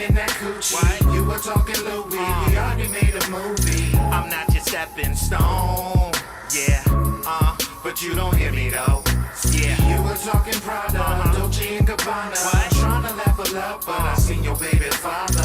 in that coochie. What? You were talking Louis, we already made a movie. I'm not your stepping stone, yeah, but you don't hear me though. Yeah, you were talking Prada, Dolce and Gabbana. What? Trying to level up, but I seen your baby father.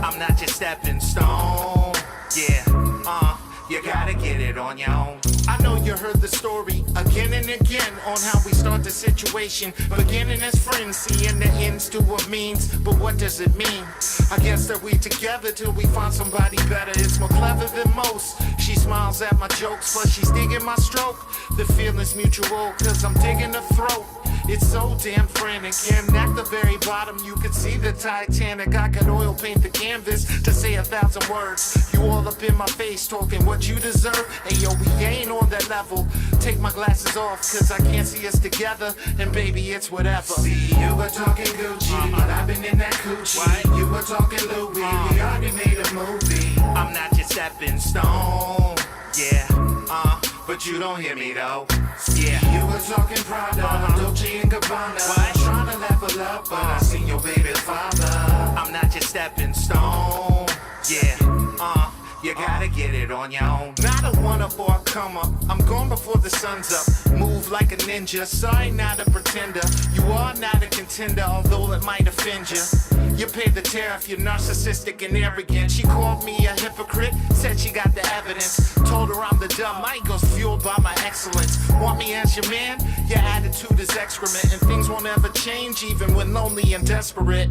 I'm not your stepping stone, yeah, you gotta get it on your own. I know you heard the story again and again on how we start the situation. Beginning as friends, seeing the ends to a means. But what does it mean? I guess that we together till we find somebody better. It's more clever than most. She smiles at my jokes, plus she's digging my stroke. The feeling's mutual, cause I'm digging her throat. It's so damn frantic, and at the very bottom you could see the Titanic. I could oil paint the canvas to say 1,000 words. You all up in my face talking what you deserve. Hey yo, we ain't on that level. Take my glasses off, cause I can't see us together. And baby, it's whatever. See, you were talking Gucci, but I've been in that coochie. What? You were talking Louis, we already made a movie. I'm not your stepping stone, yeah, but you don't hear me though. Yeah, you were talking Prada, Dolce and Gabbana. What? Trying to level up, but I seen your baby father. I'm not your stepping stone, yeah, you gotta get it on your own. Not a one-up or a come-up, I'm gone before the sun's up. Move like a ninja, sorry not a pretender. You are not a contender, although it might offend you. You pay the tariff, you're narcissistic and arrogant. She called me a hypocrite, said she got the evidence. Told her I'm the dumb, my ego's fueled by my excellence. Want me as your man? Your attitude is excrement, and things won't ever change even when lonely and desperate.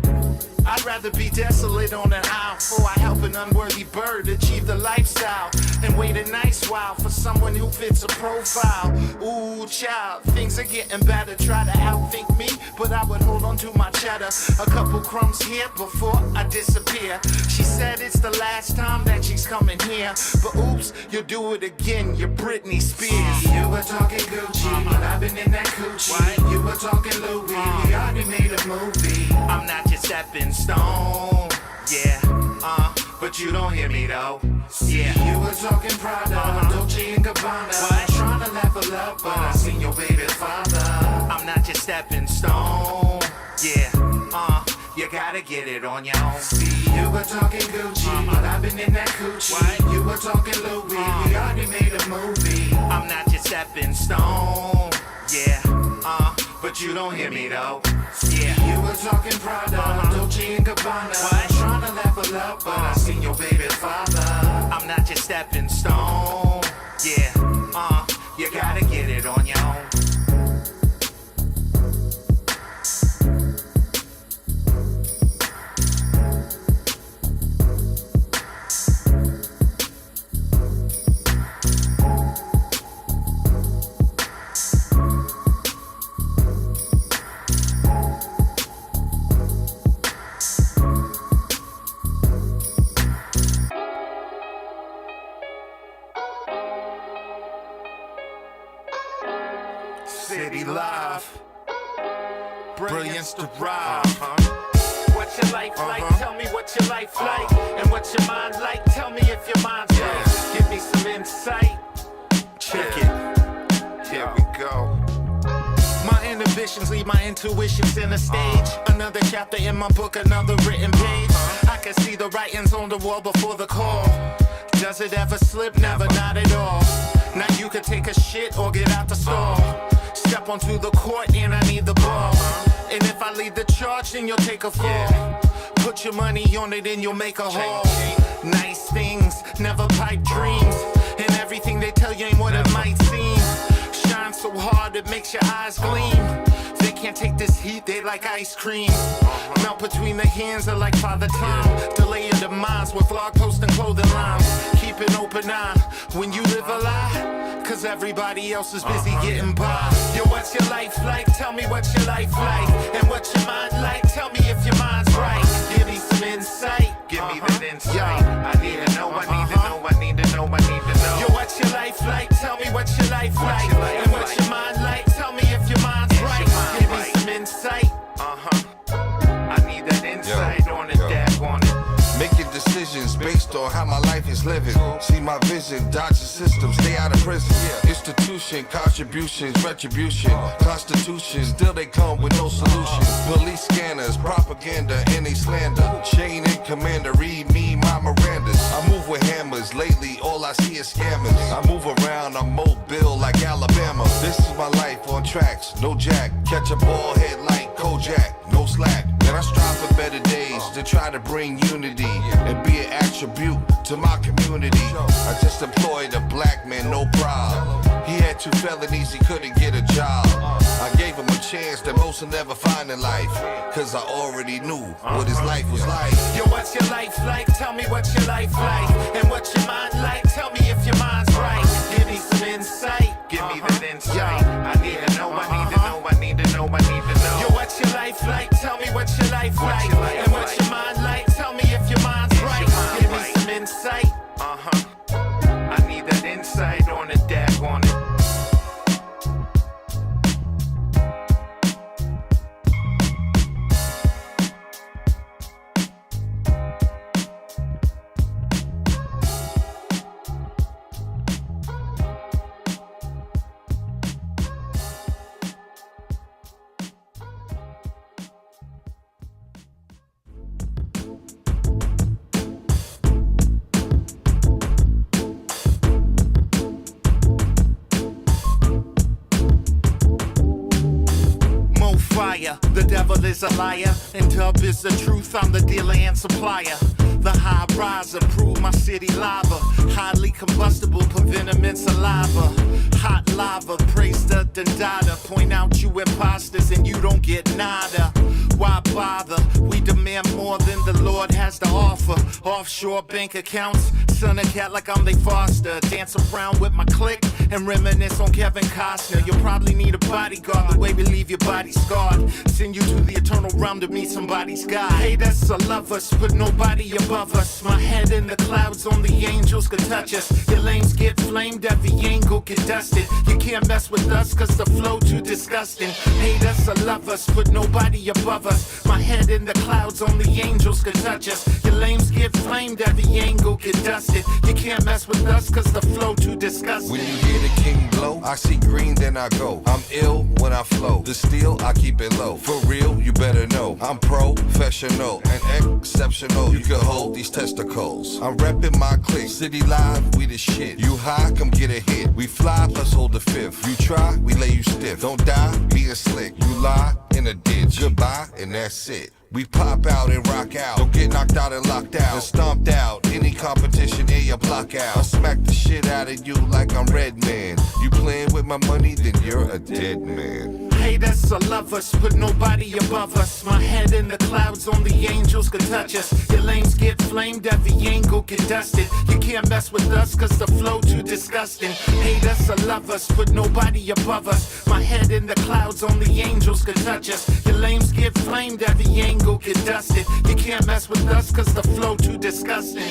I'd rather be desolate on an aisle before I help an unworthy bird achieve the lifestyle and wait a nice while for someone who fits a profile. Ooh, child, things are getting better. Try to outthink me, but I would hold on to my cheddar. A couple crumbs here before I disappear. She said it's the last time that she's coming here, but oops, you'll do it again. You're Britney Spears. You were talking Gucci, but I've been in that coochie. What? You were talking Louis, we already made a movie. I'm not your stepping stone, yeah, but you don't hear me though. Yeah, you were talking Prada, Dolce and Gabbana. What? Trying to level up, but I seen your baby father. I'm not your stepping stone, yeah, you gotta get it on your own. See, you were talking Gucci, but I've been in that coochie. What? You were talking Louis, we already made a movie. I'm not your stepping stone, yeah, but you don't hear me though. Yeah, you were talking Prada, Dolce and Gabbana. What? Trying to level up, but I seen your baby father. I'm not your stepping stone, yeah, you gotta get it on your own. City Live, brilliance to ride. What's your life like? Tell me what's your life like. And what's your mind like? Tell me if your mind's right. Give me some insight. Check it. Here we go. My inhibitions leave my intuition center stage. Another chapter in my book, another written page. I can see the writings on the wall before the call. Does it ever slip? Never, not at all. Now you can take a shit or get out the stall. Step onto the court and I need the ball. And if I lead the charge, then you'll take a fall. Put your money on it and you'll make a haul. Nice things, never pipe dreams. And everything they tell you ain't what it might seem. Shine so hard it makes your eyes gleam. They can't take this heat, they like ice cream. Melt between the hands are like Father Time. Delay your demise with blog posts and clothing lines. Keep an open eye when you live a lie, cause everybody else is busy getting by. Yo, what's your life like? Tell me what's your life like. And what's your mind like? Tell me if your mind's right. Give me some insight. Give me that insight. I need to know, I need to know, I need to know, I need to know. Yo, what's your life like? Tell me what's your life like. And what's your mind like? Tell me if your mind's right. Give me some insight. I need that insight on it, dab on it. Making decisions based on how my life is living. See my vision, dodge the system, stay out of prison. Institution, contributions, retribution, constitution, still they come with no solution. Police scanners, propaganda, any slander. Chain and commander, read me my Mirandas. I move with hammers, lately all I see is scammers. I move around, I'm mobile like Alabama. This is my life on tracks, no jack. Catch a ball head like Kojak, no slack. And I strive for better days to try to bring unity and be an attribute to my community. I just employed a black man, no problem. He had 2 felonies, he couldn't get a job. I gave him a chance that most will never find in life, cause I already knew what his life was like. Yo, what's your life like? Tell me what's your life like. And what's your mind like? Tell me if your mind's right. Give me some insight. Give me that insight. I need to know, I need to know, I need to know, I need to know. Yo, what's your life like? Tell me what's your life like. And what's your mind like? Tell me if your mind's right. Give me some insight. I need that insight on the deck on it. The devil is a liar, and Dub is the truth. I'm the dealer and supplier. The high riser, prove my city lava. Highly combustible, put venom in saliva. Hot lava, praise the Dendada. Point out you imposters and you don't get nada. Why bother? We demand more than the Lord has to offer. Offshore bank accounts, son of cat like I'm they foster. Dance around with my clique and reminisce on Kevin Costner. You'll probably need a bodyguard, the way we leave your body scarred. Send you to the eternal realm to meet somebody's God. Hate us or love us, put nobody above us. My head in the clouds, only angels can touch us. Your lames get flamed, every angle get dusted. You can't mess with us cause the flow too disgusting. Hate us or love us, put nobody above us. My head in the clouds, only angels can touch us. Your lames get flamed, every angle get dusted. You can't mess with us cause the flow too disgusting. When you hear the king blow, I see green then I go. I'm ill when I flow, the steel I keep it low. For real, you better know, I'm professional and exceptional. You can hold these testicles. I'm repping my clique, city live, we the shit. You high, come get a hit. We fly plus hold the fifth. You try, we lay you stiff. Don't die, being slick. You lie in a ditch. Goodbye, and that's it. We pop out and rock out. Don't get knocked out and locked out and stomped out. Any competition, you block out. I smack the shit out of you like I'm Redman. You playing with my money, then you're a dead man. Hate us or love us, put nobody above us. My head in the clouds, only angels can touch us. Your lames get flamed, every angle get dusted. You can't mess with us cause the flow too disgusting. Hate us or love us, put nobody above us. My head in the clouds, only angels can touch us. Your lames get flamed, every angle get dusted. You can't mess with us cause the flow too disgusting.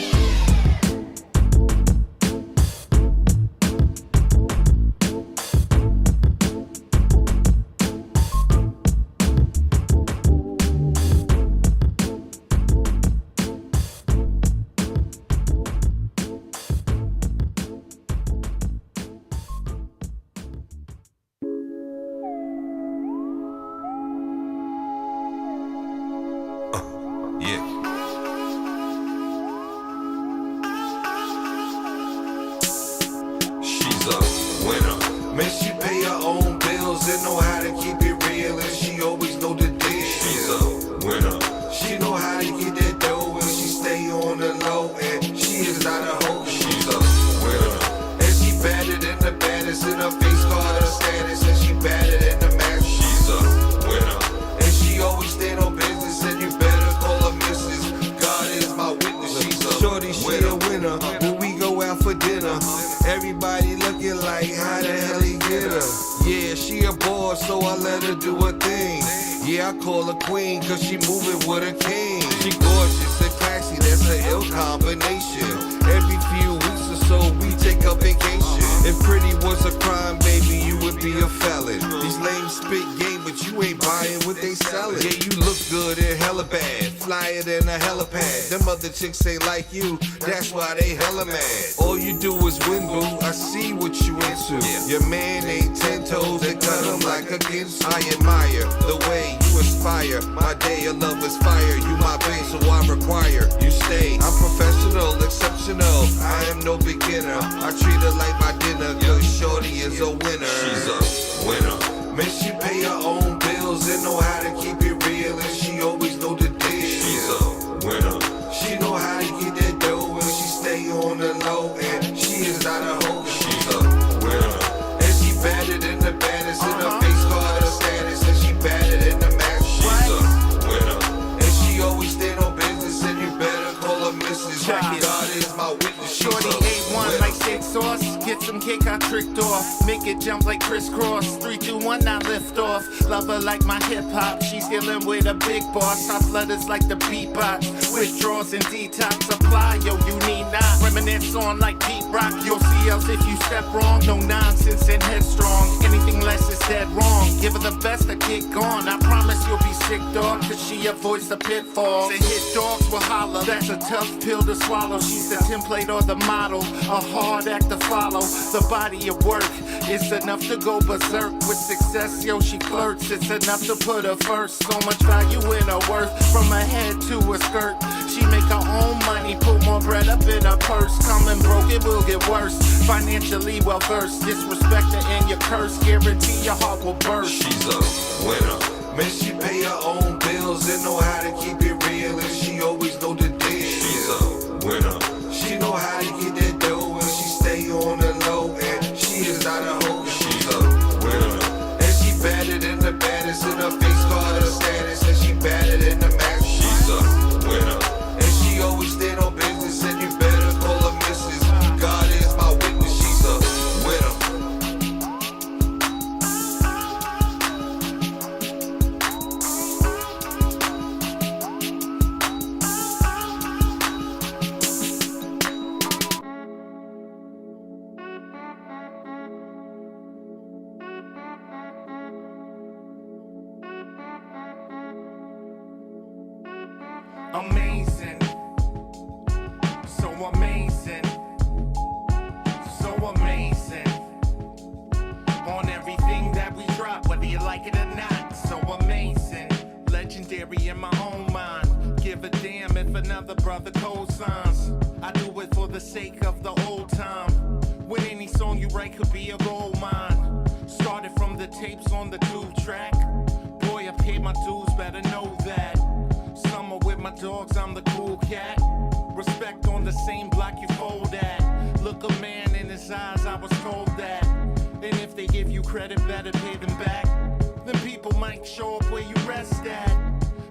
higher than a helipad. Them other chicks ain't like you, that's why they hella mad. All you do is win, boo, I see what you into. Your man ain't 10 toes, they cut him like a gift. I admire the way you inspire. My day of love is fire. You my babe, so I require you stay. I'm professional, exceptional. I am no beginner. I treat her like my dinner, cause shorty is a winner. She's a winner. Man, she pay her own bills and know how to keep it real, and she always know the deal. She's a winner. She know how to get that dough, and she stay on the low, and she is not a hoe. She's a winner. And she better than the baddest, in her face card her status, and she better than the match. She's a winner. And she always stand on business, and you better call her Mrs. God is my witness. Shorty A1 like steak sauce. Get some cake, I tricked off. Make it jump like crisscross. 3, 2, 1, I lift off. Love her like my hip hop. She's dealing with a big boss. I flutters like the beatbox. Withdrawals and detox supply. Yo, you need not reminisce on like Pete Rock. You'll see us if you step wrong. No nonsense and headstrong. Anything less is dead wrong. Give her the best to get gone. I promise you'll be sick, dog. Cause she avoids the pitfalls. And hit dogs will holler. That's a tough pill to swallow. She's the template or the model. A hard act to follow. The body of work is enough to go berserk. With success, yo, she flirts. It's enough to put her first. So much value in her worth. From her head to her skirt. She make her own money. Put more bread up in her purse. Coming broke, it will get worse. Financially well versed. Disrespect her and your curse. Guarantee your heart will burst. She's a winner. Man, she pay her own bills and know how to keep it real, and she always know the deal. She's a winner. She know how to get that dough, and she stay on the low, and she is not a hoe. She's a winner. And she better than the baddest, in her face card her status, and she better than the max. She's a winner. And she always stand on business, and you better call her Mrs. God is my witness. She's a winner. Amazing, so amazing, so amazing. On everything that we drop, whether you like it or not, so amazing. Legendary in my own mind. Give a damn if another brother co-signs. I do it for the sake of the old time. When any song you write could be a gold mine. Started from the tapes on the 2-track. Boy, I paid my dues, better know that. Summer with my dogs, I'm the cool cat. Respect on the same block you fold at. Look a man in his eyes, I was told that. And if they give you credit, better pay them back. Then people might show up where you rest at.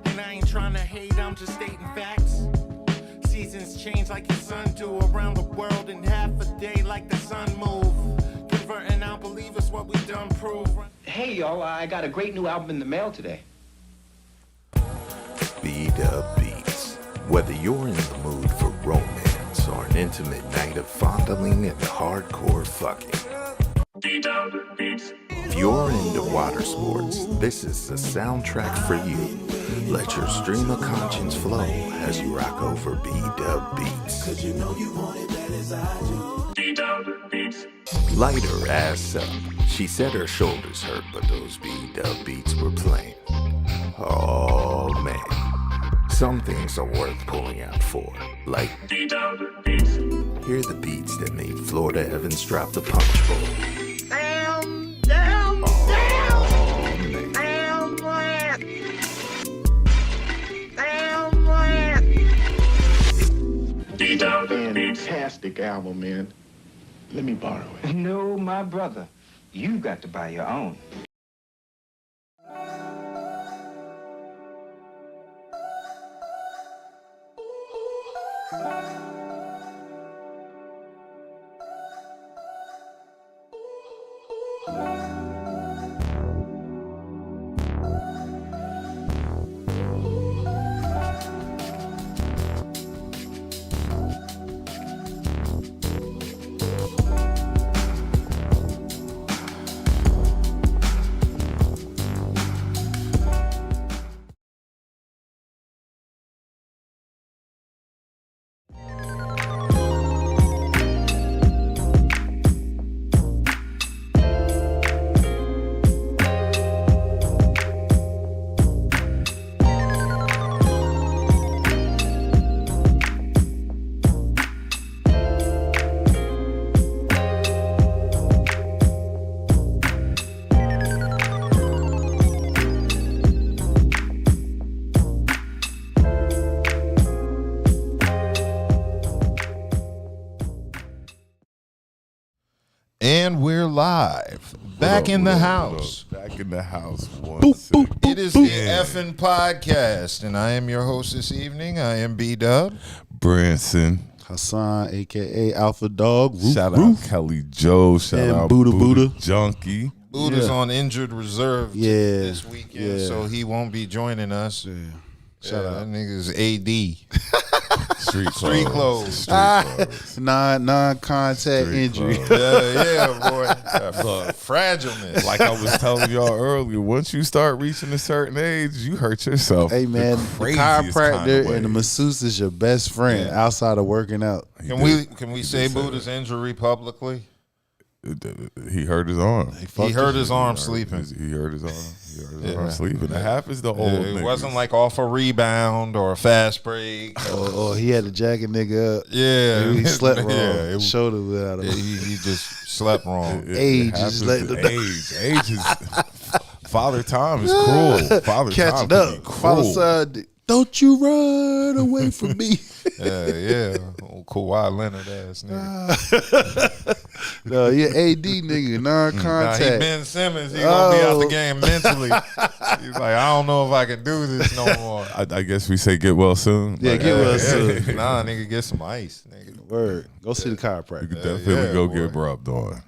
And I ain't trying to hate, I'm just stating facts. Seasons change like your sun do around the world in half a day like the sun move. Converting unbelievers what we done prove. Hey y'all, I got a great new album in the mail today. B-Dub Beats. Whether you're in the mood for romance or an intimate night of fondling and hardcore fucking. B-Dub Beats. If you're into water sports, this is the soundtrack for you. Let your stream of conscience flow as you rock over B-Dub Beats. Cause you know you want it bad as I do. B-Dub Beats. Light her ass up. She said her shoulders hurt, but those B-Dub Beats were playing. Oh man. Some things are worth pulling out for, like B-Dub Beats. Hear the beats that made Florida Evans drop the punch bowl. Damn, damn, Oh, damn, man. damn, rat. Damn, rat. B-Dub Beats. Fantastic album, man. Let me borrow it. No, my brother. You got to buy your own. And we're live. Back in the house. Back in the house. It is the effing podcast, and I am your host this evening. I am B-Dub. Branson. Hassan, a.k.a. Alpha Dog. Shout out Kelly Joe. Shout And out Buddha. Junkie. Buddha's on injured reserve this weekend, Yeah. so he won't be joining us. Yeah. Shout out. That nigga's AD. Street clothes. Non-contact Street injury. clothes. Yeah, boy. Fragileness. Like I was telling y'all earlier, once you start reaching a certain age, you hurt yourself. Hey, man, the craziest chiropractor kind of and the ways. masseuse is your best friend outside of working out. Can we say Buddha's injury publicly? He hurt his arm. He hurt his arm sleeping. He hurt his arm. He hurt his arm sleeping. That happens to old niggas. It wasn't like off a rebound or a fast break. Or he had to jack a nigga up. Yeah. He slept wrong. Yeah, Shoulder without him. he just slept wrong. Age happens is letting to them know. Age is Father Time is cruel. Father Catching Time up. can be Father cruel. son, don't you run away from me. Yeah. Old Kawhi Leonard ass nigga. No, yeah, AD nigga, Nah, non-contact. he Ben Simmons. He gonna be out the game mentally. He's like, I don't know if I can do this no more. I guess we say get well soon. Yeah, Like, get well soon. Nah, nigga, get some ice, nigga. Word. Go see the You chiropractor. could definitely go boy. get rubbed on.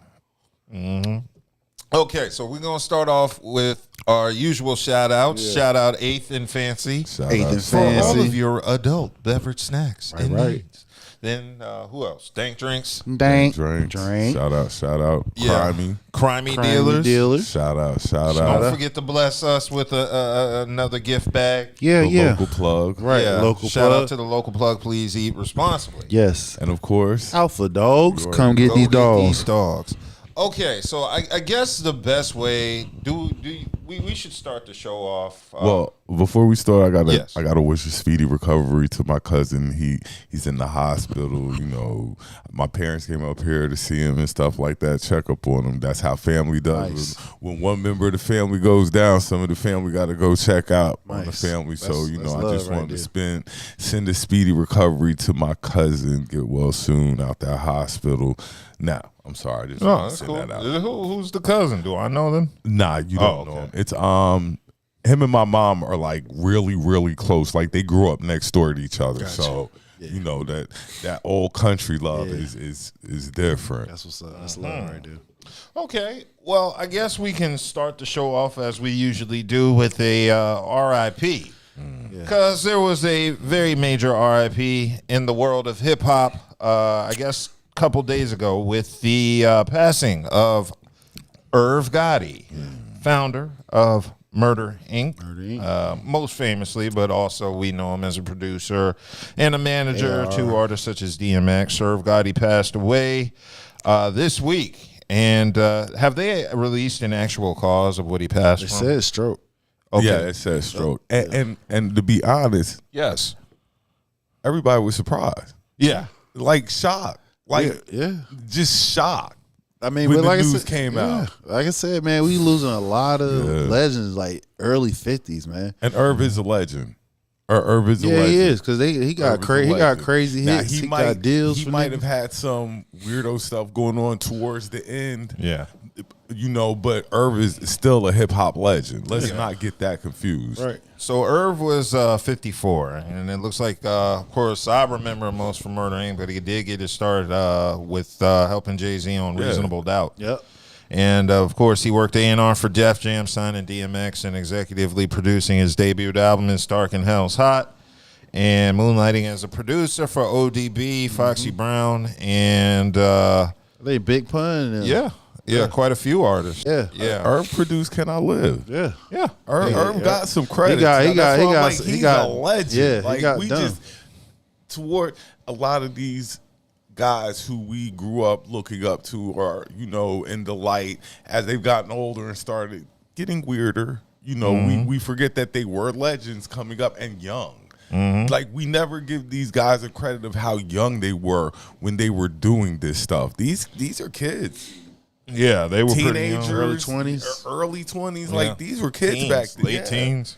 Okay, so we're gonna start off with our usual shout outs. Shout out Eighth and Fancy Shout Eighth out. and for all Fancy. of your adult beverage snacks and right. needs. Then who else? Dank Drinks. Dank. Drink. Drink. Shout out. Yeah. Crimey. Crimey dealers. Shout out. Don't forget to bless us with another gift bag. Yeah, The yeah. local plug. Right, Yeah. local Shout plug. out to the local plug. Please eat responsibly. Yes. And of course, Alpha dogs, come get Go these these dogs. dogs. Okay, so I guess the best way we should start the show off. well, before we start, Yes. I gotta wish a speedy recovery to my cousin. He's in the hospital. You know, my parents came up here to see him and stuff like that, check up on him. That's how family does. Nice. When one member of the family goes down, some of the family got to go check out on the Nice. family. So That's I love just right wanted to there. send a speedy recovery to my cousin. Get well soon out that hospital. Now, I'm sorry, I just Oh, want to that's send cool. that out. Who's the cousin? Do I know them? Nah, you don't Oh, know okay. him. It's him and my mom are like really, really close. Like they grew up next door to each other. So you know that old country love is different. That's what's up. That's love right there. Okay, well, I guess we can start the show off as we usually do with a RIP. Because there was a very major RIP in the world of hip hop, I guess a couple days ago, with the passing of Irv Gotti, founder of Murder Inc. Most famously, but also we know him as a producer and a manager to artists such as DMX. Irv Gotti passed away this week. And have they released an actual cause of what he passed It from? says stroke. Okay. Yeah, it says stroke. And to be honest, Yes. everybody was surprised. Yeah. Like shocked. Like Yeah. just shocked. I mean, When but the like news I said, came yeah. out. Like I said, man, we losing a lot of Yeah. legends, like early 50s, man. And Irv is a legend. Irv is a Yeah, legend. he is, because he got Irv is a he got legend. crazy Now, hits. He got deals. He for might niggas. have had some weirdo stuff going on towards the end. Yeah. You know, but Irv is still a hip hop legend. Let's not get that confused. right. So Irv was 54, and it looks like, of course, I remember him most from Murder Inc., but he did get his start with helping Jay-Z on Reasonable Doubt. Yep. And, of course, he worked A&R for Def Jam, signing DMX, and executively producing his debut album, In Stark and Hell's Hot, and moonlighting as a producer for ODB, Foxy Brown, and, They big pun. And, yeah, quite a few artists. Yeah. Yeah. Irv produced Can I Live? Yeah. Yeah. Irv got some credit. He got- He's a legend. yeah, he like got we done. just toward a lot of these guys who we grew up looking up to are, you know, in the light as they've gotten older and started getting weirder. You know, we forget that they were legends coming up and young. Like we never give these guys a credit of how young they were when they were doing this stuff. These are kids. Yeah, they were pretty young. Teenagers, Early 20s. early 20s. Yeah. Like these were kids Teens, back then. late teens.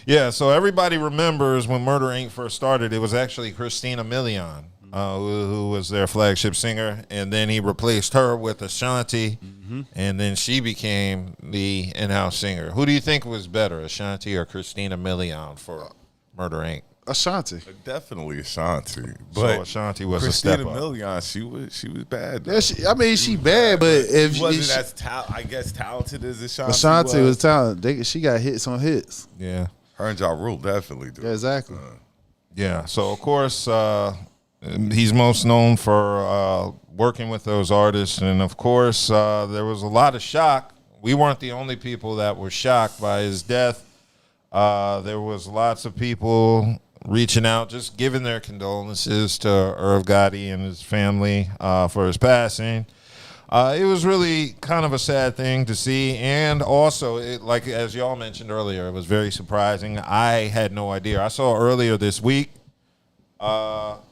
Yeah, so everybody remembers when Murder Inc. first started, it was actually Christina Milian who was their flagship singer, and then he replaced her with Ashanti, and then she became the in-house singer. Who do you think was better, Ashanti or Christina Milian for Murder Inc.? Ashanti. Definitely Ashanti. So But Ashanti was a Christina step up. Milian, she was bad. Yeah, she bad, but if She wasn't as talented as Ashanti. Ashanti was talented, she got hits on hits. Yeah. Her and Ja Rule definitely do. Yeah, exactly. Yeah, so of course he's most known for working with those artists, and of course there was a lot of shock. We weren't the only people that were shocked by his death. There was lots of people reaching out, just giving their condolences to Irv Gotti and his family for his passing. It was really kind of a sad thing to see, and also, like as y'all mentioned earlier, it was very surprising. I had no idea. I saw earlier this week that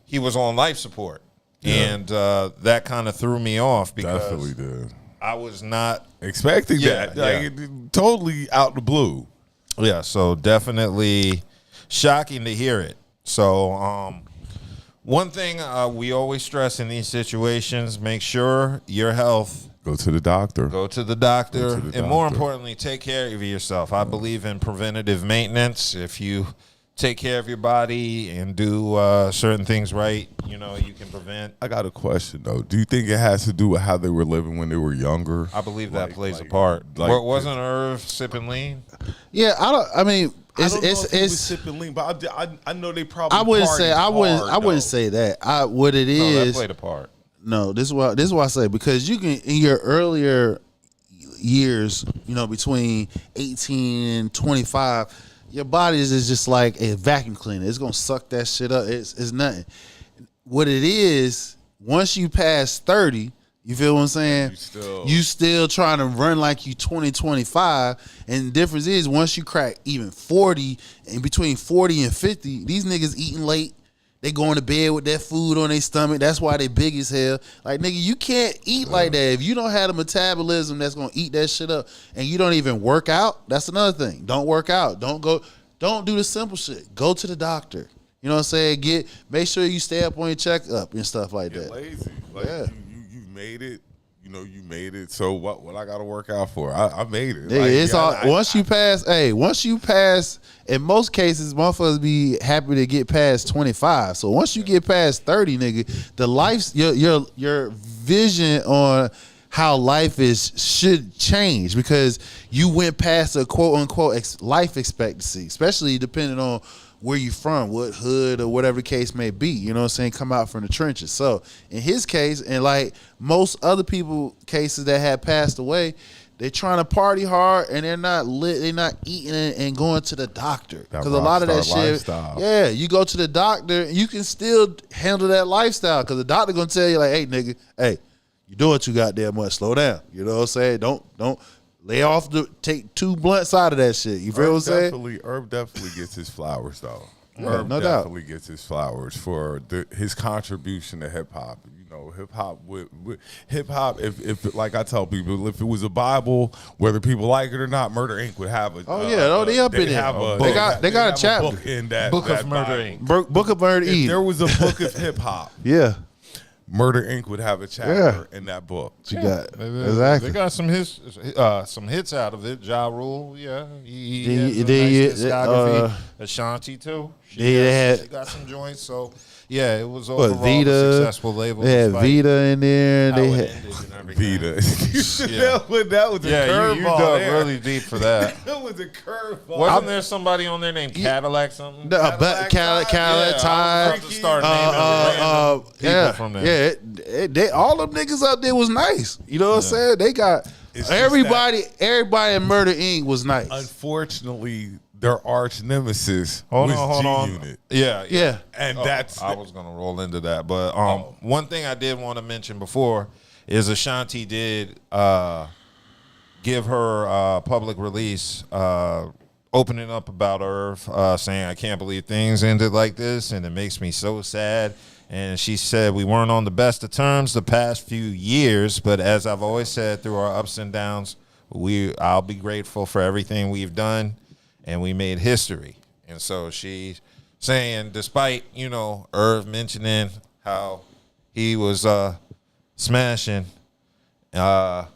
he was on life support, and that kind of threw me off because Definitely did. I was not Expecting that. Like, totally out the blue. Yeah, so definitely shocking to hear it. So one thing we always stress in these situations, make sure your health. Go to the doctor. Go to the doctor. And more doctor. importantly, take care of yourself. I believe in preventative maintenance. If you take care of your body and do certain things right, you can prevent. I got a question, though. Do you think it has to do with how they were living when they were younger? I believe that plays a part. Wasn't Irv sipping lean? Yeah, I mean, I don't know if he was it's. sipping lean, but I know they probably. I wouldn't say. I wouldn't. partied I wouldn't hard, say that. What it No, that is. played a part. No, this is why I say, because you can, in your earlier years, between 18 and 25, your body is just like a vacuum cleaner. It's gonna suck that shit up. It's nothing. What it is, once you pass 30, you feel what I'm saying? You still trying to run like you 20, 25. And the difference is, once you crack even 40, and between 40 and 50, these niggas eating late. They going to bed with that food on their stomach. That's why they big as hell. Like, nigga, you can't eat like that. If you don't have the metabolism that's going to eat that shit up, and you don't even work out, that's another thing. Don't work out. Don't do the simple shit. Go to the doctor. You know what I'm saying? Make sure you stay up on your checkup and stuff like that. Lazy. Yeah. You made it. You made it. So what I got to work out for? I made it. Nigga, once you pass, in most cases, motherfuckers be happy to get past 25. So once you get past 30, nigga, your vision on how life should change, because you went past a quote unquote life expectancy, especially depending on where you from, what hood or whatever the case may be, you know what I'm saying, come out from the trenches. So in his case, and like most other people cases that had passed away, they're trying to party hard and they're not lit, they're not eating and going to the doctor. Because a lot of that shit, lifestyle. yeah, you go to the doctor, you can still handle that lifestyle, because the doctor gonna tell you like, hey nigga, hey, you doing too goddamn much, slow down. You know what I'm saying? Don't lay off, take 2 blunts out of that shit. You feel what I'm saying? Herb definitely gets his flowers, though. Yeah, Herb no doubt. definitely gets his flowers for his contribution to hip hop. Hip hop hip hop. If like I tell people, if it was a Bible, whether people like it or not, Murder Inc. would have a. They up in it. They got a chapter. Book in that Book that of Murder Bible. Inc. Book of Murder If Inc. there was a book of hip hop, Yeah. Murder Inc. would have a chapter in that book. You got They got some hits out of it. Ja Rule, yeah. He has a nice discography. Ashanti too. She got some joints. So yeah, it was overall a successful label. They had Vita in there. They had Vita. That was a curveball. You dug really deep for that. That was a curveball. Wasn't there somebody on there named Cadillac something? Cadillac Tide. To start naming people from there. They all them niggas out there was nice. You know what I'm saying? They got everybody in Murder Inc. was nice. Unfortunately, their arch nemesis Hold was on. G-Unit. Yeah. And I was gonna roll into that, but one thing I did want to mention before is Ashanti did give her public release opening up about Irv, saying, I can't believe things ended like this, and it makes me so sad. And she said, we weren't on the best of terms the past few years, but as I've always said, through our ups and downs, I'll be grateful for everything we've done, and we made history. And so she's saying, despite, Irv mentioning how he was smashing, it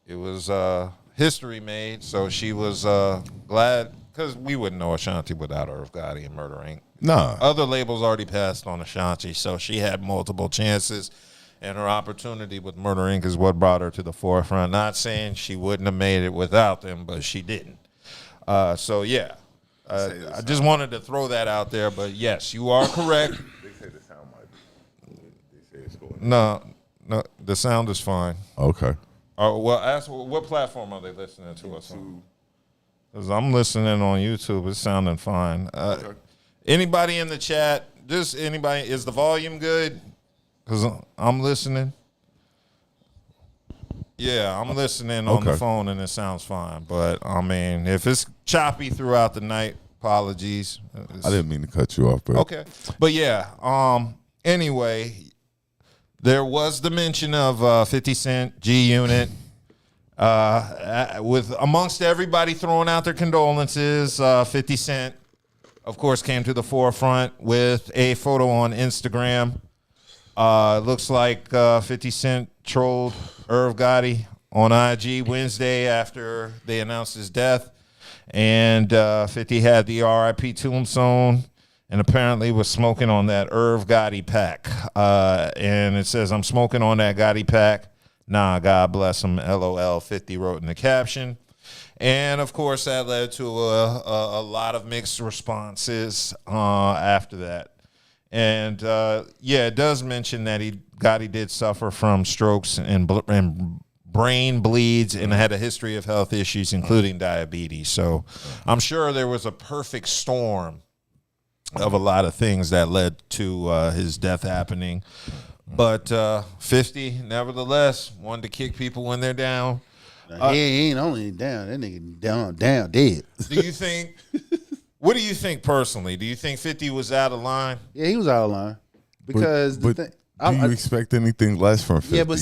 was history made. So she was glad, because we wouldn't know Ashanti without Irv Gotti and Murder Inc. Nah. Other labels already passed on Ashanti, so she had multiple chances. And her opportunity with Murder Inc. is what brought her to the forefront. Not saying she wouldn't have made it without them, but she didn't. So, yeah. I just wanted to throw that out there. But, yes, you are correct. They say the sound might be. They say it's going. No, the sound is fine. Okay. Well, ask what platform are they listening to us on? Because I'm listening on YouTube. It's sounding fine. Okay. Anybody in the chat, just anybody, is the volume good? Because I'm listening. Yeah, I'm listening on the phone and it sounds fine. But, I mean, if it's choppy throughout the night, apologies. I didn't mean to cut you off, but okay. But, yeah, anyway, there was the mention of 50 Cent, G-Unit. With amongst everybody throwing out their condolences, 50 Cent, of course, came to the forefront with a photo on Instagram. Looks like 50 Cent trolled Irv Gotti on IG Wednesday after they announced his death. And 50 had the RIP tombstone and apparently was smoking on that Irv Gotti pack. And it says, "I'm smoking on that Gotti pack. Nah, God bless him, LOL," 50 wrote in the caption. And, of course, that led to a lot of mixed responses after that. And, it does mention that Gotti did suffer from strokes and brain bleeds and had a history of health issues, including diabetes. So I'm sure there was a perfect storm of a lot of things that led to his death happening. But 50, nevertheless, wanted to kick people when they're down. He ain't only down. That nigga down, dead. Do you think? What do you think personally? Do you think 50 was out of line? Yeah, he was out of line because do you expect anything less from 50? Yeah, but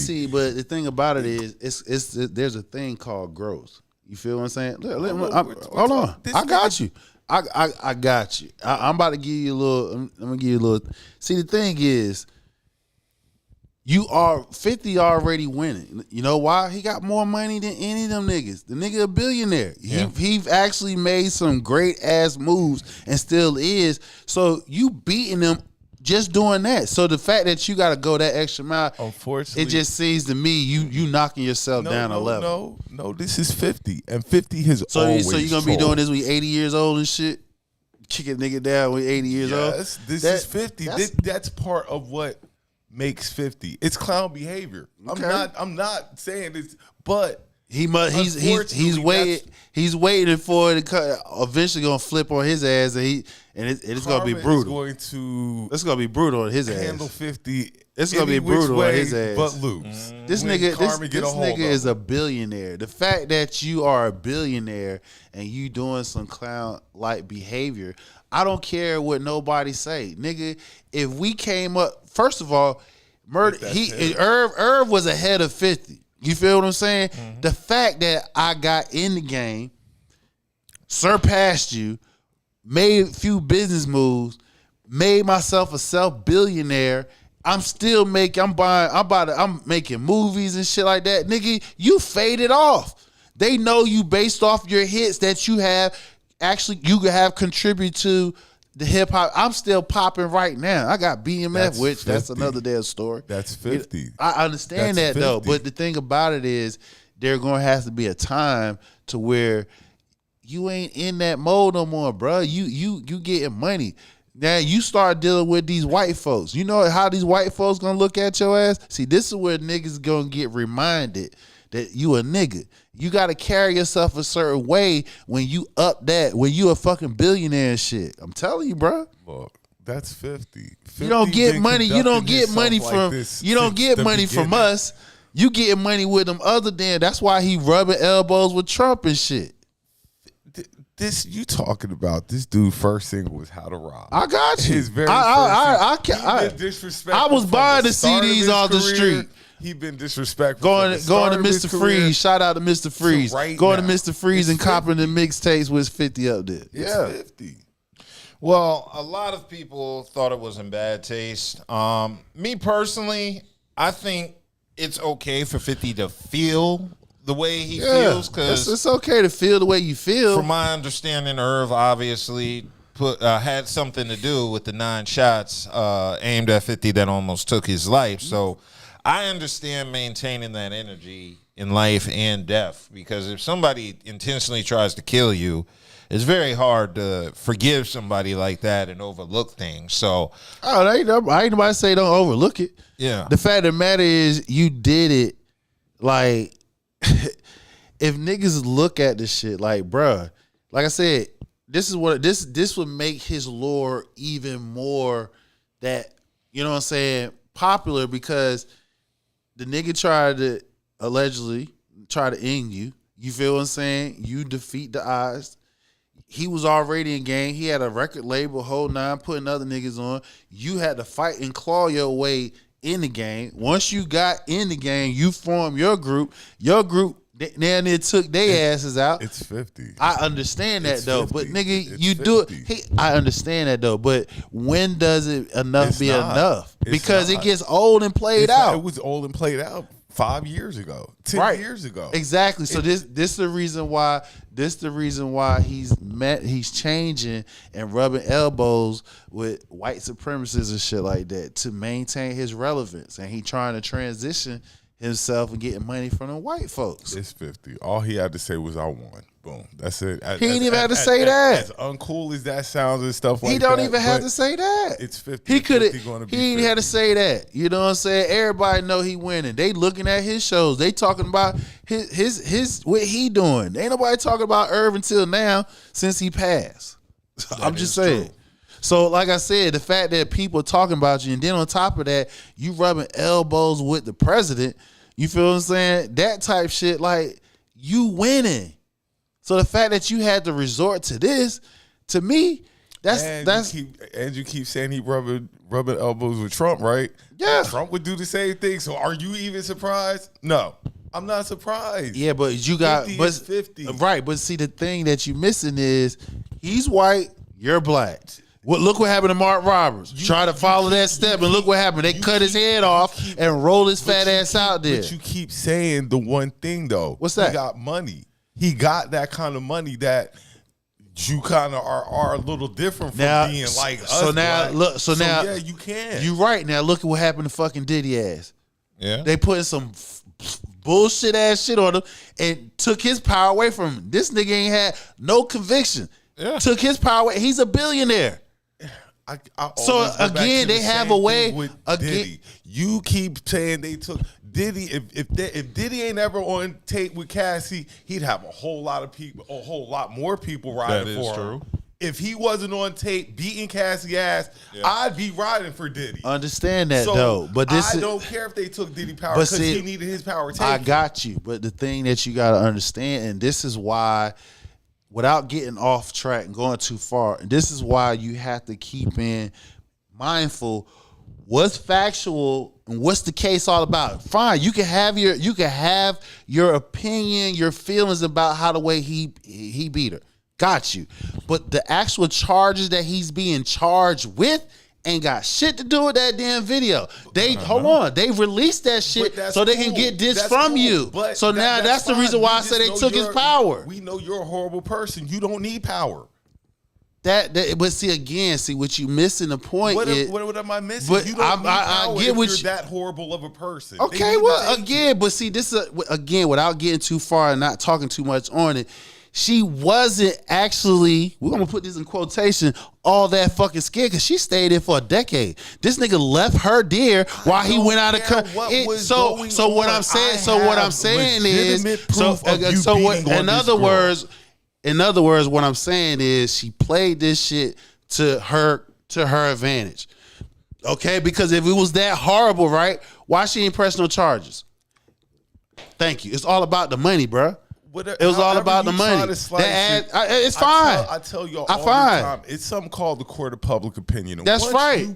the thing about it is, it's there's a thing called growth. You feel what I'm saying? Hold on, I got you. I got you. I'm about to give you a little. I'm gonna give you a little. See, the thing is, 50 already winning. You know why? He got more money than any of them niggas. The nigga a billionaire. Yeah. He actually made some great ass moves and still is. So you beating them just doing that. So the fact that you got to go that extra mile, unfortunately, it just seems to me you knocking yourself down a level. No, this is 50, and 50 has always. So you gonna be doing this when 80 years old and shit, kicking a nigga down when 80 years old. Yes, this is 50. That's part of what makes 50. It's clown behavior. Okay. I'm not saying this, but he's waiting for it to eventually gonna flip on his ass, and it's gonna be brutal. It's gonna be brutal on his ass. Handle 50. It's gonna be brutal on his ass, but lose. This nigga is a billionaire. The fact that you are a billionaire and you doing some clown like behavior, I don't care what nobody say, nigga. If we came up, first of all, Irv was ahead of 50. You feel what I'm saying? Mm-hmm. The fact that I got in the game, surpassed you, made a few business moves, made myself a self-billionaire. I'm making movies and shit like that. Nigga, you faded off. They know you based off your hits that you have. Actually, you could have contributed to the hip hop. I'm still popping right now. I got BMF, that's another damn story. That's 50. I understand that 50. Though, but the thing about it is, there gonna have to be a time to where you ain't in that mode no more, bro. You getting money. Now you start dealing with these white folks. You know how these white folks gonna look at your ass? See, this is where niggas gonna get reminded that you a nigga. You gotta carry yourself a certain way when you when you a fucking billionaire and shit. I'm telling you, bro. Look, that's 50. You don't get money. You don't get money from. You don't get money from us. You getting money with them other than. That's why he rubbing elbows with Trump and shit. This you talking about? This dude first single was "How to Rob." I got you. His very I was buying the CDs off the street. He been disrespectful. Going to Mr. Freeze. Shout out to Mr. Freeze. Right going now. to Mr. Freeze and copping the mixtapes with 50 up there. Yeah, 50. Well, a lot of people thought it was in bad taste. Me personally, I think it's okay for 50 to feel the way he feels, because it's okay to feel the way you feel. from my understanding, Irv obviously had something to do with the 9 shots aimed at 50 that almost took his life. So I understand maintaining that energy in life and death, because if somebody intentionally tries to kill you, it's very hard to forgive somebody like that and overlook things. So, I ain't nobody say don't overlook it. yeah. The fact of the matter is, you did it. Like, if niggas look at this shit, like, bruh, like I said, this would make his lore even more that, you know what I'm saying, popular, because the nigga tried to allegedly try to end you. You feel what I'm saying? You defeat the odds. He was already in game. He had a record label, whole 9, putting other niggas on. You had to fight and claw your way in the game. Once you got in the game, you formed your group. Your group, then it took their asses out. It's 50. I understand that, though. 50. But, nigga, It's you 50. do it. I understand that, though. But when does it It's be not. enough? It's Because not. it gets old and played out. It was old and played out 5 years ago, 10 Right. years ago. Exactly. So this the reason why he's changing and rubbing elbows with white supremacists and shit like that to maintain his relevance, and he trying to transition himself and getting money from the white folks. It's 50. All he had to say was, "I won." Boom. That's it. He ain't even had to say that. As uncool as that sounds and stuff like that. He don't even have but to say that. It's 50. He could have. 50 gonna be He ain't had to 50. say that. You know what I'm saying? Everybody know he winning. They looking at his shows. They talking about his what he doing. Ain't nobody talking about Irv until now since he passed. I'm just saying. true. So, like I said, the fact that people talking about you, and then on top of that, you rubbing elbows with the president. You feel what I'm saying? That type shit, like, you winning. So the fact that you had to resort to this, to me, that's you keep saying he rubbing elbows with Trump, right? Yeah. Trump would do the same thing. So are you even surprised? No, I'm not surprised. yeah, but you got 50 but is 50. right. But see, the thing that you missing is he's white, you're black. Look what happened to Mark Roberts. Try to follow that step, and look what happened. They cut his head off and roll his fat ass out there. But you keep saying the one thing though. What's that? He got money. He got that kind of money that you kind of are a little different from Now, being like us. so now black. look. So now yeah, you can. You right. Now look at what happened to fucking Diddy ass. Yeah. They putting some bullshit ass shit on him and took his power away from him. This nigga ain't had no conviction. Yeah. Took his power away. He's a billionaire. I So, always go back again, to the they have same a way- thing with again- Diddy. You keep saying they took Diddy. If Diddy ain't ever on tape with Cassie, he'd have a whole lot of people, a whole lot more people riding That is for true. him. If he wasn't on tape beating Cassie ass, I'd be riding for Diddy. Understand that So though, but this I is, don't care if they took Diddy power But because see, he needed his power taken. I got you. But the thing that you got to understand, and this is why, without getting off track and going too far, and this is why you have to keep in mindful what's factual and what's the case all about. Fine, you can have your opinion, your feelings about how the way he beat her. Got you. But the actual charges that he's being charged with ain't got shit to do with that damn video. Hold on. They released that shit But that's so they can cool. get this That's from cool. you. But So now that's the fine. reason why I We said they just took know his you're- power. We know you're a horrible person. You don't need power. But see what you missing the point What is. am I missing? But You don't need I power get if what you're you- that horrible of a person. They Okay, need to well, take again, but see, this is again without getting too far and not talking too much on it. She wasn't actually, we're gonna put this in quotation, all that fucking scared because she stayed there for a decade. This nigga left her there while he went out of country. So what I'm saying is, in other words, what I'm saying is she played this shit to her advantage. Okay, because if it was that horrible, right? Why she ain't press no charges? Thank you. It's all about the money, bruh. Whatever, It was all however about the you money. try to slice That it, it's fine. I tell y'all I all fine. the time. It's something called the court of public opinion. And That's right.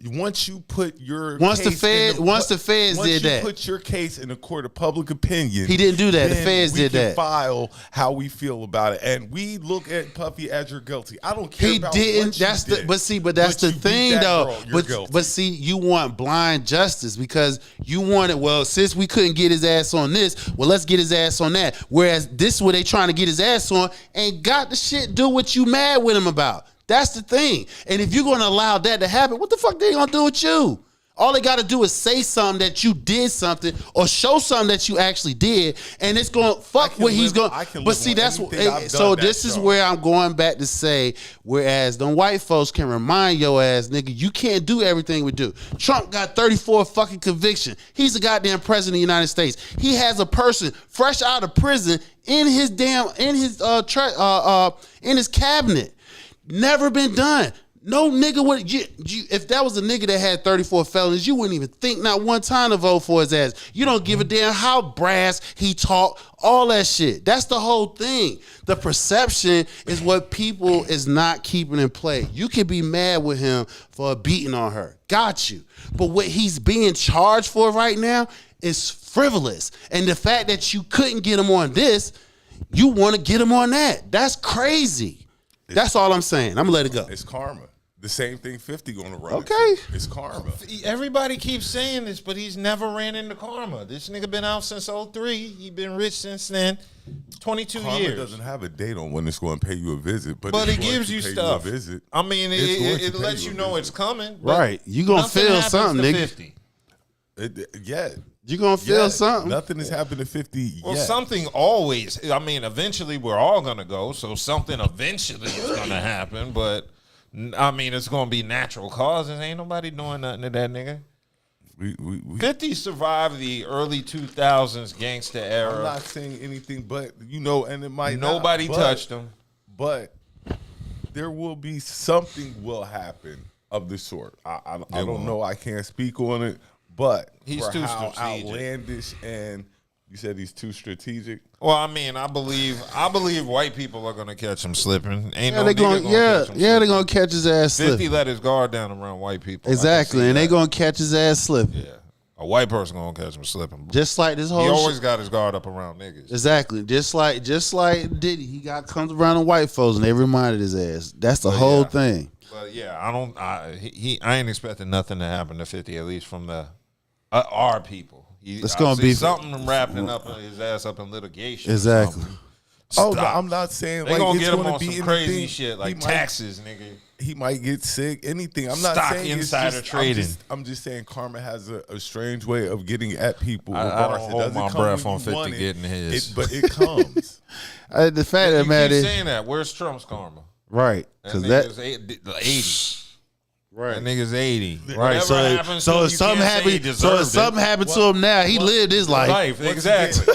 Once you put your Once the case in Fed- once the feds once did you that. put your case in the court of public opinion. He didn't do that. The then feds we did can that. File how we feel about it, and we look at Puffy as you're guilty. I don't care. He about didn't. What you That's did. but that's But the you beat thing that though. girl, you're guilty. But see, you want blind justice because you wanted. Well, since we couldn't get his ass on this, well, let's get his ass on that. Whereas this is what they trying to get his ass on, ain't got the shit. Do what you mad with him about. That's the thing. And if you're gonna allow that to happen, what the fuck they gonna do with you? All they got to do is say something that you did something or show something that you actually did, and it's going to fuck what he's going. But see, that's what. So this is where I'm going back to say, whereas them white folks can remind your ass, nigga, you can't do everything we do. Trump got 34 fucking conviction. He's a goddamn president of the United States. He has a person fresh out of prison in his cabinet. Never been done. No nigga would. If that was a nigga that had 34 felonies, you wouldn't even think not one time to vote for his ass. You don't give a damn how brass he talk, all that shit. That's the whole thing. The perception is what people is not keeping in play. You can be mad with him for beating on her. Got you. But what he's being charged for right now is frivolous. And the fact that you couldn't get him on this, you want to get him on that. That's crazy. That's all I'm saying. I'm going to let it go. It's karma. The same thing 50 going to run. Okay. It's karma. Everybody keeps saying this, but he's never ran into karma. This nigga been out since 03. He been rich since then. 22 Karma years. doesn't have a date on when it's going to pay you a visit, but But it's it going gives to you pay stuff. a visit. I mean, It's going it to lets pay you a know visit. it's coming. but Right. You going to nothing feel happens something, to nigga. 50. Yeah. You going to feel something. Nothing has happened to 50 Well, yet. something always. I mean, eventually we're all gonna go, so something eventually is gonna happen. But I mean, it's gonna be natural causes. Ain't nobody doing nothing to that nigga. We 50 survived the early 2000s gangsta I'm era. not saying anything, but and it might Nobody not, touched him. But there will be something will happen of the sort. I don't know. I can't speak on it, but He's for too how strategic. outlandish, and you said he's too strategic. Well, I mean, I believe white people are gonna catch him slipping. Ain't Yeah, no they nigga going. gonna Yeah, catch him yeah, they slipping. gonna catch his ass 50 slipping. let his guard down around white people. I can Exactly, see and they that. gonna catch his ass slipping. Yeah, a white person gonna catch him slipping. Just like this He whole. always shit. got his guard up around niggas. Exactly, just like Diddy, he comes around the white folks and they reminded his ass. That's the whole yeah. thing. But yeah, I ain't expecting nothing to happen to 50, at least from the our people. It's gonna see be- something wrapping up his ass up in litigation. or Exactly. something. Oh, Stop. I'm not saying They like gonna it's get him gonna on be some crazy anything. shit like He might- taxes, nigga. He might get sick. Anything. I'm not Stock saying it's insider just, trading. I'm just saying karma has a strange way of getting at people. I regardless. don't It hold doesn't my come breath when on you 50 want it. getting his. But it comes. The fact of You the matter keep is saying that. Where's Trump's karma? right because that 80. right. That nigga's 80. Right, Whatever so happens to if him, something you can't say he happened, so if deserved something it. happened to him now, he lived his life. Life, Once exactly.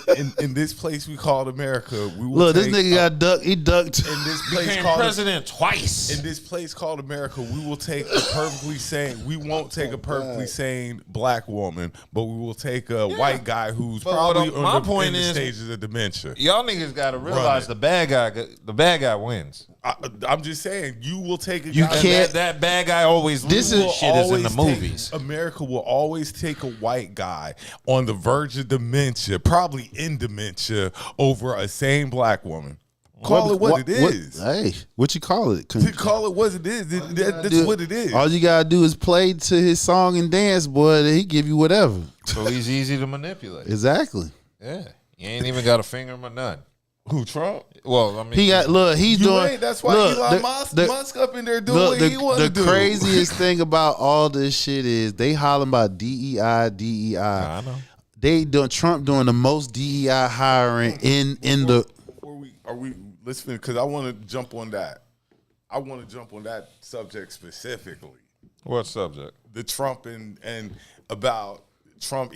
again, in this place we called America, we will Look, this take nigga got ducked. He ducked. in this place Became called president twice. in this place called America, we will take a perfectly sane. We won't take a perfectly sane black woman, but we will take a white guy who's But probably what my point in the is- stages of dementia. Y'all niggas got to Run realize it. the bad guy wins. I'm just saying, you will take a You guy can't- That bad guy always This loses. is- Shit is in the always movies. America will always take a white guy on the verge of dementia, probably in dementia, over a sane black woman. Call it what it is. Hey, what you call it? Call it what it is. That's what it is. All you gotta do is play to his song and dance, boy. He give you whatever. So he's easy to manipulate. Exactly. Yeah, you ain't even got to finger him or none. Who, Trump? Well, I mean, He got look. He's You doing. ain't. That's why look, Elon the- Musk up in there doing Look, what he want to the do. craziest thing about all this shit is they hollering about DEI. I know. They doing Trump doing the most DEI hiring in the. Before let's finish because I want to jump on that. I want to jump on that subject specifically. What subject? The Trump and about Trump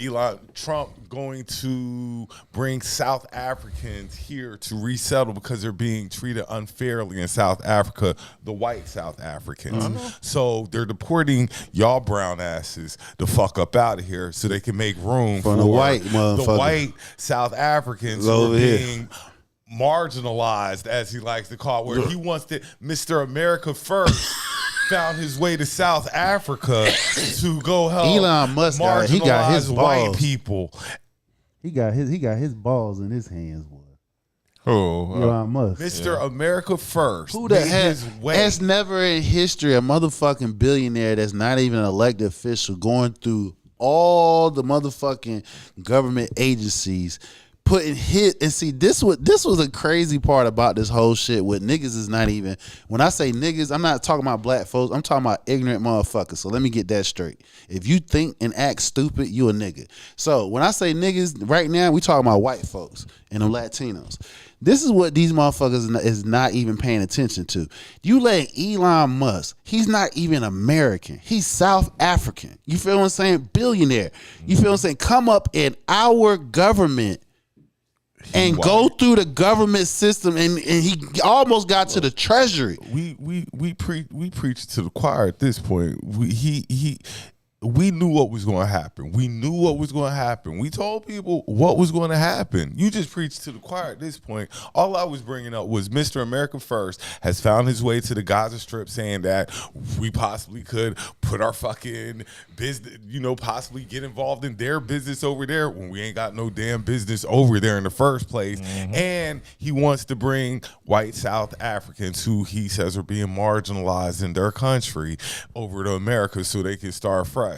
going to bring South Africans here to resettle because they're being treated unfairly in South Africa, the white South Africans. So they're deporting y'all brown asses the fuck up out of here so they can make room for the white motherfucker. the white South Africans who Over are here. being marginalized, as he likes to call it, where he wants to Mr. America first. Found his way to South Africa to go help Elon Musk got he got his marginalized white balls. people. He got his balls in his hands, boy. Oh, Elon Musk. Mr. America first. Who the made heck? his way. That's never in history a motherfucking billionaire that's not even an elected official going through all the motherfucking government agencies. Putting hit and see this was a crazy part about this whole shit with niggas is not even when I say niggas, I'm not talking about black folks, I'm talking about ignorant motherfuckers. So let me get that straight. If you think and act stupid, you a nigga. So when I say niggas right now, we talking about white folks and them Latinos. This is what these motherfuckers is not even paying attention to. You let Elon Musk, he's not even American. He's South African. You feel what I'm saying? Billionaire. You feel what I'm saying? Come up in our government and go through the government system, and he almost got to the treasury. We preach to the choir at this point. We knew what was going to happen. We knew what was going to happen. We told people what was going to happen. You just preached to the choir at this point. All I was bringing up was Mr. America First has found his way to the Gaza Strip saying that we possibly could put our fucking business, possibly get involved in their business over there when we ain't got no damn business over there in the first place. Mm-hmm. And he wants to bring white South Africans who he says are being marginalized in their country over to America so they can start fresh.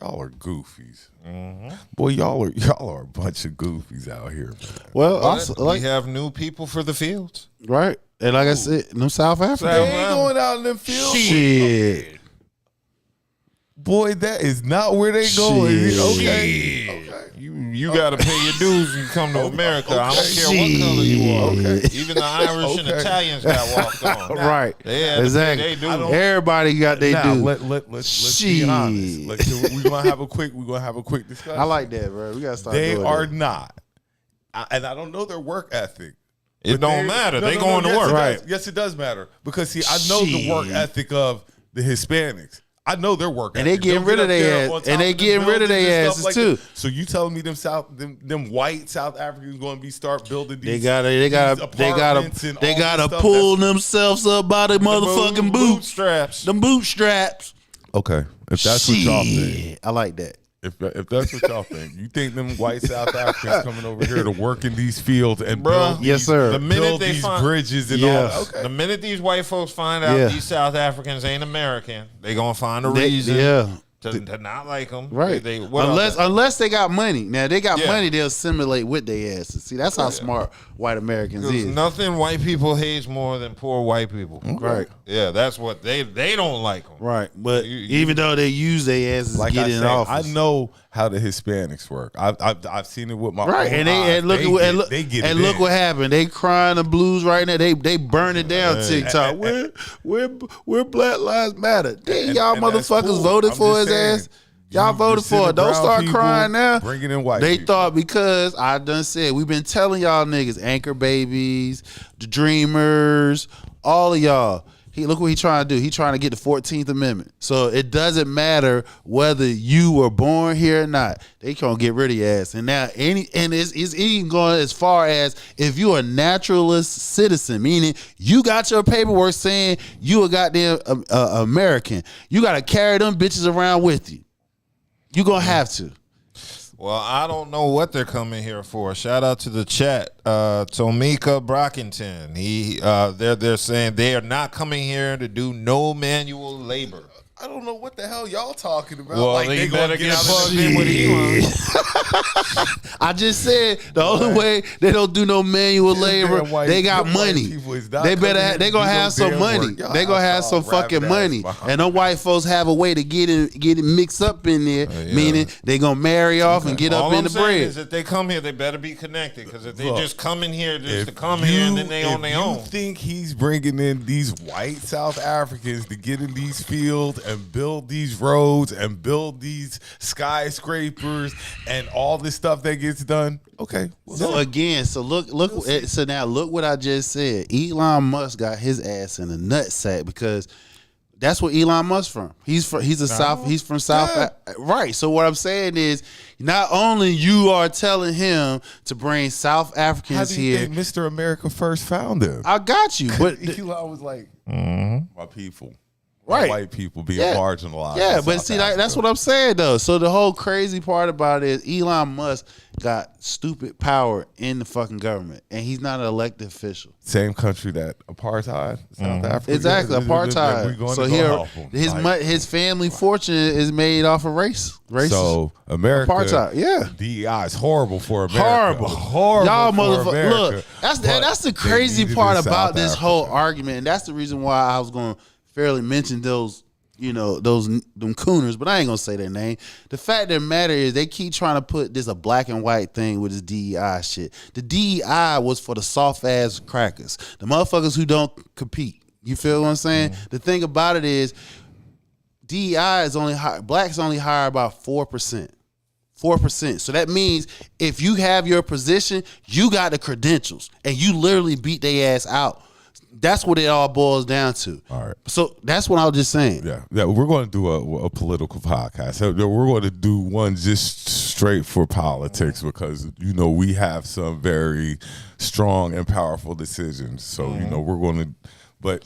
Y'all are goofies. Mm-hmm. Boy, y'all are a bunch of goofies out here, man. Well, but also, we have new people for the fields. Right. And like I said, them South Africans. They ain't going out in them fields. Shit. Boy, that is not where they going. Okay. You got to pay your dues when you come to America. I don't care what color you are. Okay. Even the Irish and Italians got walked on. Right. Exactly. Everybody got their dues. Let's be honest. We're gonna have a quick discussion. I like that, bro. We gotta start. They doing are that. not, and I don't know their work ethic. It don't matter. They going to work. Right. Yes, it does matter because see, I know the work ethic of the Hispanics. I know their work, and they getting rid of their ass, and they getting rid of their asses too. So you telling me them white South Africans going to be start building these? They gotta pull themselves up by the motherfucking bootstraps. Them bootstraps. Okay, if that's what y'all think, I like that. If that's what y'all think, you think them white South Africans coming over here to work in these fields and build yes, sir. The minute build they these find bridges and all. Okay. The minute these white folks find out these South Africans ain't American, they gonna find a reason. To not like them, right? Unless they got money. Now they got money, they'll assimilate with their asses. See, that's how smart white Americans is. Nothing white people hates more than poor white people. Right? Yeah, that's what they don't like them. Right, but even though they use their asses to get in office, I know how the Hispanics work. I've seen it with my right, own and eyes. Look what happened. They crying the blues right now. They burn it down. TikTok. We're Black Lives Matter. Y'all motherfuckers cool. Voted for his ass. Y'all voted for it. Don't start crying now. Bringing in white. They people. thought because I done said we've been telling y'all niggas, anchor babies, the dreamers, all of y'all. Look what he trying to do. He trying to get the 14th Amendment. So it doesn't matter whether you were born here or not. They gonna get rid of your ass. And now it's even going as far as if you're a naturalist citizen, meaning you got your paperwork saying you a goddamn American. You gotta carry them bitches around with you. You gonna have to. Well, I don't know what they're coming here for. Shout out to the chat, Tomika Brockington. They're saying they are not coming here to do no manual labor. I don't know what the hell y'all talking about. Well, like they better get plugged in with Elon. I just said the only way they don't do no manual labor, they got money. They gonna have some money. They gonna have some fucking money. And them white folks have a way to get it mixed up in there, meaning they gonna marry off and get up in the bread. Is if they come here, they better be connected. Because if they just come in here just to come here and then they on their own. You think he's bringing in these white South Africans to get in these fields and and build these roads and build these skyscrapers and all this stuff that gets done. Okay. So again, so so now look what I just said. Elon Musk got his ass in a nutsack because that's where Elon Musk from. He's from South. Right. So what I'm saying is, not only you are telling him to bring South Africans How do you here. think Mr. America first found him? I got you, but Elon was like, my people. Right. White people being marginalized. Yeah, in but South see, Africa. that's what I'm saying though. So the whole crazy part about it is Elon Musk got stupid power in the fucking government, and he's not an elected official. Same country that apartheid, South Africa. Exactly, Yeah, we're apartheid. going So to go here, help him. his family fortune is made off of race. So America, Apartheid, yeah. DEI is horrible for America. Horrible. Y'all for motherfuckers. America. Look, that's the But crazy they needed part in about South this Africa. whole argument, and that's the reason why I was going to fairly mention those. Them cooners, but I ain't gonna say their name. The fact of the matter is they keep trying to put this a black and white thing with this DEI shit. The DEI was for the soft ass crackers, the motherfuckers who don't compete. You feel what I'm saying? The thing about it is DEI is blacks only hire about 4%. 4%. So that means if you have your position, you got the credentials and you literally beat their ass out. That's what it all boils down to. All right. So that's what I was just saying. Yeah. We're going to do a political podcast. So we're going to do one just straight for politics because we have some very strong and powerful decisions. So we're going to, but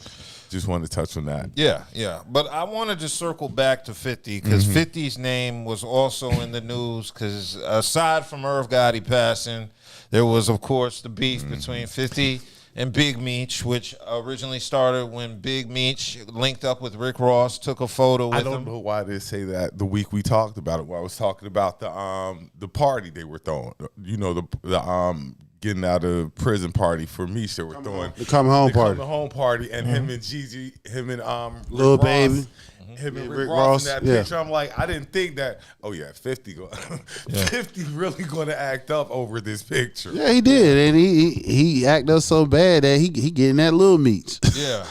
just wanted to touch on that. Yeah. But I wanted to circle back to 50 because 50's name was also in the news because aside from Irv Gotti passing, there was, of course, the beef between 50 and Big Meech, which originally started when Big Meech linked up with Rick Ross, took a photo with him. I don't know why they say that the week we talked about it. When I was talking about the party they were throwing, the getting out of prison party for Meech they were throwing. The come home party. The home party, and him and Gigi, him and Lil Rick Baby. Ross, him and Rick Rick Ross Ross, in that yeah. picture. I'm like, I didn't think that. Oh yeah, 50 really going to act up over this picture. Yeah, he did, and he acted up so bad that he getting that little Meech. Yeah.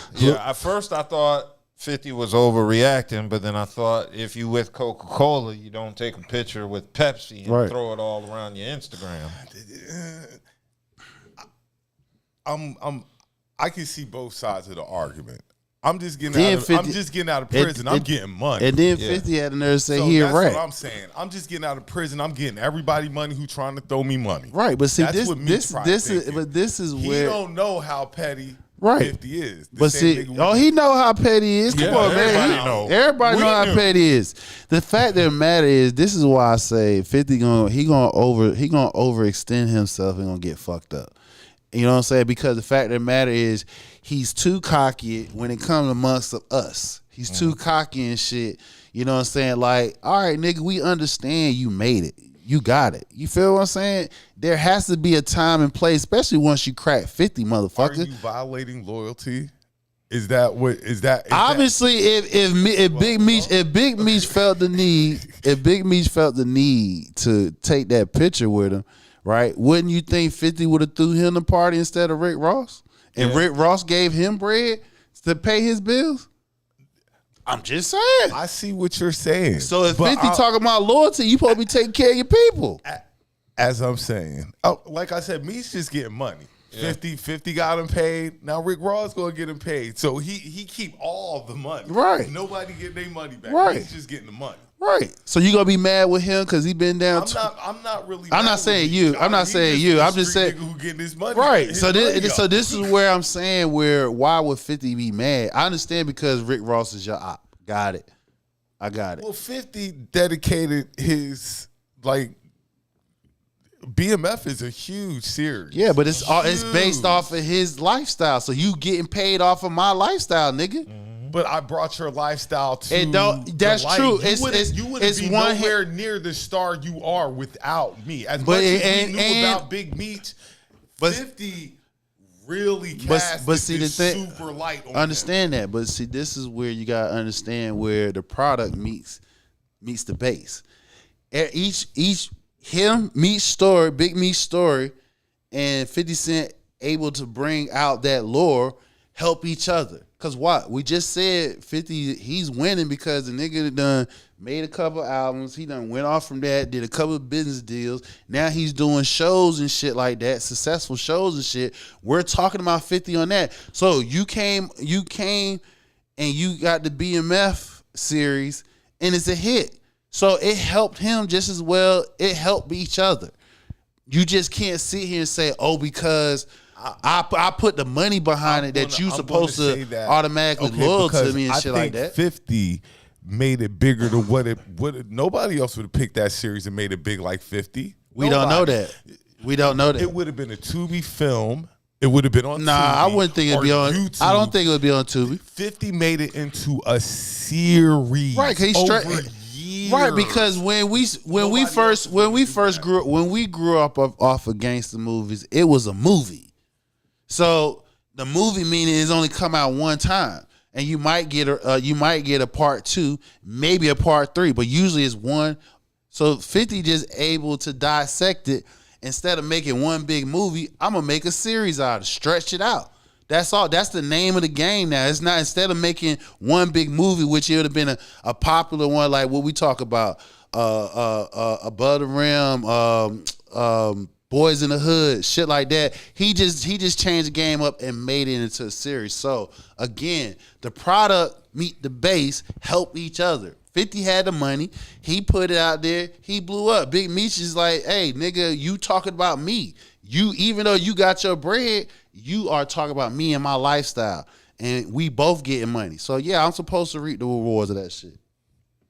At first, I thought 50 was overreacting, but then I thought if you with Coca-Cola, you don't take a picture with Pepsi and throw it all around your Instagram. I can see both sides of the argument. I'm just getting out of prison. I'm getting money. And then 50 had the nerve to say So he a that's rat. what I'm saying. I'm just getting out of prison. I'm getting everybody money who trying to throw me money. Right, but see That's what Meech probably this is he where don't know how petty Right. 50 is. The But same see, nigga we- he know how petty he is. Come Yeah, on, man. everybody know. Everybody We know how knew. petty he is. The fact that matter is, this is why I say 50 gonna overextend himself and gonna get fucked up. You know what I'm saying? Because the fact of the matter is, he's too cocky when it comes amongst us. He's too cocky and shit. You know what I'm saying? Like, all right, nigga, we understand you made it. You got it. You feel what I'm saying? There has to be a time and place, especially once you crack 50, Are motherfucker. you violating loyalty? Is that what? Is that Obviously, if Big Meech felt the need to take that picture with him, right? Wouldn't you think 50 would have threw him the party instead of Rick Ross? And Rick Ross gave him bread to pay his bills? I'm just saying. I see what you're saying. So if But 50 talking about loyalty, you supposed to be taking care of your people. as I'm saying, like I said, Meech just getting money. 50 got him paid. Now Rick Ross gonna get him paid. So he keep all the money. Right. Nobody getting their money back. Right. He's just getting the money. Right. So you gonna be mad with him because he been down. I'm not really. I'm mad not with saying Meech. you. I'm not He saying just you. a I'm just street saying nigga who getting his money. right. his So money this up. is where I'm saying why would 50 be mad? I understand because Rick Ross is your op. Got it. I got it. Well, 50 dedicated his BMF is a huge series. Yeah, but it's based Huge. off of his lifestyle. So you getting paid off of my lifestyle, nigga. But I brought your lifestyle to And that's the light. true. You wouldn't be one nowhere near the star you are without me. As But much as and- we knew and- about Big Meech, but- 50 really cast but see the thing. super light on Understand that, but see, this is where you gotta understand where the product meets the base. Each Meech story, Big Meech story, and 50 Cent able to bring out that lore, help each other. Cause what? We just said 50, he's winning because the nigga done made a couple albums. He done went off from that, did a couple of business deals. Now he's doing shows and shit like that, successful shows and shit. We're talking about 50 on that. So you came and you got the BMF series and it's a hit. So it helped him just as well. It helped each other. You just can't sit here and say, oh, because I put the money behind it that you supposed to automatically loyal to me and shit like that. 50 made it bigger than what it would. Nobody else would have picked that series and made it big like 50. We don't know that. We don't know that. It would have been a Tubi film. It would have been on Tubi. I wouldn't think it'd be on YouTube. I don't think it would be on Tubi. 50 made it into a series. Right, right, because when we grew up off of gangster movies, it was a movie. So the movie meaning is only come out one time, and you might get a part 2, maybe a part 3, but usually it's one. So 50 just able to dissect it instead of making one big movie. I'm gonna make a series out of it, stretch it out. That's all. That's the name of the game now. It's not, instead of making one big movie, which it would have been a popular one like what we talk about, Above the Rim, Boys in the Hood, shit like that. He just changed the game up and made it into a series. So again, the product meet the base, help each other. 50 had the money, he put it out there, he blew up. Big Meech is like, hey nigga, you talking about me. You, even though you got your bread, you are talking about me and my lifestyle. And we both getting money. So yeah, I'm supposed to reap the rewards of that shit.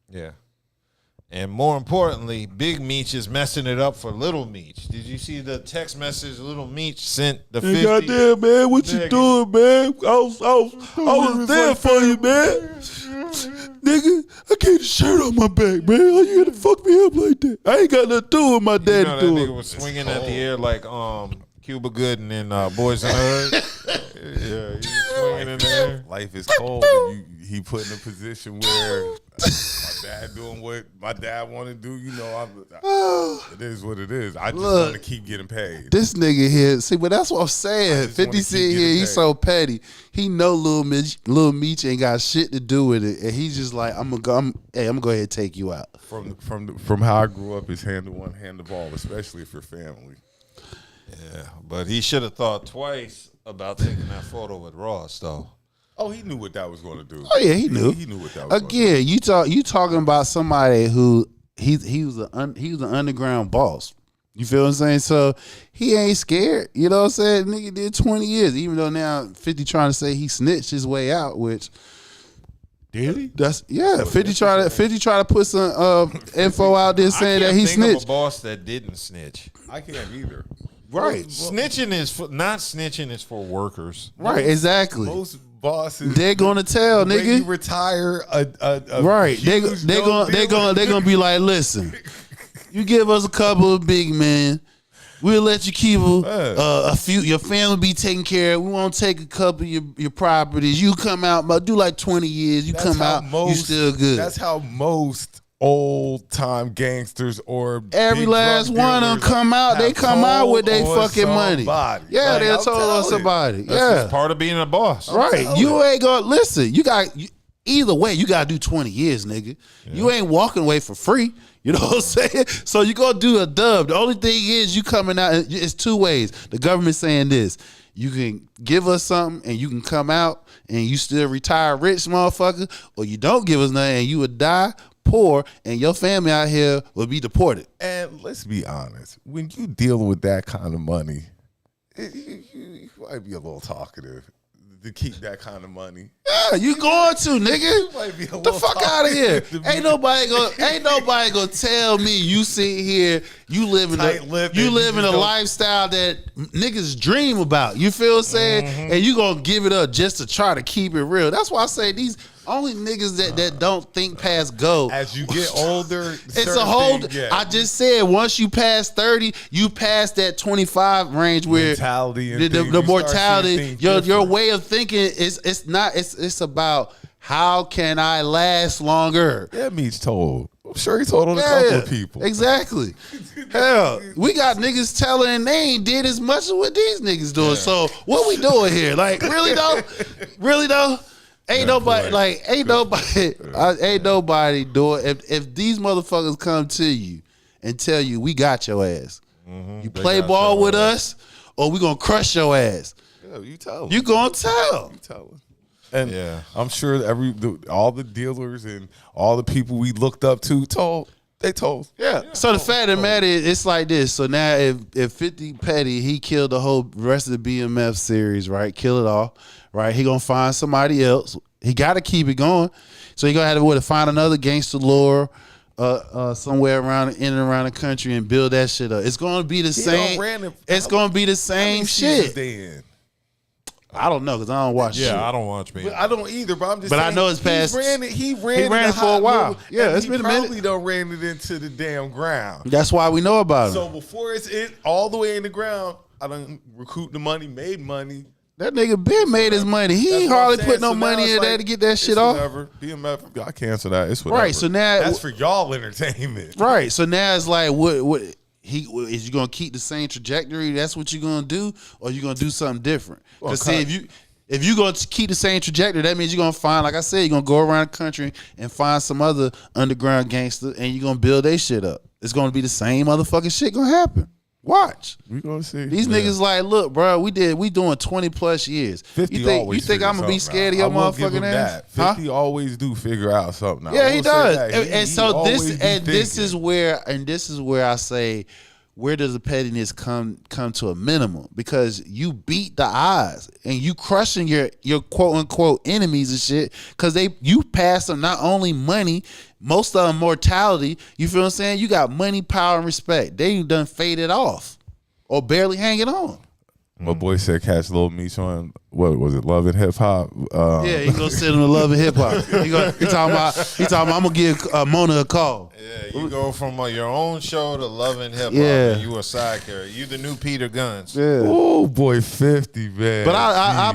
Yeah. And more importantly, Big Meech is messing it up for Little Meech. Did you see the text message Little Meech sent the 50? Goddamn, man, what you doing, man? I was there for you, man. Nigga, I gave the shirt on my back, man. How you gonna fuck me up like that? I ain't got nothing to do with my daddy that doing. Nigga was swinging at the air like Cuba Gooding and Boys in the Hood. Yeah, he was swinging in the air. Life is cold. And he put in a position where my dad doing what my dad want to do. You know, it is what it is. I just want to keep getting paid. This nigga here, see, but that's what I'm saying. 50 Cent here, he's so petty. He know Lil Meech ain't got shit to do with it, and he's just like, I'm gonna go ahead and take you out. From how I grew up, is hand to one, hand the ball, especially if you're family. Yeah, but he should have thought twice about taking that photo with Ross, though. Oh, he knew what that was going to do. Oh yeah, he knew. He knew what that was. Again, you talking about somebody who he was an underground boss. You feel what I'm saying? So he ain't scared. You know what I'm saying? Nigga did 20 years, even though now 50 trying to say he snitched his way out, which. Did he? That's 50 try to put some info out there saying that he snitched. I can't think of a boss that didn't snitch. I can't either. Right. Snitching is not snitching is for workers. Right, exactly. Most bosses, they're gonna tell when nigga. You retire right. They're gonna be like, listen, you give us a couple of big men, we'll let you keep a few. Your family be taken care of. We won't take a couple of your properties. You come out, but do like 20 years. You come out, you still good. That's how most old time gangsters or every last one of them come out. They come out with their fucking money. Yeah, like, they'll told on somebody. That's just part of being a boss. Right. You ain't gonna listen. Either way, you gotta do 20 years, nigga. Yeah. You ain't walking away for free. You know what I'm saying? So you gonna do a dub. The only thing is you coming out. It's two ways. The government saying this: you can give us something and you can come out and you still retire rich, motherfucker, or you don't give us nothing and you would die poor and your family out here will be deported. And let's be honest, when you deal with that kind of money, you might be a little talkative to keep that kind of money. Yeah, you going to, nigga. Get the fuck out of here. Ain't nobody gonna tell me you sit here, you live in a lifestyle that niggas dream about. You feel what I'm saying? Mm-hmm. And you gonna give it up just to try to keep it real. That's why I say these only niggas that don't think past go. As you get older, it's a whole. I just said once you pass 30, you pass that 25 range where the mortality. Your way of thinking it's about how can I last longer. Yeah, Meech told. I'm sure he told on a couple of people. Exactly. Hell, we got niggas telling they ain't did as much as what these niggas doing. Yeah. So what we doing here? Like really though? Really though? Ain't nobody ain't nobody doing. If these motherfuckers come to you and tell you we got your ass, you play ball with us, or we gonna crush your ass. Yeah, you tell. You gonna tell. You tell us. And I'm sure all the dealers and all the people we looked up to told. They told. Yeah. So the fact of the matter is, it's like this. So now, if 50 Petty, he killed the whole rest of the BMF series, right? Kill it all, right? He gonna find somebody else. He got to keep it going. So he gonna have to find another gangster lore, somewhere around in and around the country and build that shit up. It's gonna be the same. It's gonna be the same shit. I don't know because I don't watch. Yeah, shit. I don't watch me. I don't either. But I'm just. But saying, I know it's past. He ran it for a while. Yeah, it's been a minute. Probably done ran it into the damn ground. That's why we know about it. So before it's all the way in the ground, I done recouped the money, made money. That nigga been made his money. He ain't hardly put no money in there to get that shit off. Whatever. BMF, I cancel that. It's whatever. Right. So now that's for y'all entertainment. Right. So now it's like, what? Is you gonna keep the same trajectory? That's what you gonna do, or you gonna do something different? Because if you gonna keep the same trajectory, that means you're gonna find, like I said, you're gonna go around the country and find some other underground gangster, and you're gonna build their shit up. It's gonna be the same motherfucking shit gonna happen. Watch. We gonna see. These niggas like, look, bro, we doing 20 plus years. 50 you think I'm gonna be scared of your motherfucking ass? 50 always do figure out something. Yeah, he does. And so this is where I say, where does the pettiness come to a minimum? Because you beat the odds and you crushing your quote unquote enemies and shit. Because you pass them not only money, most of them mortality. You feel what I'm saying? You got money, power, and respect. They done faded off or barely hanging on. My boy said catch Lil Meech on, what was it, Love and Hip Hop? Yeah, he gonna send him to Love and Hip Hop. He talking about I'm gonna give Mona a call. Yeah, you go from your own show to Love and Hip Hop. Yeah. And you a side character. You the new Peter Guns. Yeah. Oh boy, 50 man. But I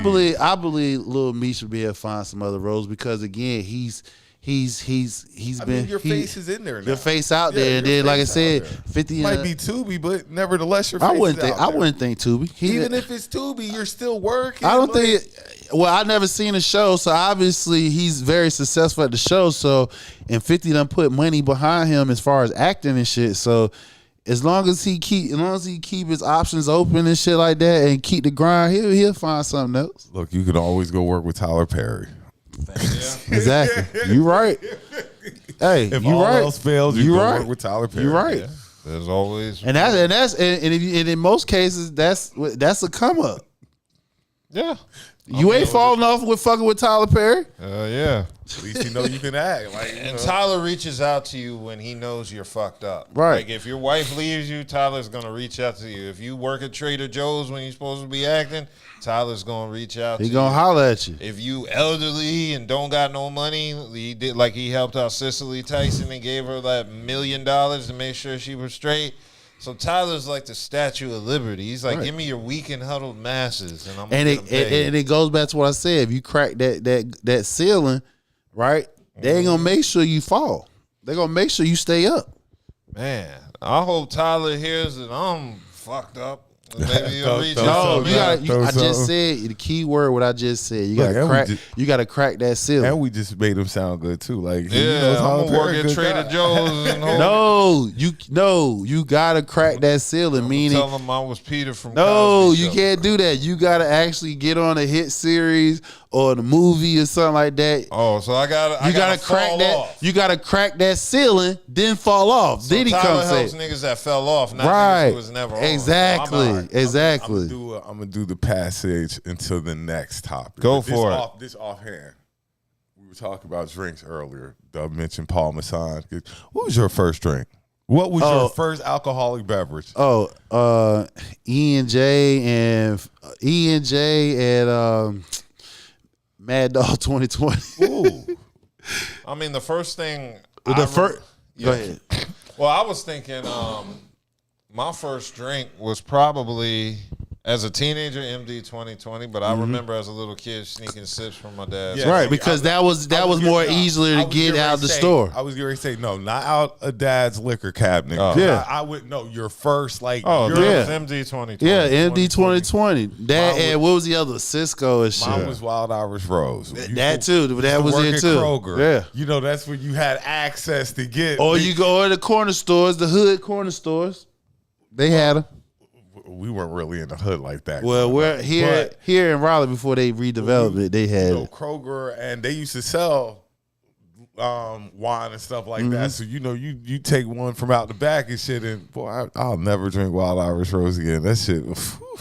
believe Lil Meech should be able to find some other roles because again he's been your face is in there now. Your face out there, and then like I said, 50 might be Tubi, but nevertheless your face I wouldn't think Tubi. Even if it's Tubi, you're still working. I don't think. Well, I never seen a show, so obviously he's very successful at the show. So, and 50 done put money behind him as far as acting and shit. So, as long as he keep his options open and shit like that, and keep the grind, he'll find something else. Look, you could always go work with Tyler Perry. Exactly. You right. Hey, if you all right. else fails, you go work with Tyler Perry. You right. Yeah. There's always and in most cases that's a come up. Yeah. You ain't falling off with fucking with Tyler Perry. Yeah. At least you know you can act. And Tyler reaches out to you when he knows you're fucked up. Right. Like if your wife leaves you, Tyler's gonna reach out to you. If you work at Trader Joe's when you're supposed to be acting, Tyler's gonna reach out to you. He gonna holler at you. If you elderly and don't got no money, he helped out Cicely Tyson and gave her that $1 million to make sure she was straight. So Tyler's like the Statue of Liberty. He's like, give me your weak and huddled masses, and it goes back to what I said. If you crack that ceiling, right, they ain't gonna make sure you fall. They're gonna make sure you stay up. Man, I hope Tyler hears that I'm fucked up. Maybe he'll reach out. No, I just said the key word. What I just said. You gotta crack that ceiling. And we just made him sound good too. Like I'm gonna work at Trader Joe's. You gotta crack that ceiling. Meaning, tell him I was Peter from. No, Cosby you Show. can't do that. You gotta actually get on a hit series or the movie or something like that. Oh, so I gotta crack that. off. You gotta crack that ceiling, then fall off. So then he Tyler comes helps in. niggas that fell off, not Right. niggas who was never on. Exactly. Exactly. I'm gonna do the passage until the next topic. Go for it. This offhand. We were talking about drinks earlier. Doug mentioned Paul Masson. What was your first drink? What was your first alcoholic beverage? E&J and Mad Dog 2020. Ooh. I mean, the first thing. Go ahead. Well, I was thinking, my first drink was probably As a teenager, MD 2020, but I remember as a little kid sneaking sips from my dad. Yeah. Right, because that was more easily to get out the store. I was going to say, no, not out a dad's liquor cabinet. Oh. Yeah. I would know your first, like, Oh, your, that was MD 2020. Yeah, MD 2020. That Mine and what was the other? Cisco and shit. mine was Wild Irish Rose. That too. That was work it at too. Kroger. Yeah. You know, that's when you had access to get. Or you go to the corner stores, the hood corner stores. They had them. We weren't really in the hood like that. Well, we're here But, here in Raleigh before they redeveloped it. They had you know, Kroger, and they used to sell wine and stuff like that. So you know, you take one from out the back and shit, and boy, I'll never drink Wild Irish Rose again. That shit.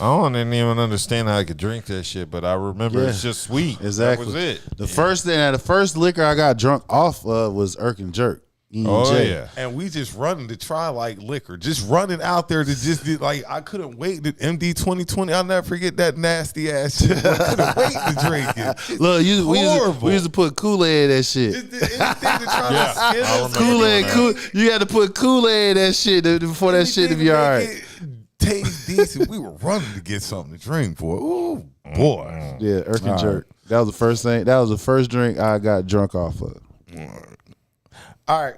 I didn't even understand how I could drink that shit, but I remember it's just sweet. Exactly. That was it. The first liquor I got drunk off of was Irk and Jerk. Oh, yeah. And we just running to try like liquor, just running out there to just do, like, I couldn't wait to MD 2020. I'll never forget that nasty ass shit. I couldn't wait to drink it. Look, Horrible. we used to put Kool-Aid in that shit. Anything to try Yeah, to skin I us. remember You had to put Kool-Aid in that shit before that shit to be all Anything right. to make it taste decent. We were running to get something to drink, boy. Ooh, boy. Yeah, Irk and Jerk. That was the first thing. That was the first drink I got drunk off of. All right.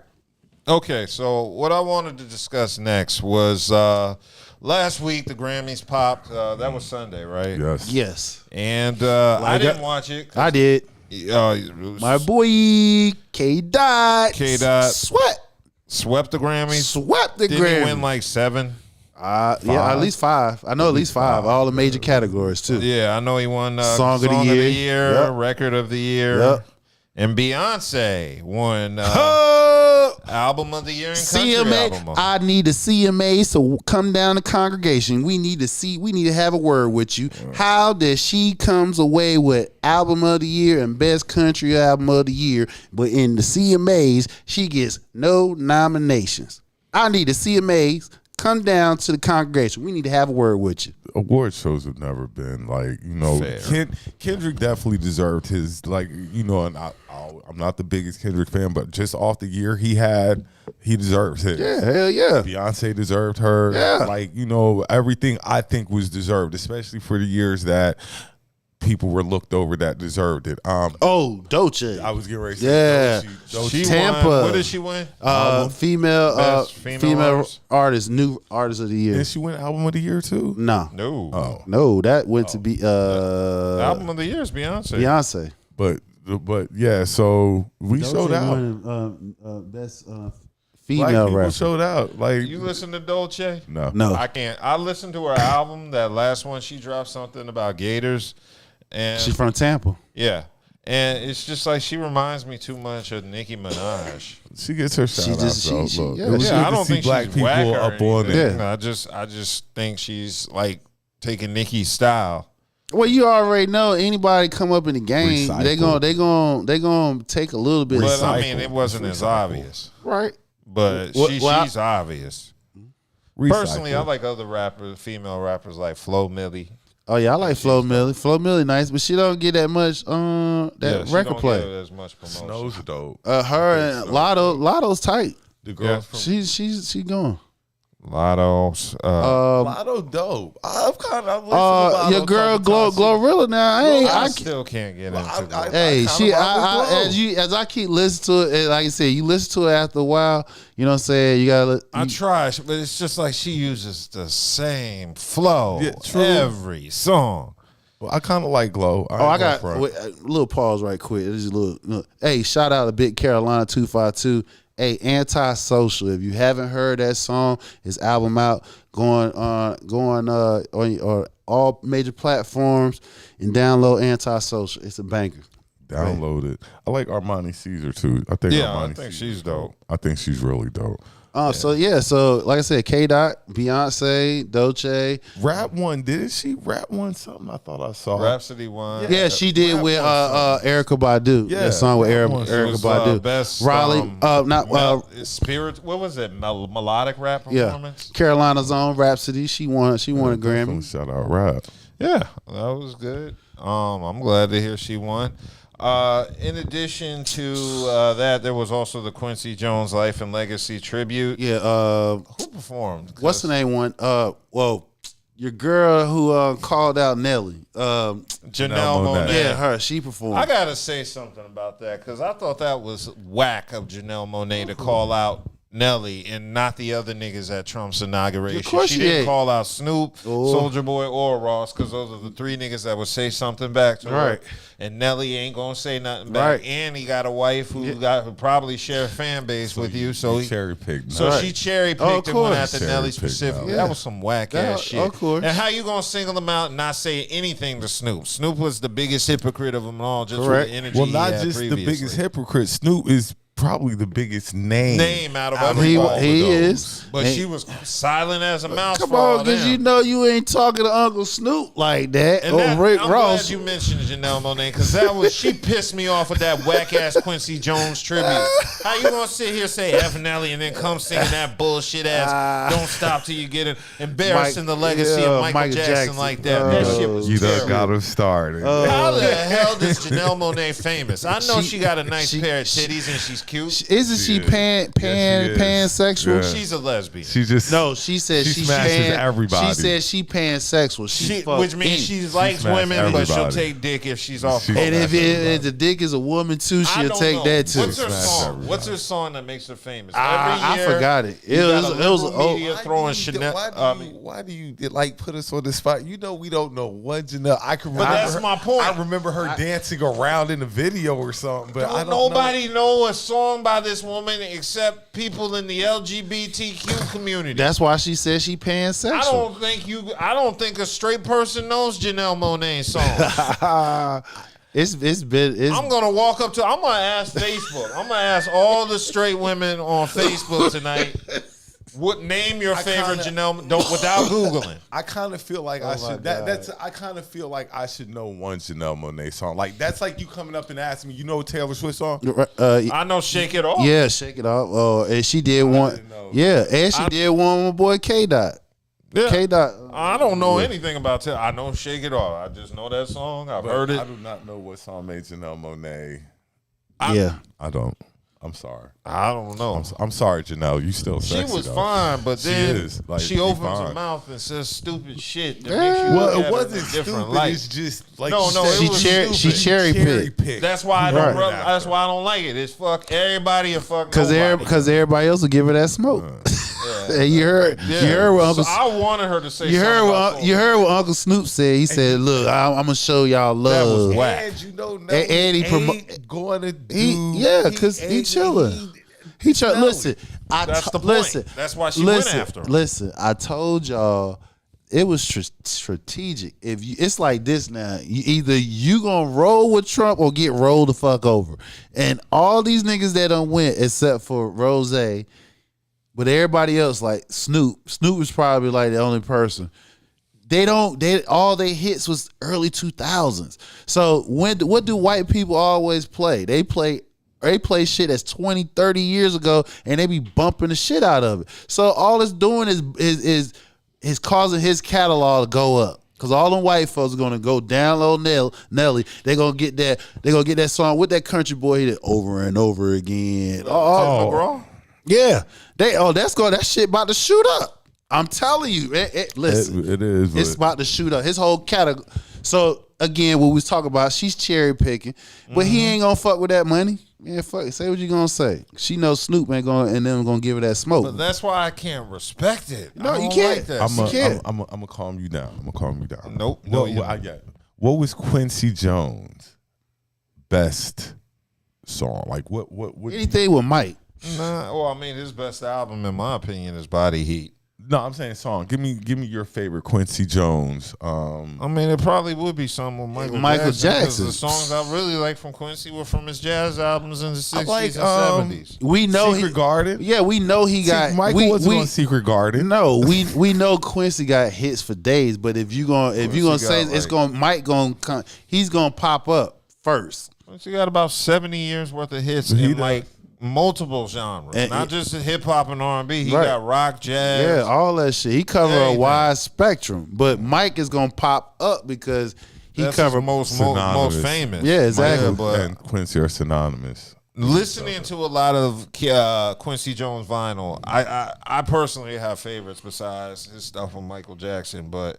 Okay, so what I wanted to discuss next was last week the Grammys popped. That was Sunday, right? Yes. Yes, And I didn't watch it. I did. My boy K Dot. K-Dot. Swept the Grammys. the Didn't Grammy. he win like 7? Yeah, at least 5. I know at least 5. All the major categories too. Yeah, I know he won Song of the Year. Yep. Record of the Year. Yep. And Beyonce won Album of the Year and Country CMA. Album. I need a CMA, so come down to congregation. We need to have a word with you. How does she comes away with Album of the Year and Best Country Album of the Year, but in the CMAs she gets no nominations? I need the CMAs. Come down to the congregation. We need to have a word with you. Award shows have never been like, you know, Fair. Kendrick definitely deserved his, like, you know, and I'm not the biggest Kendrick fan, but just off the year he had, he deserves his. Yeah, hell yeah. Beyonce deserved her. Yeah. Like, you know, everything I think was deserved, especially for the years that people were looked over that deserved it. Dolce. I was getting ready to say Yeah. Dolce. She Tampa. won. What did she win? Female Best female artist, new artist of the year. And she went album of the year too? No. No. That went to be Album of the Year is Beyonce. Beyonce. But yeah, so we showed out. Best Black female people rapper. showed out. Like, You listen to Dolce? No. I can't. I listened to her album. That last one, she dropped something about Gators. And She's from Tampa. yeah. And it's just like she reminds me too much of Nicki Minaj. she gets her shout out. Look, yeah. it was Yeah, good I to don't see think black she's people whack or up on it. anything. Yeah. I just think she's like taking Nicki's style. Well, you already know anybody come up in the game, Recycle. they gonna take a little bit. But I of mean, it wasn't as obvious. right. But Well, she's obvious. Personally, I like other rappers, female rappers like Flo Milli. Oh yeah, I like Flo Milli. Flo Milli nice, but she don't get that much that she record don't play. get as much promotion. Snow's dope. Her and Lotto's tight. The girl from She going. Lotto's. Lotto dope. I've kind of listened to Lotto Your girl Glorilla now. I still can't get into that. Hey, I as I keep listening to it, like I said, you listen to it after a while. You know what I'm saying? You gotta. I try, but it's just like she uses the same flow Yeah, true. every song. Well, I kind of like Glow. I got a little pause right quick. This is a little. Hey, shout out to Big Carolina 252. Hey, Antisocial. If you haven't heard that song, his album out, going on all major platforms and download Antisocial. It's a banger. Download it. I like Armani Caesar too. I think I think she's dope. I think she's really dope. So like I said, K Dot, Beyonce, Dolce. Rap one, didn't she? Rap one something I thought I saw. Rhapsody won. Yeah, she did with Erykah Badu. Yeah, that song with Rap Erykah one. It was, Badu. best Raleigh, spirit. What was it? Melodic rap yeah, performance. Carolina's own Rhapsody. She won a Grammy. Shout out Rap. Yeah, that was good. I'm glad to hear she won. In addition to that, there was also the Quincy Jones Life and Legacy tribute. Yeah. Who performed? What's the name one? Your girl who called out Nelly. Janelle Monáe. Yeah, her. She performed. I gotta say something about that because I thought that was whack of Janelle Monáe to call out Nelly and not the other niggas at Trump's inauguration. Of course she didn't call out Snoop, Soulja Boy, or Ross because those are the three niggas that would say something back to her. And Nelly ain't gonna say nothing back. And he got a wife who probably share a fan base with you. So he cherry picked. So she cherry picked and went after Nelly specifically. Yeah. That was some whack ass shit. Of course. And how you gonna single him out and not say anything to Snoop? Snoop was the biggest hypocrite of them all, just with the energy. Well, he not had just previously. the biggest hypocrite. Snoop is probably the biggest name Out of everybody. He is. But she was silent as a mouse. Come for all on, because them. you know you ain't talking to Uncle Snoop like that. And Or that, Rick I'm Ross. glad you mentioned Janelle Monáe because she pissed me off with that whack ass Quincy Jones tribute. How you gonna sit here and say F Nelly and then come singing that bullshit ass "Don't Stop Till You Get It," embarrassing the legacy of Michael Jackson like that? That shit was You done terrible. got him started. How the hell is Janelle Monáe famous? I know she got a nice pair of titties and she's cute. Isn't she pansexual? Yeah. She's a lesbian. She just She said she smashes everybody. She said she pansexual. Which means she likes smashed women, but she'll everybody. take dick if she's off. She- And if the dick is a woman too, I she'll don't take know. that too. What's her Smash song? everybody. What's her song that makes her famous? I Every year, forgot it. you got a It was liberal media throwing Chanel. Why do you like put us on the spot? You know we don't know what Janelle. I can remember. that's my point. I remember her dancing around in the video or something, but I don't Nobody know a song by this woman except people in the LGBTQ community. That's why she said she pansexual. I don't think a straight person knows Janelle Monáe's song. I'm gonna walk up to. I'm gonna ask Facebook. I'm gonna ask all the straight women on Facebook tonight. What name your favorite Janelle? Without googling. I kind of feel like I should. I kind of feel like I should know one Janelle Monáe song. Like that's like you coming up and asking me. You know a Taylor Swift song? I know "Shake It Off." Yeah, Shake It Off. Oh, and she did one. Yeah, and she did one with my boy K Dot. Yeah. K Dot. I don't know anything about Taylor. I know "Shake It Off." I just know that song. I've heard it. I do not know what song made Janelle Monáe. I don't. I'm sorry. I don't know. I'm sorry, Janelle. You still sexy, She was though. fine, but then she opens fine. her mouth and says stupid shit that makes you Well, look it at wasn't her in a different stupid. light. It's just like No, you no, said, it was stupid. She cherry picked. That's why I don't. That's why I don't like it. It's fuck everybody and fuck nobody. Because everybody else will give her that smoke. And you heard what Uncle. So I wanted her to say. You heard something what you heard what Uncle Snoop said. He said, "Look, I'm gonna show y'all love." That was whack. And you know, And he going to do. because he chilling. He listen. That's the point. Listen. That's why she went after him. Listen, I told y'all it was strategic. If you, it's like this now. Either you gonna roll with Trump or get rolled the fuck over. And all these niggas that done went, except for Rose, but everybody else like Snoop. Snoop was probably like the only person. All they hits was early 2000s. So what do white people always play? They play shit that's 20, 30 years ago, and they be bumping the shit out of it. So all it's doing is causing his catalog to go up. Cause all them white folks are gonna go download Nelly. They gonna get that song with that country boy hit it over and over again. McGraw? Yeah. That shit about to shoot up. I'm telling you. Listen. It is. It's about to shoot up. His whole category. So again, what we was talking about, she's cherry picking, but he ain't gonna fuck with that money. Yeah, fuck it. Say what you gonna say. She knows Snoop ain't gonna give her that smoke. But that's why I can't respect it. No, I you don't can't. Like that. I'm gonna calm you down. Nope. What was Quincy Jones' best song? Like what Anything with Mike. Nah, well, I mean, his best album, in my opinion, is Body Heat. No, I'm saying song. Give me your favorite Quincy Jones. I mean, it probably would be something with Michael Jackson. 'Cause the songs I really like from Quincy were from his jazz albums in the 60s and 70s. We know Secret Garden. Yeah, we know he got. Michael wasn't on Secret Garden. No, we know Quincy got hits for days. But if you gonna say it's Mike gonna come, he's gonna pop up first. Quincy got about 70 years worth of hits in like multiple genres, not just hip hop and R&B. He got rock, jazz, all that shit. He cover a wide spectrum. But Mike is gonna pop up because he that's covered most famous. Yeah, exactly. Michael and Quincy are synonymous. Listening to a lot of Quincy Jones vinyl, I personally have favorites besides his stuff with Michael Jackson, but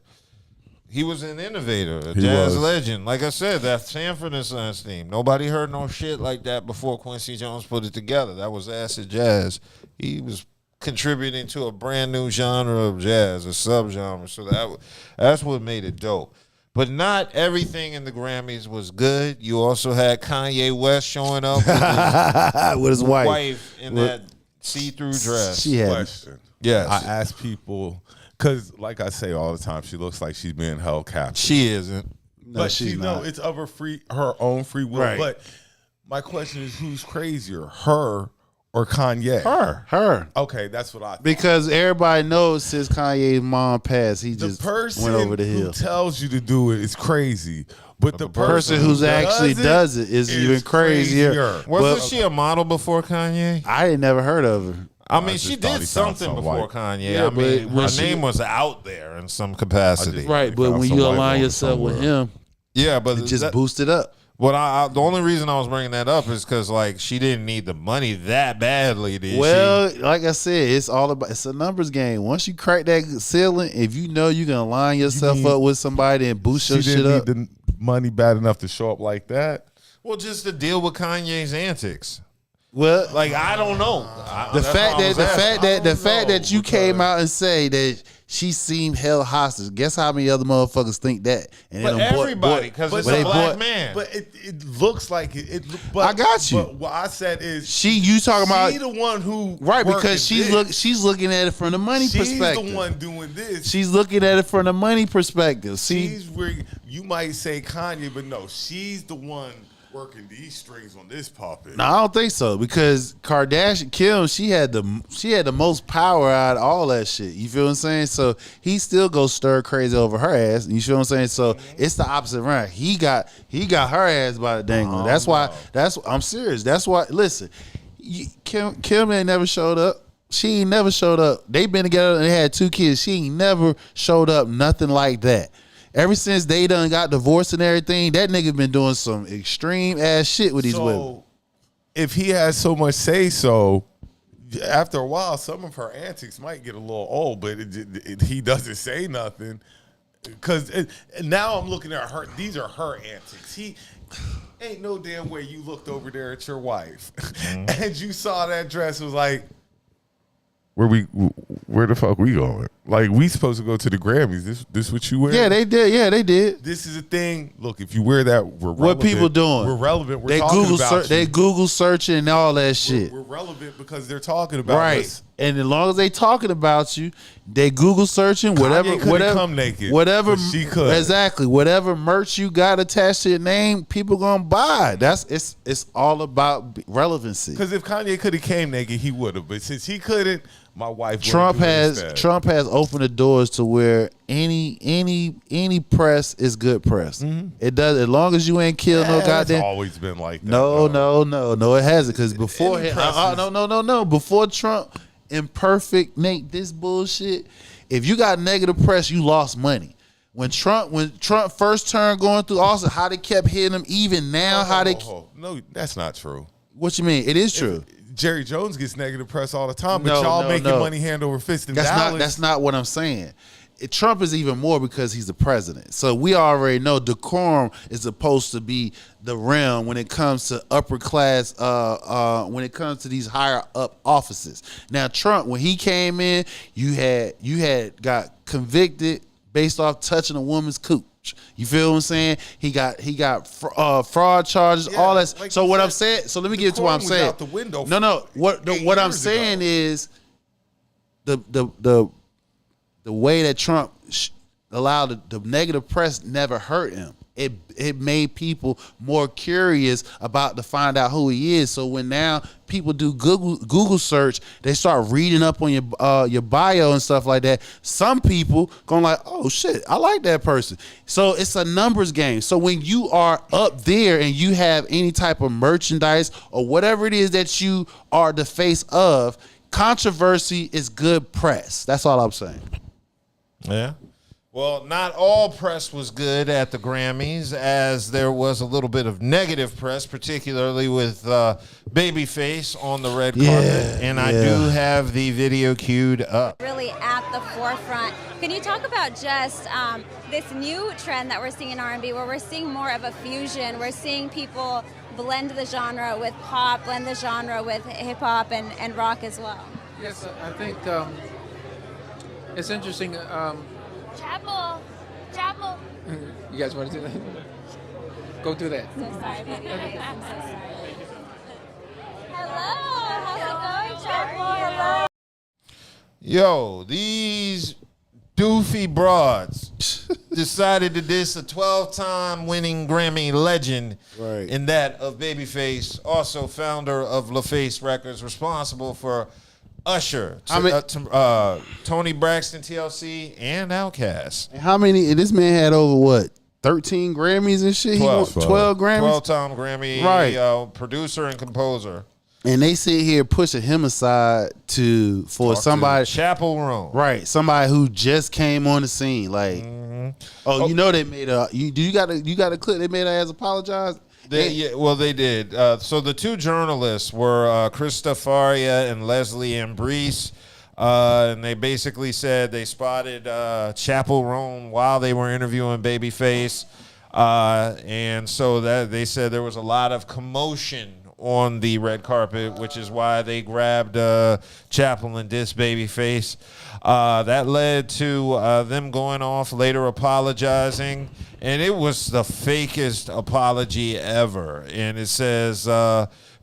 he was an innovator, a jazz legend. Like I said, that Sanford and Sons theme, nobody heard no shit like that before Quincy Jones put it together. That was acid jazz. He was contributing to a brand new genre of jazz, a subgenre. So that's what made it dope. But not everything in the Grammys was good. You also had Kanye West showing up with his wife in that see-through dress. She had Question. Yes. I ask people, because like I say all the time, she looks like she's being held captive. She isn't. No, But she's not. it's of her own free will. Right. But my question is, who's crazier, her or Kanye? Her. Okay, that's what I thought. Because everybody knows since Kanye's mom passed, he The just person went over the who hill. tells you to do it is crazy. But the person who's actually does it is even crazier. Wasn't she a model before Kanye? I ain't never heard of her. I mean, just she thought did he sounded something so before white. Kanye. Yeah, I mean, but when her name was out there in some capacity. Right, but found when some you white align woman yourself with somewhere. him, Yeah, but it just boosted up. But the only reason I was bringing that up is because like she didn't need the money that badly. Did Well, she? like I said, it's a numbers game. Once you crack that ceiling, if you know you're gonna line yourself up with somebody and boost your She shit didn't up, need the money bad enough to show up like that. Well, just to deal with Kanye's antics. well, Like I don't know. the That's fact why I that was asking. the fact that you came out and say that she seemed held hostage. Guess how many other motherfuckers think that? And But they done everybody, because it's they a black bought- man. But it looks like it. But, I got you. But what I said is you talking about she the one who right working because this. she's looking at it from the money She's perspective. the one doing this. She's looking at it from the money perspective. See, She's where you might say Kanye, but no, she's the one working these strings on this puppet. no, I don't think so because Kardashian Kim, she had the most power out of all that shit. You feel what I'm saying? So he still goes stir crazy over her ass. You feel what I'm saying? So it's the opposite round. He got her ass by the dangle. I'm serious. That's why. Listen, Kim ain't never showed up. She ain't never showed up. They been together and they had 2 kids. She ain't never showed up. Nothing like that. Ever since they done got divorced and everything, that nigga been doing some extreme ass shit with these women. If he has so much say so, after a while, some of her antics might get a little old, but he doesn't say nothing. Because now I'm looking at her. These are her antics. He ain't no damn way you looked over there at your wife and you saw that dress was like, where the fuck we going? Like, we supposed to go to the Grammys. This what you wear? Yeah, they did. Yeah, they did. This is a thing. Look, if you wear that, we're relevant. What people doing? We're relevant. We're They talking Google about you. they Google searching and all that shit. We're relevant because they're talking about Right. us. And as long as they talking about you, they Google searching whatever couldn't come naked, whatever but she could. Exactly. Whatever merch you got attached to your name, people gonna buy. It's all about relevancy. Because if Kanye could have came naked, he would have. But since he couldn't, my wife. Trump wouldn't do it has instead. Trump has opened the doors to where any press is good press. It does as long as you ain't killed no It's goddamn. always been like that. No, though. it hasn't. Because before Any him, presses- no. Before Trump imperfect make this bullshit. If you got negative press, you lost money. When Trump first turned going through, also how they kept hitting him. Even now, how they. No, that's not true. What you mean? It is true. Jerry Jones gets negative press all the time, but No, y'all no, making no. money hand over fist in That's Dallas. that's not what I'm saying. Trump is even more because he's the president. So we already know decorum is supposed to be the realm when it comes to upper class, when it comes to these higher up offices. Now Trump, when he came in, you had got convicted based off touching a woman's cooch. You feel what I'm saying? He got fraud charges, Yeah, all that. like so you what said, I'm saying, so let me get to what I'm decorum was saying. out the window No. What 8 I'm years saying ago. is the way that Trump allowed the negative press never hurt him. It made people more curious about to find out who he is. So when now people do Google search, they start reading up on your bio and stuff like that. Some people going like, oh shit, I like that person. So it's a numbers game. So when you are up there and you have any type of merchandise or whatever it is that you are the face of, controversy is good press. That's all I'm saying. Yeah. Well, not all press was good at the Grammys, as there was a little bit of negative press, particularly with Babyface on the red carpet. And I do have the video queued up. Really at the forefront. Can you talk about just this new trend that we're seeing in R&B, where we're seeing more of a fusion? We're seeing people blend the genre with pop, blend the genre with hip hop and rock as well. Yes, I think it's interesting. Chapel. You guys want to do that? Go do that. So sorry, baby. I'm so sorry. Hello, how's it going, Chapel? Hello. Yo, these doofy broads decided to diss a 12-time winning Grammy legend, in that of Babyface, also founder of LaFace Records, responsible for Usher, Tony Braxton, TLC, and Outkast. How many? This man had over what? 13 Grammys and shit. 12 Grammys. 12-time Grammy, producer and composer. And they sit here pushing him aside for somebody, Chapel Roan, right? Somebody who just came on the scene. Like, you know, they made you got a clip. They made her as apologize. They did. So the two journalists were Krista Faria and Leslie Ambrose, and they basically said they spotted Chapel Roan while they were interviewing Babyface, and so that they said there was a lot of commotion on the red carpet, which is why they grabbed Chapel and dissed Babyface. That led to them going off, later apologizing, and it was the fakest apology ever. And it says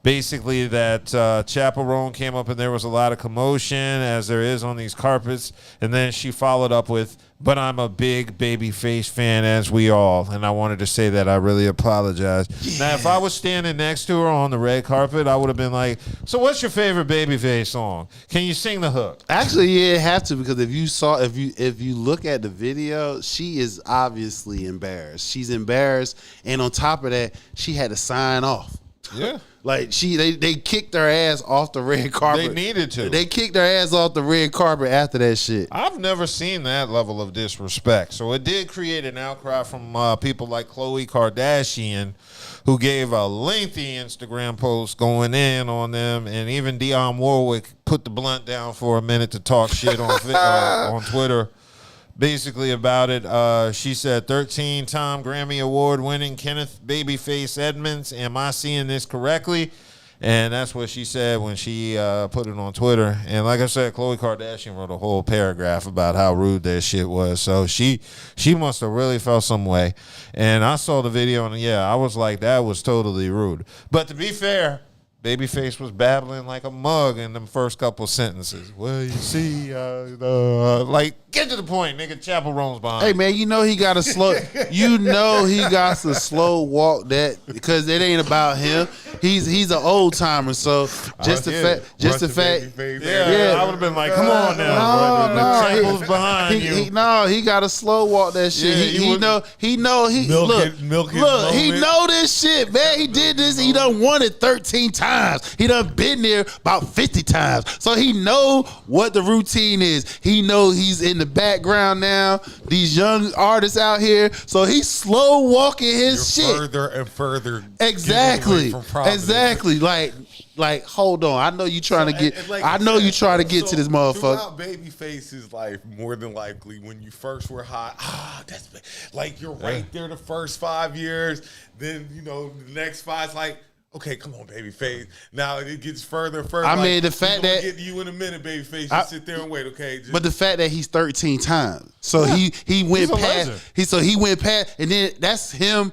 basically that Chapel Roan came up and there was a lot of commotion, as there is on these carpets, and then she followed up with, "But I'm a big Babyface fan, as we all, and I wanted to say that I really apologize." Yeah. Now, if I was standing next to her on the red carpet, I would have been like, "So what's your favorite Babyface song? Can you sing the hook?" Actually, yeah, it have to, because if you look at the video, she is obviously embarrassed. She's embarrassed, and on top of that, she had to sign off. Yeah. Like they kicked her ass off the red carpet. They needed to. They kicked her ass off the red carpet after that shit. I've never seen that level of disrespect. So it did create an outcry from people like Khloe Kardashian, who gave a lengthy Instagram post going in on them, and even Dionne Warwick put the blunt down for a minute to talk shit on Twitter. Basically about it, she said, 13-time Grammy Award-winning Kenneth Babyface Edmonds, am I seeing this correctly? And that's what she said when she put it on Twitter. And like I said, Khloe Kardashian wrote a whole paragraph about how rude that shit was. So she must have really felt some way. And I saw the video, and yeah, I was like, that was totally rude. But to be fair, Babyface was babbling like a mug in them first couple sentences. Well, you see, like, get to the point, nigga. Chapel Roan's behind. Hey, man, you know he got to slow. You know he got to slow walk that, because it ain't about him. He's an old timer, so just the fact, yeah, I would have been like, come on now, no, Chapel's behind you. He got to slow walk that shit. Yeah, he know. He know this shit, man. He did this. He done won it 13 times. He done been there about 50 times. So he know what the routine is. He know he's in the background now. These young artists out here. So he's slow walking his shit. Further and further. Exactly. Exactly. Like, hold on. I know you trying to get. I know you trying to get to this motherfucker. Throughout Babyface's life, more than likely, when you first were hot, that's like you're right there the first 5 years. Then the next 5's like, okay, come on, Babyface. Now it gets further and further. I mean, the fact that get to you in a minute, Babyface. Just sit there and wait, okay? But the fact that he's 13 times, so he went past. He went past, and then that's him.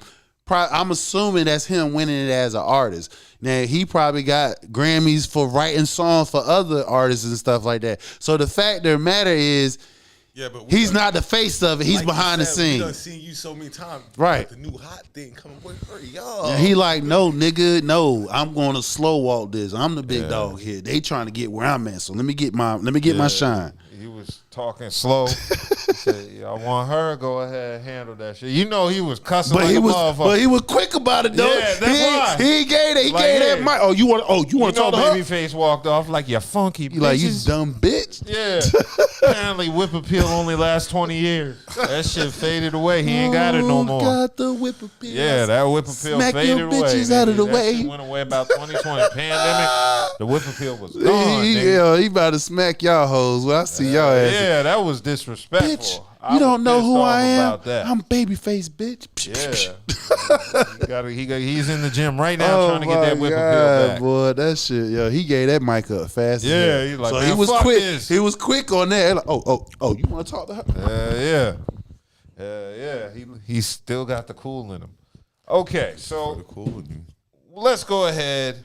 I'm assuming that's him winning it as an artist. Now he probably got Grammys for writing songs for other artists and stuff like that. So the fact of the matter is, but he's not the face of it. He's behind the scenes. We done seen you so many times. Right. The new hot thing coming. Hurry up. He like, no, nigga, no. I'm going to slow walk this. I'm the big dog here. They trying to get where I'm at. So let me get my shine. He was talking slow. He said, "I want her. Go ahead, handle that shit." You know he was cussing But like he a was, motherfucker. but he was quick about it though. Yeah, that's why. He gave that. He Like, gave yeah. that mic. Oh, you want to talk to her? Babyface walked off like you funky. You like you bitches." dumb bitch. Yeah. Apparently, whip appeal only lasts 20 years. That shit faded away. He ain't got it no more. Got the whip appeal. Yeah, that whip appeal Smack faded your away. bitches out of the That way. shit went away about 2020. Pandemic, the whip appeal was gone. He about to smack y'all hoes. When I see y'all ass. Yeah, that was disrespectful. Bitch, I you was don't know pissed who off I am. about that. I'm babyface, bitch. Yeah. He's in the gym right now trying to get that whip appeal back. Boy, that shit, yo, he gave that mic up fast. Yeah, as hell. he's like, so man, he was fuck quick. this. He was quick on that. Like, oh, you want to talk to her? Yeah. He still got the cool in him. Okay, so let's go ahead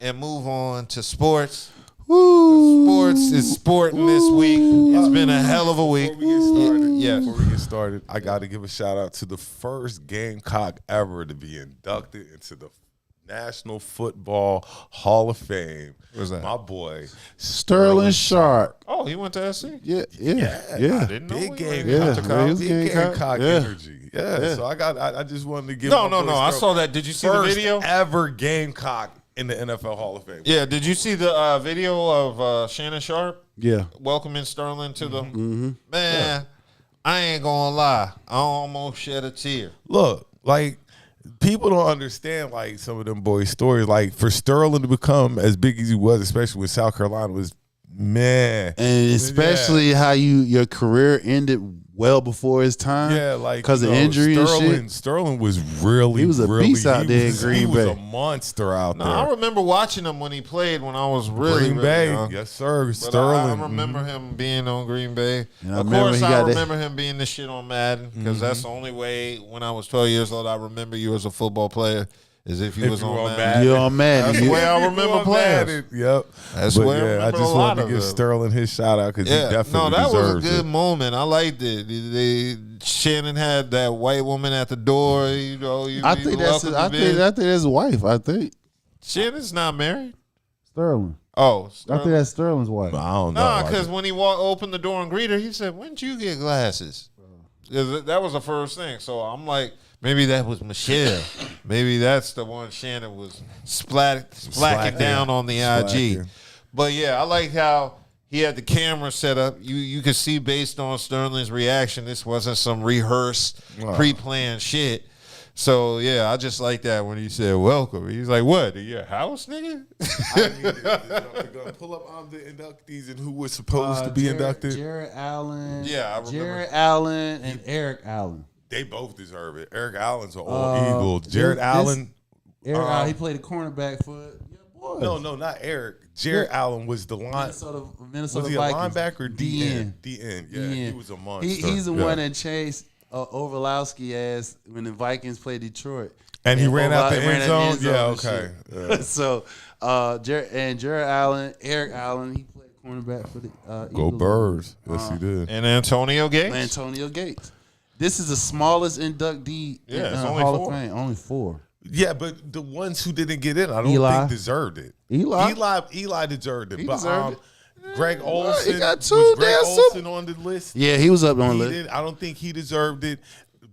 and move on to sports. Sports is sporting this week. It's been a hell of a week. Before we get started, I got to give a shout out to the first Gamecock ever to be inducted into the National Football Hall of Fame. What's that? My boy Sterling Sharp. Oh, he went to SC? Yeah. I didn't know. Big he Gamecock, went to college. big Gamecock Yeah. energy. Yeah. So I just wanted to give. No. my boy I Sterling saw that. Did you see the first video? ever Gamecock in the NFL Hall of Fame. Yeah. Did you see the video of Shannon Sharp? Yeah. Welcoming Sterling to the man. I ain't gonna lie. I almost shed a tear. Look, like people don't understand like some of them boys' stories. Like for Sterling to become as big as he was, especially with South Carolina, was man. And especially how your career ended well before his time. Yeah, like because of injury and shit. Sterling was really, He was a beast out there in Green He was Bay. a monster out there. I remember watching him when he played when I was really Green Bay, young. yes sir, But Sterling. I remember him being on Green Bay. And Of course, I remember him being the shit on Madden because that's the only way. When I was 12 years old, I remember you as a football player. Is if you was on Madden. You're on Madden. That's the way I remember players. Yep. That's But where I yeah, I remember just a lot wanted to of give it. Sterling his shout out because he definitely no, that was a deserves good it. moment. I liked it. Shannon had that white woman at the door. You know, I think that's his wife. I think Shannon's not married. Sterling. Oh, I think that's Sterling's wife. I don't know. Nah, because when he opened the door and greeted her, he said, "When did you get glasses?" 'Cause that was the first thing. So I'm like, maybe that was Michelle. Maybe that's the one Shannon was splacking down on the IG. Slacking. But yeah, I like how he had the camera set up. You could see based on Sterling's reaction, this wasn't some rehearsed, pre-planned shit. So yeah, I just like that when he said welcome. He's like, "What? Your house, nigga?" Pull up the inductees and who was supposed to be inducted. Jared Allen. Yeah, I remember. Jared Allen and Eric Allen. They both deserve it. Eric Allen's an old Eagle. Jared Allen. Eric Allen, he played a cornerback for your boys. No, not Eric. Jared Allen was the line. Minnesota Was he Vikings. a linebacker or DN? DN. Yeah, he was a monster. He's the one that chased Orlovsky ass when the Vikings played Detroit. And he ran out the ran end out zone? Yeah, and okay. shit. Yeah. So, Jared Allen, Eric Allen, he played cornerback for the Go Eagles. Birds. Yes, he did. And Antonio Gates. Antonio Gates. This is the smallest inductee in it's the only Hall 4. of Fame. Only 4. Yeah, but the ones who didn't get in, I don't Eli. think deserved it. Eli deserved it. He but deserved Greg Olson, he got two was Greg damn Olson on the list? Yeah, he was up on the He list. did. I don't think he deserved it.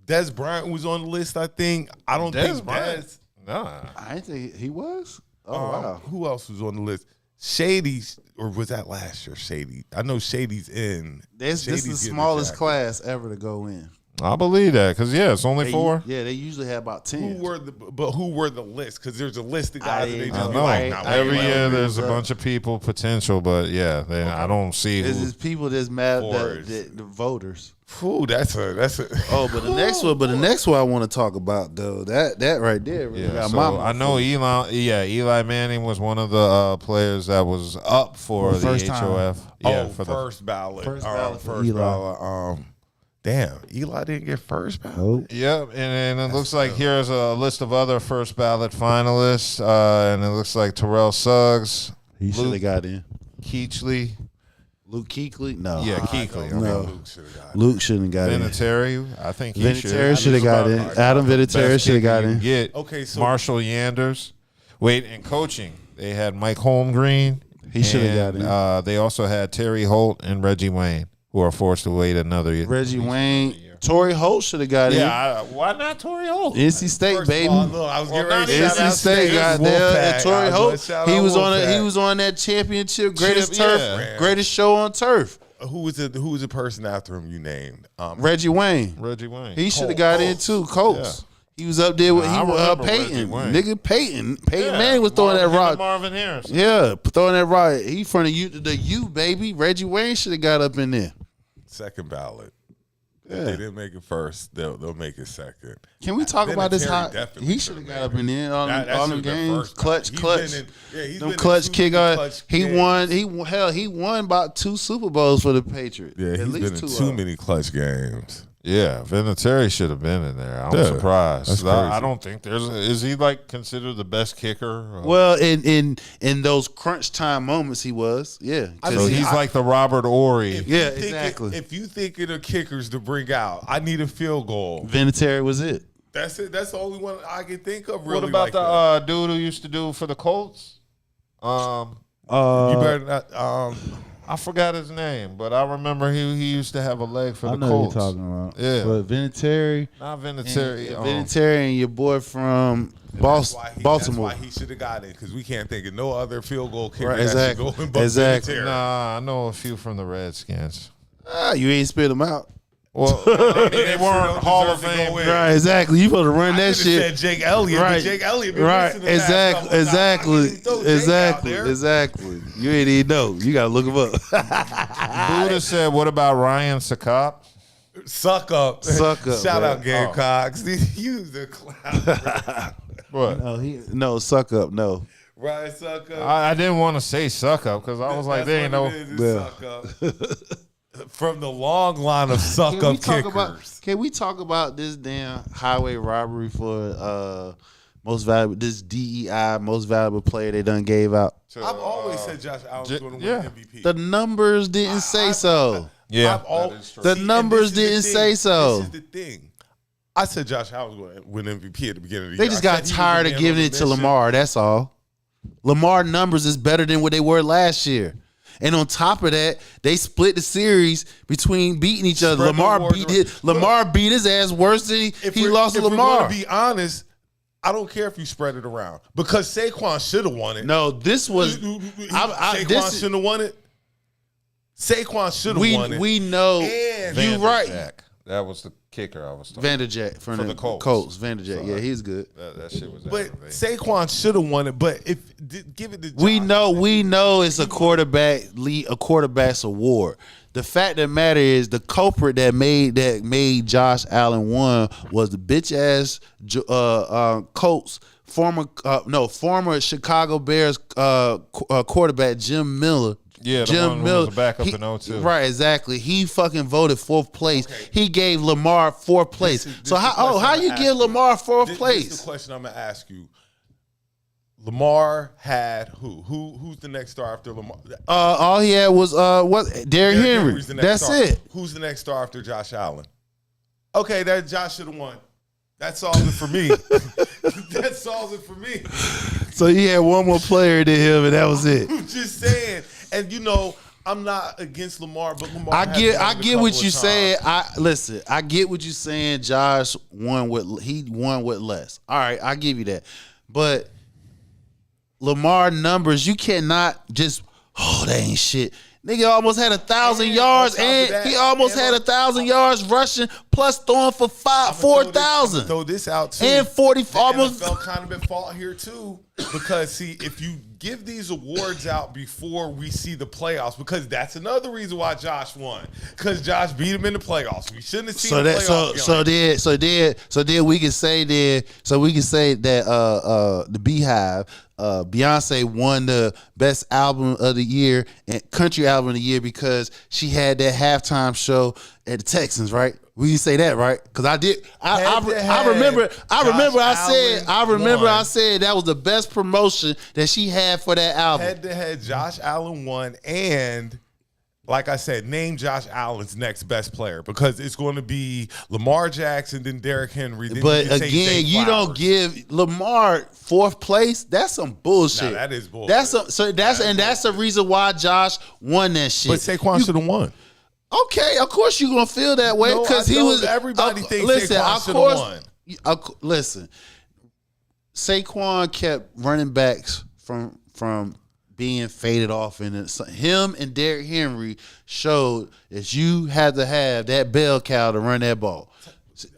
Des Bryant was on the list, I think. I don't Des think Bryant? Des. Nah. I didn't think he was. Oh wow. Who else was on the list? Shady's, or was that last year? Shady. I know Shady's in. This is the getting a smallest jacket. class ever to go in. I believe that because it's only 4. Yeah, they usually have about 10. Who were the list? Because there's a list of guys that they I just I be know. like, nah, Every wait, year wait, there's a up. bunch of people potential, but yeah, I don't see It's who. just people that's mad Fours. the voters. Ooh, that's a. Oh, but the next one I want to talk about though, that right there really Yeah, got so my I know Eli Manning was one of the players that was up for the first time. HOF. Yeah, for the ballot. First ballot for First Eli. ballot. Damn, Eli didn't get first ballot. Nope. Yep, and it looks like here's a list of other first ballot finalists, and it looks like Terrell Suggs, He should have got in. Keechley, Luke Kuechly? No. yeah, Keechley, No. Luke should have got it. Luke shouldn't got in. Vinatieri, I think he Vinatieri should. should have got in. Adam Vinatieri Best should have kicker got you in. can Get Okay, so- Marshall Yanders. Wait, in coaching, they had Mike Holmgreen. He shoulda got and, in. They also had Terry Holt and Reggie Wayne. who are forced to wait another year. Reggie Wayne, Torrey Holt should have got in. Why not Torrey Holt? NC State, First baby. of all, look, I was getting ready to shout NC out State got there. And Torrey Holt, he was on that championship, greatest greatest show on turf. Who was the person after him you named? Reggie Wayne. Reggie Wayne. He should have got in too. Colts. He was up there with Peyton. Nigga, Peyton Manning was throwing that rock. Marvin Harrison. Yeah, throwing that rock. He from the U, baby. Reggie Wayne should have got up in there. Second ballot. If they didn't make it first, they'll make it second. Can we talk about this? He should have got up in there on the games. Clutch. Them clutch kicker. He won about 2 Super Bowls for the Patriots. Yeah, he's been in too many clutch games. Yeah, Vinatieri should have been in there. I'm surprised. I don't think is he like considered the best kicker? Well, in those crunch time moments, he was. Yeah, so he's like the Robert Ory. Exactly. If you think of the kickers to bring out, I need a field goal. Vinatieri was it. That's it. That's the only one I can think of. What Really, about like the dude who used to do for the Colts? You better not. I forgot his name, but I remember he used to have a leg for the I know Colts. What you're talking about. Yeah, but Vinatieri, not Vinatieri. Vinatieri and your boy from Baltimore. That's why he should have got it, because we can't think of no other field goal kicker Right, exactly. that should go in but Exactly. Vinatieri. Nah, I know a few from the Redskins. You ain't spit them out. Well, they weren't Hall of Fame. Right, exactly. You supposed to run that shit. Said Jake Elliott, right? But Jake Elliott, been right? missing the past Exactly. You ain't even know. You gotta look him up. Buddha said, "What about Ryan Saquon?" Suck up. Shout out Gamecocks. You the clown. What? No, suck up. No. Ryan Suck up. I didn't want to say suck up because I was like, they ain't no. Suck up. From the long line of suck up kickers. Can we talk about this damn highway robbery for most valuable? This DEI most valuable player they done gave out. I've always said Josh Allen's going to win MVP. The numbers didn't say so. Yeah, the numbers didn't say so. This is the thing. I said Josh Allen was going to win MVP at the beginning of the year. They just got tired of giving it to Lamar. That's all. Lamar numbers is better than what they were last year. And on top of that, they split the series between beating each other. Lamar beat his ass worse than he lost to Lamar. To be honest, I don't care if you spread it around because Saquon should have won it. No, this was Saquon shouldn't have won it. Saquon should have won it. We know you right. Jack. That was the kicker I was talking Vanderjack from the Colts. Vanderjack, yeah, he's good. That shit was. But Saquon should have won it. But give it to Josh. We know it's a quarterback's award. The fact of the matter is the culprit that made Josh Allen won was the bitch ass Colts former Chicago Bears quarterback Jim Miller. Yeah, Jim Miller was a backup in 02. Right, exactly. He fucking voted 4th place. Okay. He gave Lamar 4th place. How you give Lamar 4th place? This is the question I'm gonna ask you. Lamar had who? Who's the next star after Lamar? All he had was Derrick Henry. That's star. it. Who's the next star after Josh Allen? Okay, that Josh should have won. That solves it for me. That solves it for me. So he had one more player than him, and that was it. I'm just saying. And I'm not against Lamar, but Lamar. I get what you saying. I get what you saying. Josh won with less. All right, I give you that. But Lamar numbers, you cannot just that ain't shit. Nigga almost had 1,000 yards, and he almost had 1,000 yards rushing, plus throwing for 4,000. Throw this out too. And 40 almost. NFL kind of been fault here too, because see, if you give these awards out before we see the playoffs, because that's another reason why Josh won, because Josh beat him in the playoffs. We shouldn't have seen the playoffs. So then we can say that the Beehive. Beyonce won the best album of the year and country album of the year because she had that halftime show at the Texans, right? We can say that, right? Because I did. I remember. I said that was the best promotion that she had for that album. Head to head, Josh Allen won, and like I said, name Josh Allen's next best player because it's going to be Lamar Jackson, then Derrick Henry. Then but again, you don't give Lamar 4th place. That's some bullshit. Nah, that is bullshit. That's the reason why Josh won that shit. But Saquon should have won. Okay, of course you're gonna feel that way No, because I he don't. was. Everybody thinks listen, Saquon of should've course. won. Listen, Saquon kept running backs from being faded off, and him and Derrick Henry showed that you had to have that bell cow to run that ball.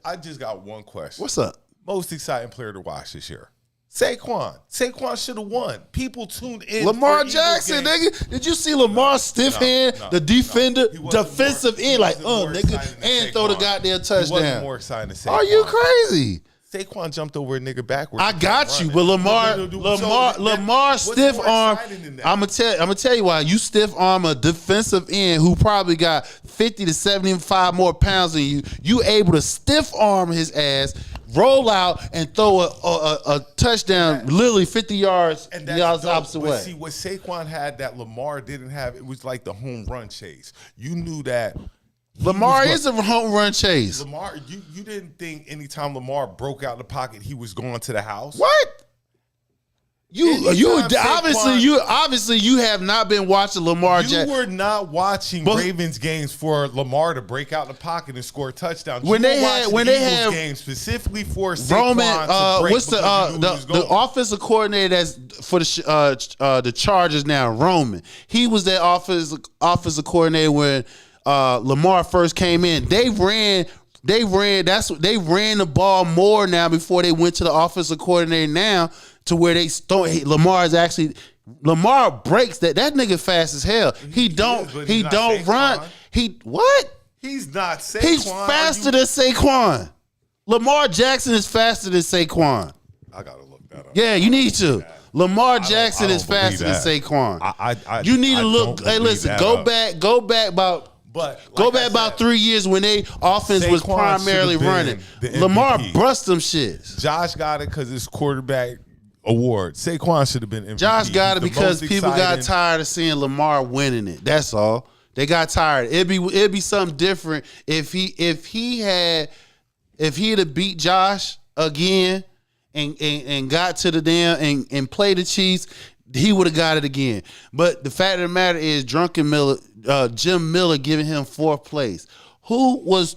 I just got one question. What's up? Most exciting player to watch this year? Saquon. Saquon should have won. People tuned in. Lamar for Jackson, Eagles games. nigga. Did you see Lamar stiff hand, no, the defender, He wasn't defensive more- end, he like, wasn't more nigga, exciting than and throw the Saquon. goddamn He wasn't touchdown. more exciting than Saquon. Are you crazy? Saquon jumped over a nigga backwards. I got you, but Lamar what's stiff more arm. exciting than that? I'm gonna tell you why. You stiff arm a defensive end who probably got 50 to 75 more pounds than you. You able to stiff arm his ass, roll out, and throw a touchdown, literally 50 yards And the that's dope. opposite But way. see, what Saquon had that Lamar didn't have, it was like the home run chase. You knew that Lamar is a home run chase. Lamar, you didn't think anytime Lamar broke out the pocket, he was going to the house. What? You Anytime obviously you have not been watching Lamar You Jackson. were not watching Ravens games for Lamar to break out the pocket and score touchdowns. When you they were had- watching when the they Eagles had games specifically for Saquon Roman, to break what's because you knew he was the going. offensive coordinator that's for the Chargers now? Roman. He was that offensive coordinator when Lamar first came in. They ran the ball more now before they went to the offensive coordinator now to where Lamar breaks that nigga fast as hell. He don't run. He's not Saquon. He's faster than Saquon. Lamar Jackson is faster than Saquon. I gotta look that up. Yeah, you need to. Lamar Jackson I is don't believe faster than that. Saquon. You need to look. Hey, listen. Go back about. Go back about 3 years when they offense was Saquon primarily should've been running. the Lamar MVP. brushed them shits. Josh got it because it's quarterback award. Saquon should have been MVP. Josh got it He's the because most people got exciting. tired of seeing Lamar winning it. That's all. They got tired. It'd be something different if he'd have beat Josh again and got to the damn and played the Chiefs. He would have got it again. But the fact of the matter is, Jim Miller giving him fourth place. Who was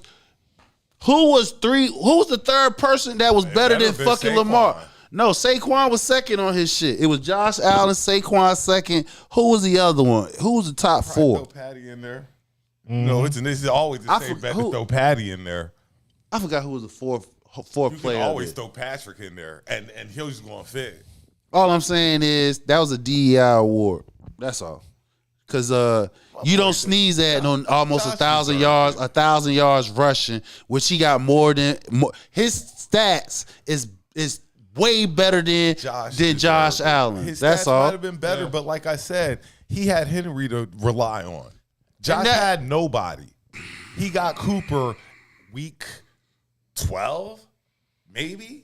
the third person that was better than been fucking Saquon. Lamar? No, Saquon was second on his shit. It was Josh Allen, Saquon second. Who was the other one? Who was the top four? Throw Patty in there. No, this is always the same bet to throw Patty in there. I forgot who was the fourth You player. can always of it. throw Patrick in there, and he'll just going to fit. All I'm saying is that was a DEI award. That's all. Because you don't sneeze at on almost 1,000 yards, 1,000 yards rushing, which he got more. His stats is way better than Josh Allen. His That's stats all. might have been better, but like I said, he had Henry to rely on. Josh had nobody. He got Cooper week 12, maybe.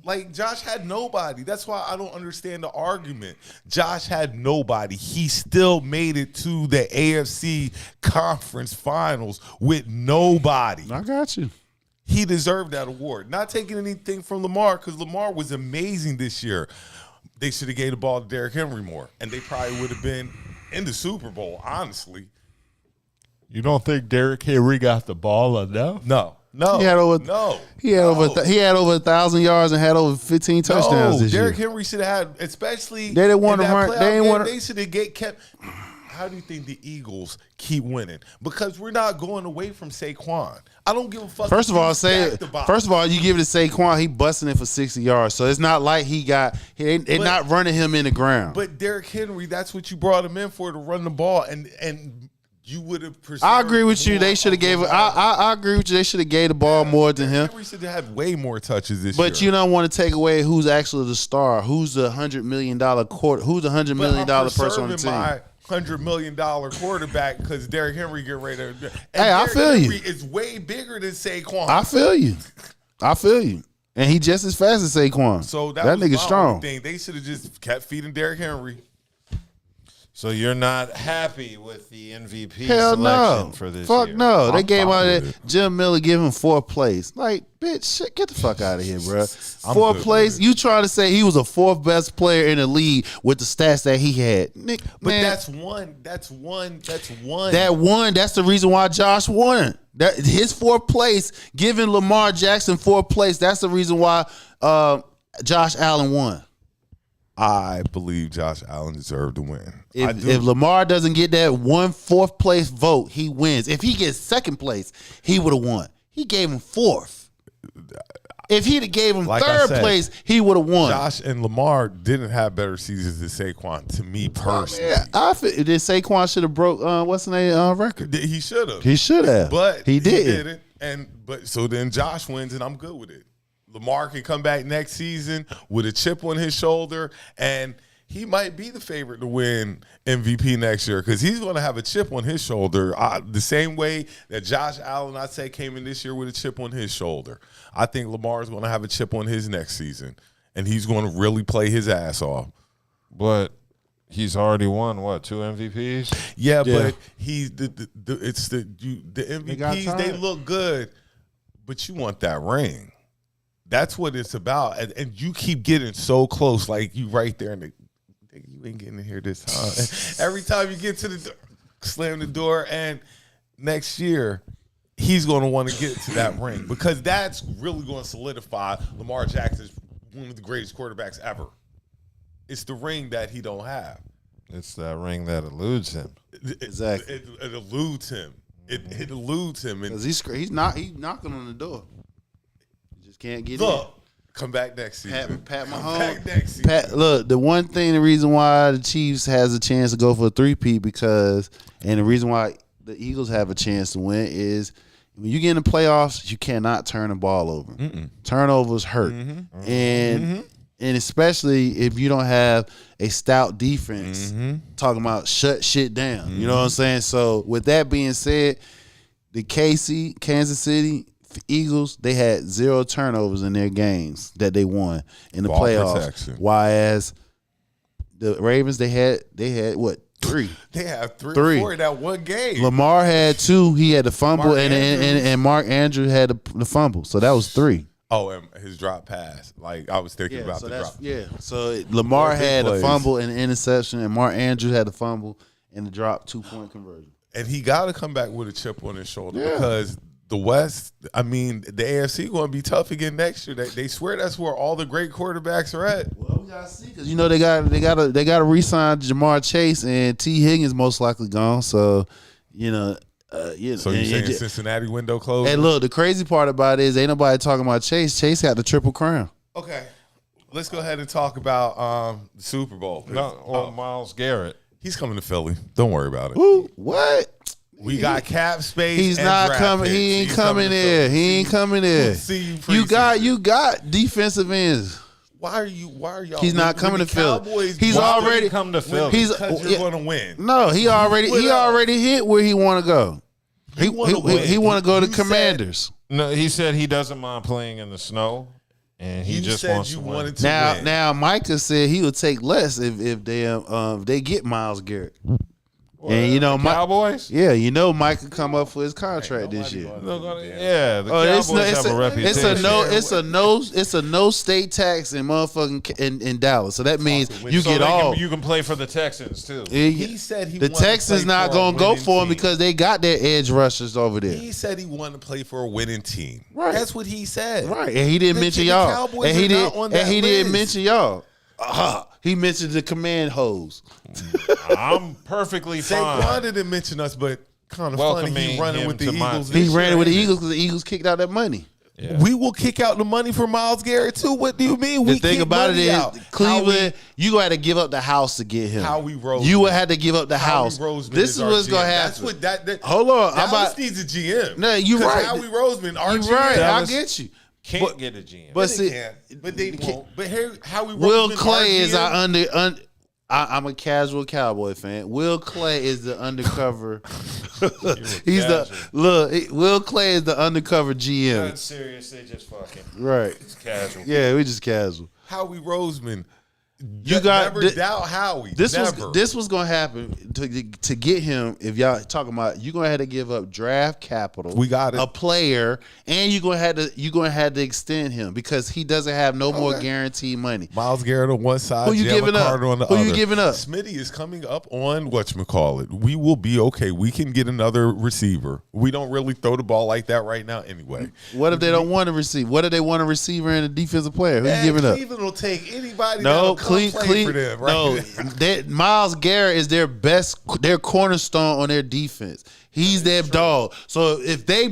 Like, Josh had nobody. That's why I don't understand the argument. Josh had nobody. He still made it to the AFC Conference Finals with nobody. I got you. He deserved that award. Not taking anything from Lamar, because Lamar was amazing this year. They should have gave the ball to Derrick Henry more, and they probably would have been in the Super Bowl, honestly. You don't think Derrick Henry got the ball enough? No. He had over 1,000 yards and had over 15 touchdowns this Derrick year. Henry should have had, especially They didn't want in to that run. playoff They didn't game, want they should have kept. How do you think the Eagles keep winning? Because we're not going away from Saquon. I don't give a fuck. First of all, you give it to Saquon. He busting it for 60 yards, so it's not like they're not running him in the ground. But Derrick Henry, that's what you brought him in for, to run the ball, and you would have. I agree with you. They should have gave. I agree with you. They should have gave the ball more than him. Henry should have had way more touches this year. But you don't want to take away who's actually the star. Who's the $100 million quarter? Who's the $100 million person on the team? My $100 million quarterback because Derrick Henry get ready to. Hey, I feel you. It's way bigger than Saquon. I feel you. And he just as fast as Saquon. So that was nigga my strong. only thing. They should have just kept feeding Derrick Henry. So you're not happy with the MVP Hell selection no. for this Fuck year? no. They I'm gave fine out with that it. Jim Miller give him 4th place. Like, bitch, shit, get the fuck out of here, bro. I'm 4th good place. with it. You trying to say he was a 4th best player in the league with the stats that he had? Nick, But man, that's one. That's one. that one. That's the reason why Josh won. That his 4th place, giving Lamar Jackson 4th place. That's the reason why Josh Allen won. I believe Josh Allen deserved to win. I do. If Lamar doesn't get that 4th place vote, he wins. If he gets 2nd place, he would have won. He gave him 4th. If he'd have gave him Like I 3rd said, place, he would have won. Josh and Lamar didn't have better seasons than Saquon, to me personally. Yeah, I feel that Saquon should have broke what's the name record. He should have. He should have, But he didn't. But so then Josh wins, and I'm good with it. Lamar can come back next season with a chip on his shoulder, and he might be the favorite to win MVP next year because he's going to have a chip on his shoulder the same way that Josh Allen, I say, came in this year with a chip on his shoulder. I think Lamar is going to have a chip on his next season, and he's going to really play his ass off. But he's already won, what, 2 MVPs? Yeah, Yeah. but he's the MVPs, they look good, but you want that ring. That's what it's about. And you keep getting so close, like you right there in the you ain't getting in here this time. Every time you get to the door, slam the door, and next year he's going to want to get to that ring because that's really going to solidify Lamar Jackson as one of the greatest quarterbacks ever. It's the ring that he don't have. It's that ring that eludes him. Exactly. It eludes him. It eludes him. And He's knocking on the door. He just can't get look, come back next season. Pat Come Mahomes. back next season. Look, the one thing, the reason why the Chiefs has a chance to go for a 3-peat and the reason why the Eagles have a chance to win is when you get in the playoffs, you cannot turn the ball over. Turnovers hurt, and especially if you don't have a stout defense. Talking about shut shit down, you know what I'm saying? So with that being said, the Kansas City Eagles, they had 0 turnovers in their games that they won in the Ball playoffs. protection. Whereas the Ravens, they had what, 3? They have 3 Three. or 4 in that one game. Lamar had 2. He had the fumble, Mark and Mark Andrews had the fumble. So that was 3. Oh, and his drop pass. Like I was thinking about the drop. Yeah. So Lamar Big had plays. the fumble and the interception, and Mark Andrews had the fumble and the drop 2-point conversion. And he got to come back with a chip on his shoulder because the West, I mean, the AFC going to be tough again next year. They swear that's where all the great quarterbacks are at. Well, we gotta see because they got to re-sign Jamar Chase, and T. Higgins most likely gone. So So you and saying Cincinnati window closed? Hey, look, the crazy part about it is ain't nobody talking about Chase. Chase got the Triple Crown. Okay, let's go ahead and talk about the Super Bowl. Myles Garrett. He's coming to Philly. Don't worry about it. Ooh, what? We got cap space. He's and not draft coming. picks. He ain't He's coming to there. Philly. He ain't coming there. See you. You got defensive ends. Why are y'all? He's not coming to Philly. Cowboys, He's why already would he come to Philly? because you're going to win. No, he already hit where he want to go. He wanna win. want to go to You said- Commanders. No, he said he doesn't mind playing in the snow, and he You just said wants you to win. wanted to win. Now Micah said he would take less if they get Myles Garrett. And you know, Cowboys? Yeah, you know, Mike could come up for his contract this year. Yeah, the Cowboys have a reputation. It's a no state tax in motherfucking in Dallas. So that means you So get they all. you can play for the Texans too. He said he the wanted to Texans play not for a gonna go winning for him team. because they got their edge rushers over there. He said he wanted to play for a winning team. Right. That's what he said. Right, and he didn't mention The y'all. Cowboys And he are not didn't. on that And he didn't list. mention y'all. He mentioned the command hose. I'm perfectly fine. Saquon didn't mention us, but kind of funny Welcoming he running him with the to my Eagles. team. He this ran it year, with the ain't Eagles because the Eagles kicked out that money. Yeah. We will kick out the money for Myles Garrett too. What do you mean? We The thing kick about it money is, out. Cleveland, you got to give up the house to get him. Howie Roseman. You would have to give up the house. Howie Roseman This is our what's GM. gonna That's happen. what that Hold on, Dallas I'm about. needs a GM. No, you 'Cause right. Howie Roseman, our You GM. right. I Dallas get you. Can't get a GM. But They see, can, but they won't. But here, Howie Roseman, Will our Clay is GM, our I'm a casual Cowboy fan. Will Clay is the undercover. Will Clay is the undercover GM. Not serious. They just fucking. Right. It's casual. Yeah, we just casual. Howie Roseman You got never doubt Howie. This was gonna happen to get him. If y'all talking about, you're gonna have to give up draft capital. We got it. A player, and you're gonna have to extend him because he doesn't have no more guaranteed money. Myles Garrett on one side, Who you Jalen giving up? Carter on the Who other. you giving up? Smitty is coming up on whatchamacallit. We will be okay. We can get another receiver. We don't really throw the ball like that right now anyway. What if they don't want to receive? What if they want a receiver and a defensive player? Who you giving up? Cleveland will take anybody No, that'll come play for them. Right? No, Myles Garrett is their cornerstone on their defense. He's their dog. So if they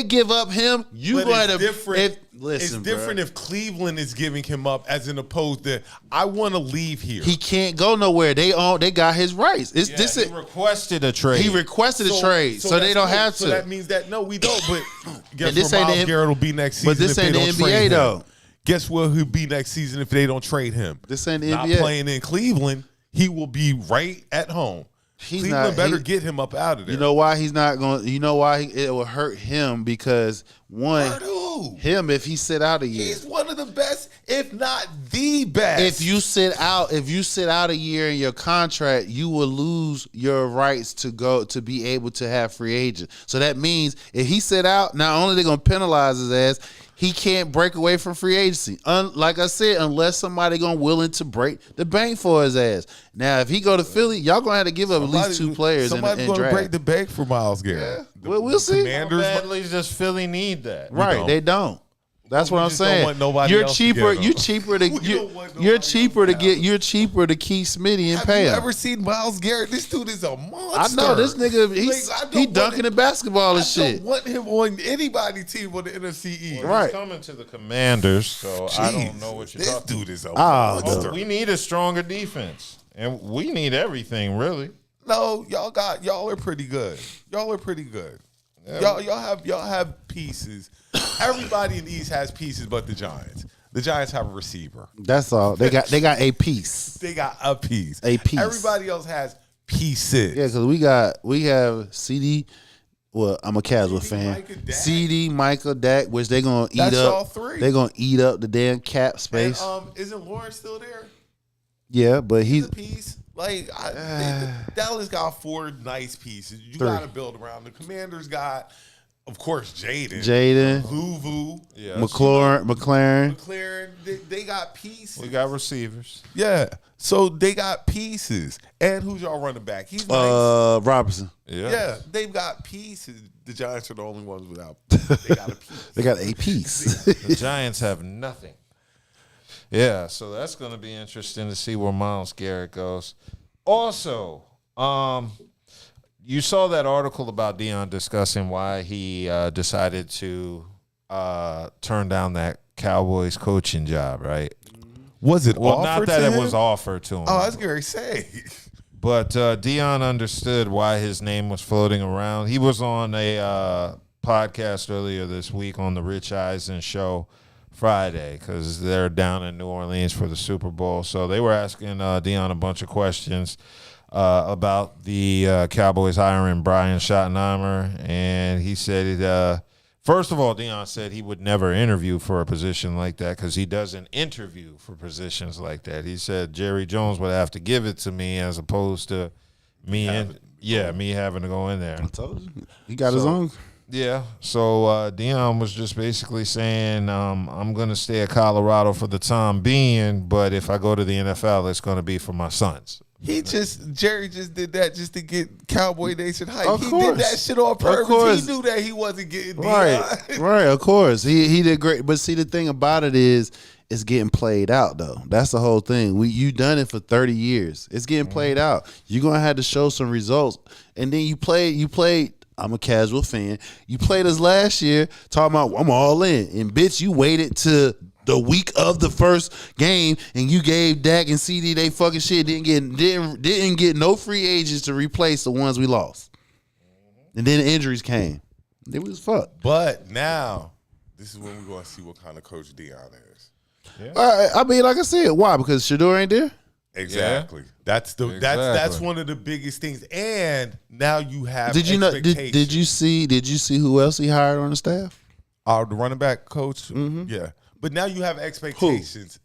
give up him, you go ahead different. Listen, it's different if Cleveland is giving him up as an opposed to I want to leave here. He can't go nowhere. They got his rights. He requested a trade. He requested a trade, so they don't have to. So that means that no, we don't. But guess this where ain't Myles the- Garrett will be next season. But this if ain't they the don't NBA trade him. though. Guess where he'll be next season if they don't trade him? This ain't the Not NBA. playing in Cleveland. He will be right at home. Cleveland better get him up out of there. You know why he's not going? You know why it will hurt him because Hurt who? him if he sit out a year. He's one of the best, if not the best. If you sit out a year in your contract, you will lose your rights to be able to have free agents. So that means if he sit out, not only they're gonna penalize his ass, he can't break away from free agency. Like I said, unless somebody willing to break the bank for his ass. Now, if he go to Philly, y'all gonna have to give up at least 2 players. Somebody's in going to draft. break the bank for Myles Garrett. Well, we'll see. Commanders, How badly does Philly need that? Right, they don't. That's what I'm just don't saying. want nobody You're else to cheaper. get You're them. cheaper We to don't want you're nobody cheaper else to to get. have You're cheaper to keep Smitty and Have pay you him. ever seen Myles Garrett? This dude is a monster. I know this nigga. I don't He want dunking the basketball and I shit. don't want him on anybody's team on the NFC East. Well, he's coming to the Commanders, so I don't know what you're This talking dude is a Oh, monster. We need a stronger defense, and we need everything really. No, y'all are pretty good. Y'all are pretty good. Yeah. Y'all have pieces. Everybody in the East has pieces, but the Giants. The Giants have a receiver. That's all. They got a piece. They got a piece. A piece. Everybody else has pieces. Yeah, because we have CD. Well, I'm a casual fan. Micah, Dak. CD, Michael, Dak, which they gonna eat That's up. all three. They gonna eat up the damn cap space. And, isn't Lawrence still there? Yeah, but He's he's a piece. Like Dallas got 4 nice pieces. You 3. got to build around. The Commanders got, of course, Jaden, Luvu, McLaren. They got pieces. We got receivers. Yeah, so they got pieces. And who's y'all running back? He's nice. Robinson. Yeah, they've got pieces. The Giants are the only ones without. They got a piece. They got a piece. The Giants have nothing. Yeah, so that's going to be interesting to see where Myles Garrett goes. Also, you saw that article about Deion discussing why he decided to turn down that Cowboys coaching job, right? Was it Well, offered not that to it him? was offered to him. Oh, I was going to say. But Deion understood why his name was floating around. He was on a podcast earlier this week on the Rich Eisen show Friday because they're down in New Orleans for the Super Bowl. So they were asking Deion a bunch of questions about the Cowboys hiring Brian Schottenheimer. And he said, first of all, Deion said he would never interview for a position like that because he doesn't interview for positions like that. He said Jerry Jones would have to give it to me as opposed to me having to go in there. I told you. He got his own. Yeah, so Deion was just basically saying, I'm going to stay at Colorado for the time being, but if I go to the NFL, it's going to be for my sons. Jerry just did that just to get Cowboy Nation hype. Of He course. did that shit on purpose. Of course. He knew that he wasn't getting Right, of course. He did great. But see, the thing about it is, it's getting played out, though. That's the whole thing. You done it for 30 years. It's getting played out. You're going to have to show some results. And then you played. I'm a casual fan. You played us last year talking about I'm all in. And bitch, you waited to the week of the first game and you gave Dak and CD they fucking shit. Didn't get no free agents to replace the ones we lost. And then the injuries came. It was fucked. But now, this is when we're going to see what kind of coach Deion is. Yeah. I mean, like I said, why? Because Shador ain't there? Exactly. Yeah. That's one of the biggest things. And now you have Did you know? expectations. Did you see who else he hired on the staff? The running back coach? Mm-hmm. Yeah. But now you have expectations.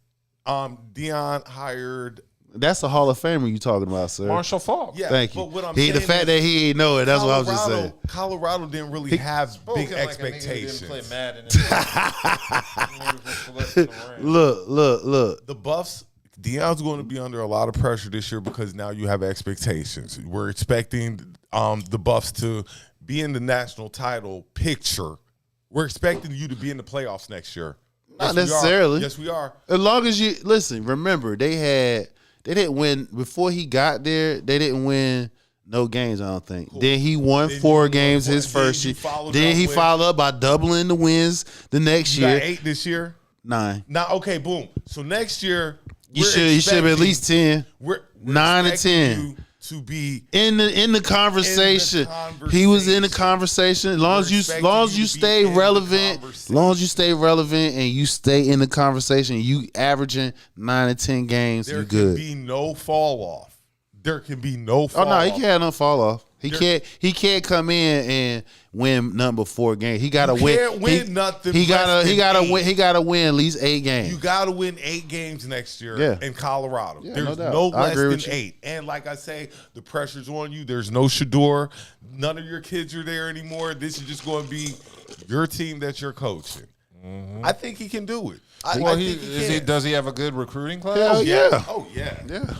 Deion hired. That's a Hall of Famer you talking about, sir. Marshall Faulk. Yeah, Thank but you. what I'm The saying fact that he ain't know it, that's what I was just saying. Colorado didn't really have big Spoken like a nigga who expectations. didn't play Madden. Look. The Buffs, Deion's going to be under a lot of pressure this year because now you have expectations. We're expecting the Buffs to be in the national title picture. We're expecting you to be in the playoffs next year. Not necessarily. Yes, we are. As long as you listen, remember they didn't win before he got there. They didn't win no games, I don't think. Cool. Then he won 4 games his first year. Then he followed up by doubling the wins the next year. Got 8 this year. 9. Now, okay, boom. So next year you should have at least 10. We're 9 to 10. To be in the conversation. He was in the conversation. As long as you stay relevant, and you stay in the conversation, you averaging 9 to 10 games, you good. There can be no fall off. There can be no fall off. Oh no, he can't have no fall off. He can't come in and win number 4 games. He gotta win. Can't win nothing. He gotta win at least 8 games. You gotta win 8 games next year in Colorado. Yeah, There's no less than 8. And like I say, the pressure's on you. There's no Shador. None of your kids are there anymore. This is just going to be your team that you're coaching. Mm-hmm. I think he can do it. Does he have a good recruiting class? Hell yeah. Oh yeah. Yeah.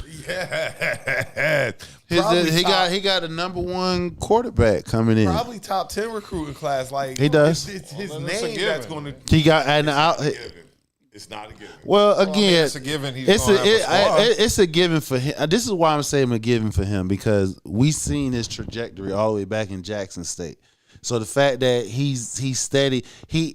He got the number 1 quarterback coming in. Probably top 10 recruiting class. Like he does. It's his name that's going to. He got It's not a given. Well, again, it's a given. It's a given for him. This is why I'm saying a given for him because we seen his trajectory all the way back in Jackson State. So the fact that he's steady,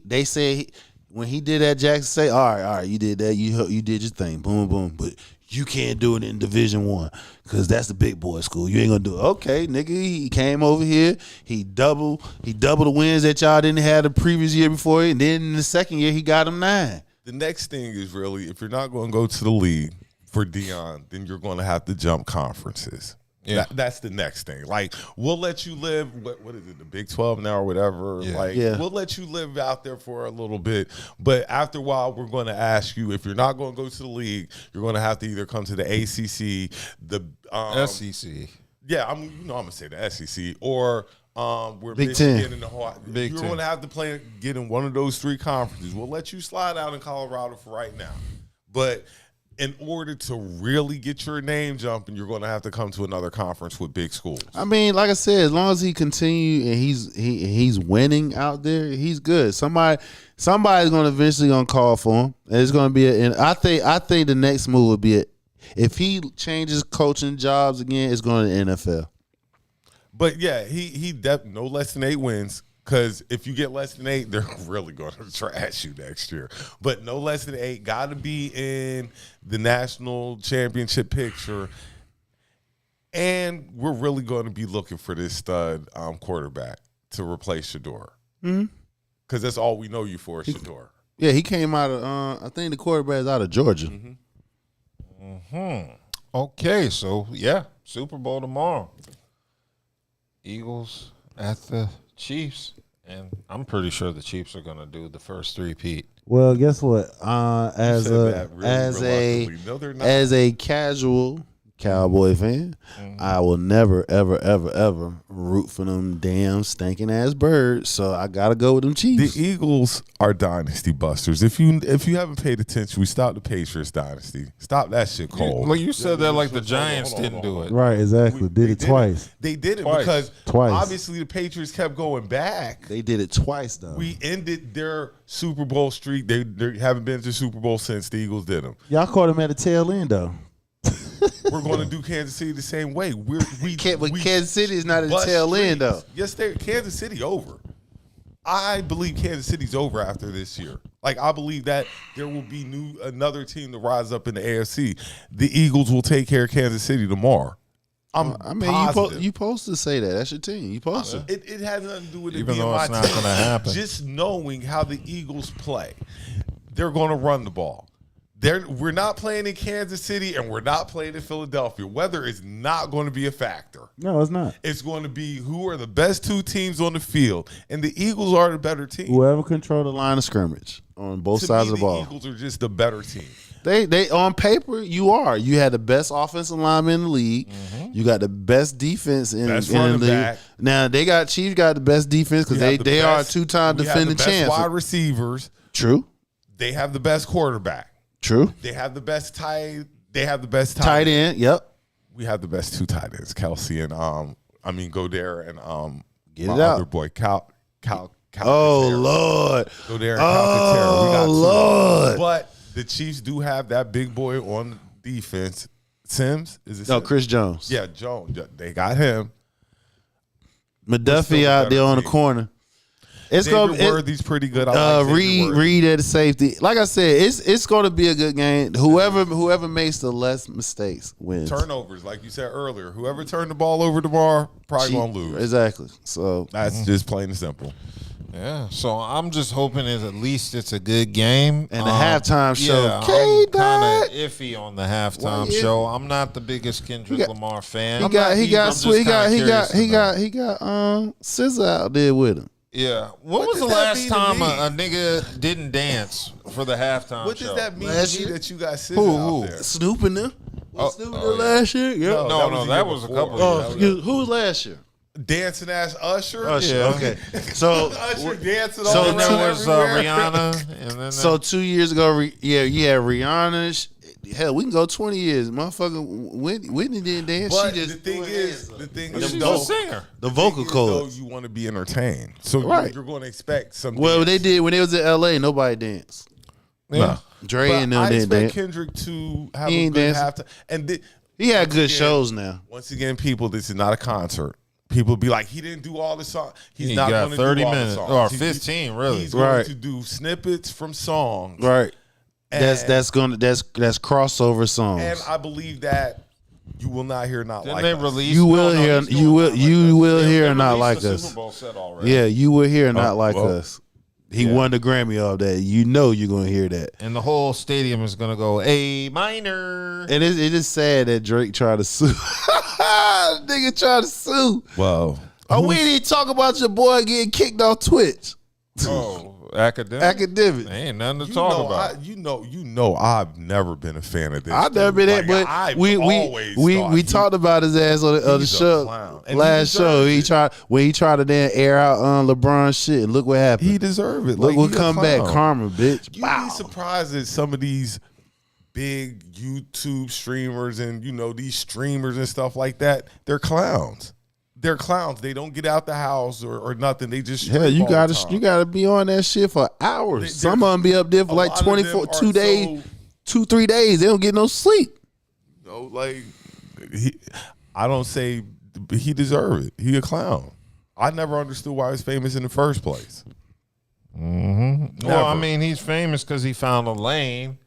they say when he did at Jackson State, all right, you did that, you did your thing, boom, boom, but you can't do it in Division I because that's the big boy school. You ain't gonna do it. Okay, nigga, he came over here, he doubled the wins that y'all didn't have the previous year before, and then in the second year he got them 9. The next thing is really, if you're not going to go to the league for Deion, then you're going to have to jump conferences. Yeah, that's the next thing. Like, we'll let you live. What is it? The Big 12 now or whatever. Yeah. We'll let you live out there for a little bit, but after a while, we're going to ask you if you're not going to go to the league, you're going to have to either come to the ACC, the SEC. Yeah, I'm going to say the SEC or. We're Big Michigan 10. in the Hawaii. Big You're 10. going to have to get in one of those 3 conferences. We'll let you slide out in Colorado for right now, but in order to really get your name jumping, you're going to have to come to another conference with big schools. I mean, like I said, as long as he continue and he's winning out there, he's good. Somebody's going to eventually call for him, and it's going to be. And I think the next move would be if he changes coaching jobs again, it's going to the NFL. But yeah, he no less than 8 wins. Because if you get less than 8, they're really going to trash you next year. But no less than 8, got to be in the national championship picture. And we're really going to be looking for this stud quarterback to replace Shador. Because that's all we know you for, Shador. Yeah, he came out of, I think the quarterback is out of Georgia. Okay, so yeah, Super Bowl tomorrow. Eagles at the Chiefs, and I'm pretty sure the Chiefs are going to do the first 3-peat. Well, guess what? As a casual Cowboy fan, I will never, ever, ever, ever root for them damn stinking ass birds. So I gotta go with them Chiefs. The Eagles are dynasty busters. If you haven't paid attention, we stopped the Patriots dynasty. Stop that shit cold. Well, you said that like the Giants didn't do it. Right, exactly. Did it twice. They did it because obviously the Patriots kept going back. They did it twice though. We ended their Super Bowl streak. They haven't been to the Super Bowl since the Eagles did them. Y'all caught them at the tail end though. We're going to do Kansas City the same way. Kansas City is not at the tail end though. Yes, Kansas City over. I believe Kansas City's over after this year. Like, I believe that there will be another team to rise up in the AFC. The Eagles will take care of Kansas City tomorrow. You supposed to say that. That's your team. You supposed to. It has nothing to do with it Even being though my it's not team. going to happen. Just knowing how the Eagles play, they're going to run the ball. We're not playing in Kansas City and we're not playing in Philadelphia. Weather is not going to be a factor. No, it's not. It's going to be who are the best 2 teams on the field, and the Eagles are the better team. Whoever control the line of scrimmage on both sides of the ball. The Eagles are just the better team. They on paper you are. You had the best offensive lineman in the league. You got the best defense in Best the running league. back. Now Chiefs got the best defense because they are a 2-time defending champs. Wide receivers. True. They have the best quarterback. True. They have the best tight. They have the best Tight end. Yep. We have the best 2 tight ends, Kelsey and Goddard and Get my it out. other boy Cal. Oh Calcaterra. Lord. Goddard and Calcaterra. We got 2. Lord. But the Chiefs do have that big boy on defense. Sims, is it? No, Sims? Chris Jones. Yeah, Jones. They got him. McDuffie out there on the corner. It's David gonna Worthy's pretty good. I like Reed at the safety. Like I said, it's going to be a good game. Whoever makes the less mistakes wins. Turnovers, like you said earlier. Whoever turned the ball over tomorrow probably gonna lose. Exactly. So That's just plain and simple. Yeah, so I'm just hoping at least it's a good game. And the halftime show. Yeah, I'm kind of iffy on the halftime show. I'm not the biggest Kendrick Lamar fan. he got SZA out there with him. Yeah. When was the last time a nigga didn't dance for the halftime What show? does that mean Last to me year? that you got SZA Who? out there? Snoop in there. Snoop in there yeah. last year? Yeah. No, that was a couple years ago. Who was last year? Dancing ass Usher. Yeah. Okay. So Usher dancing so all And around there was everywhere. Rihanna. And then So 2 years ago, you had Rihanna. Hell, we can go 20 years. Motherfucker, Whitney didn't dance. But She just the thing is, she's though, a singer. the vocal though cords. you want to be entertained, so Right. you're going to expect something. Well, they did when they was in LA. Nobody danced. Yeah. Dre But and them I didn't expect dance. Kendrick to have He a ain't good dancing. halftime. And He had once good again- shows now. Once again, people, this is not a concert. People be like, he didn't do all the songs. He's He not got going to 30 do all minutes the songs. or He- 15, really. He's going Right. to do snippets from songs. Right. That's And- that's crossover songs. And I believe that you will not hear not Didn't like they us. release? You will no, hear he's doing you will Not Like you Us. will hear They not released like the us. Super Bowl set already. Yeah, you will hear not like well. us. He won the Grammy of that. You know you're gonna hear that. And the whole stadium is gonna go A minor. And it is sad that Drake tried to sue. Nigga tried to sue. Well, Oh, we didn't talk about your boy getting kicked off Twitch. Oh, academic. Academic. Ain't nothing to talk about. You know, I've never been a fan of this. I've never been dude. there, but we talked about his ass on the he's a show clown. And last he show. deserves He tried to then air out LeBron shit, and look what happened. He deserve it. Look Like, what he a come back, clown. karma, bitch. You'd be surprised at some of these big YouTube streamers and these streamers and stuff like that. They're clowns. They're clowns. They don't get out the house or nothing. They just Hell, stream you all the gotta time. be on that shit for hours. They- Some of them be up there for a like lot of them 24, are 2 days, 2-3 days. They don't get no sleep. Like I don't say he deserve it. He a clown. I never understood why he's famous in the first place. Well, I mean, he's famous because he found a lane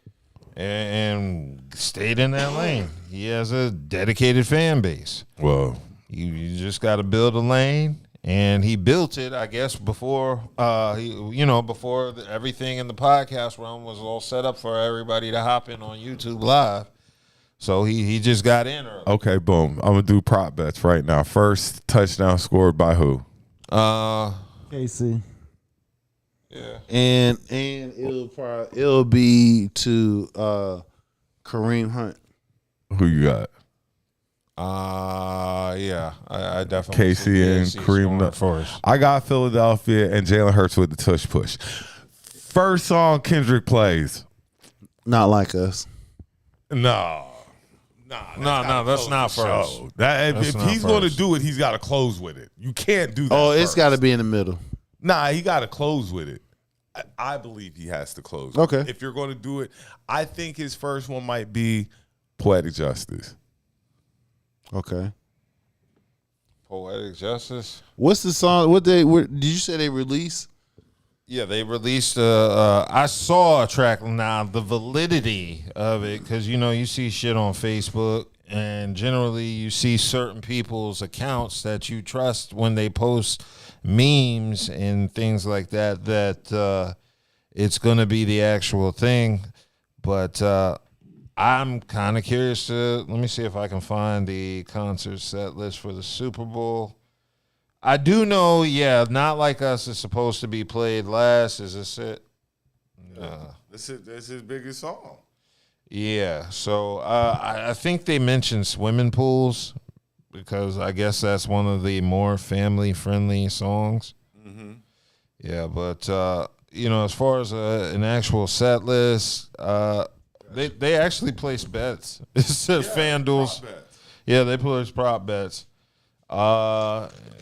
and stayed in that lane. He has a dedicated fan base. Well, you just got to build a lane, and he built it, I guess, before before everything in the podcast realm was all set up for everybody to hop in on YouTube Live. So he just got in early. okay, boom. I'm gonna do prop bets right now. First touchdown scored by who? KC. Yeah. And it'll be to Kareem Hunt. Who you got? Yeah, I definitely see KC and KC Kareem scoring first. I got Philadelphia and Jalen Hurts with the tush push. First song Kendrick plays. Not like us. No, that's not first. if That's not he's going to first. do it, he's got to close with it. You can't do that. Oh, it's first. got to be in the middle. Nah, he got to close with it. I believe he has to close. Okay. If you're going to do it, I think his first one might be Poetic Justice. Okay. Poetic Justice. What's the song? Did you say they released? Yeah, they released. I saw a track. Now the validity of it, because you see shit on Facebook, and generally you see certain people's accounts that you trust when they post memes and things like that. That it's going to be the actual thing, but I'm kind of curious to. Let me see if I can find the concert set list for the Super Bowl. I do know, Not Like Us is supposed to be played last. Is this it? That's his biggest song. Yeah, so I think they mentioned swimming pools because I guess that's one of the more family-friendly songs. Mm-hmm. Yeah, but as far as an actual set list, they actually place bets. It's FanDuel's. Yeah, they place prop bets.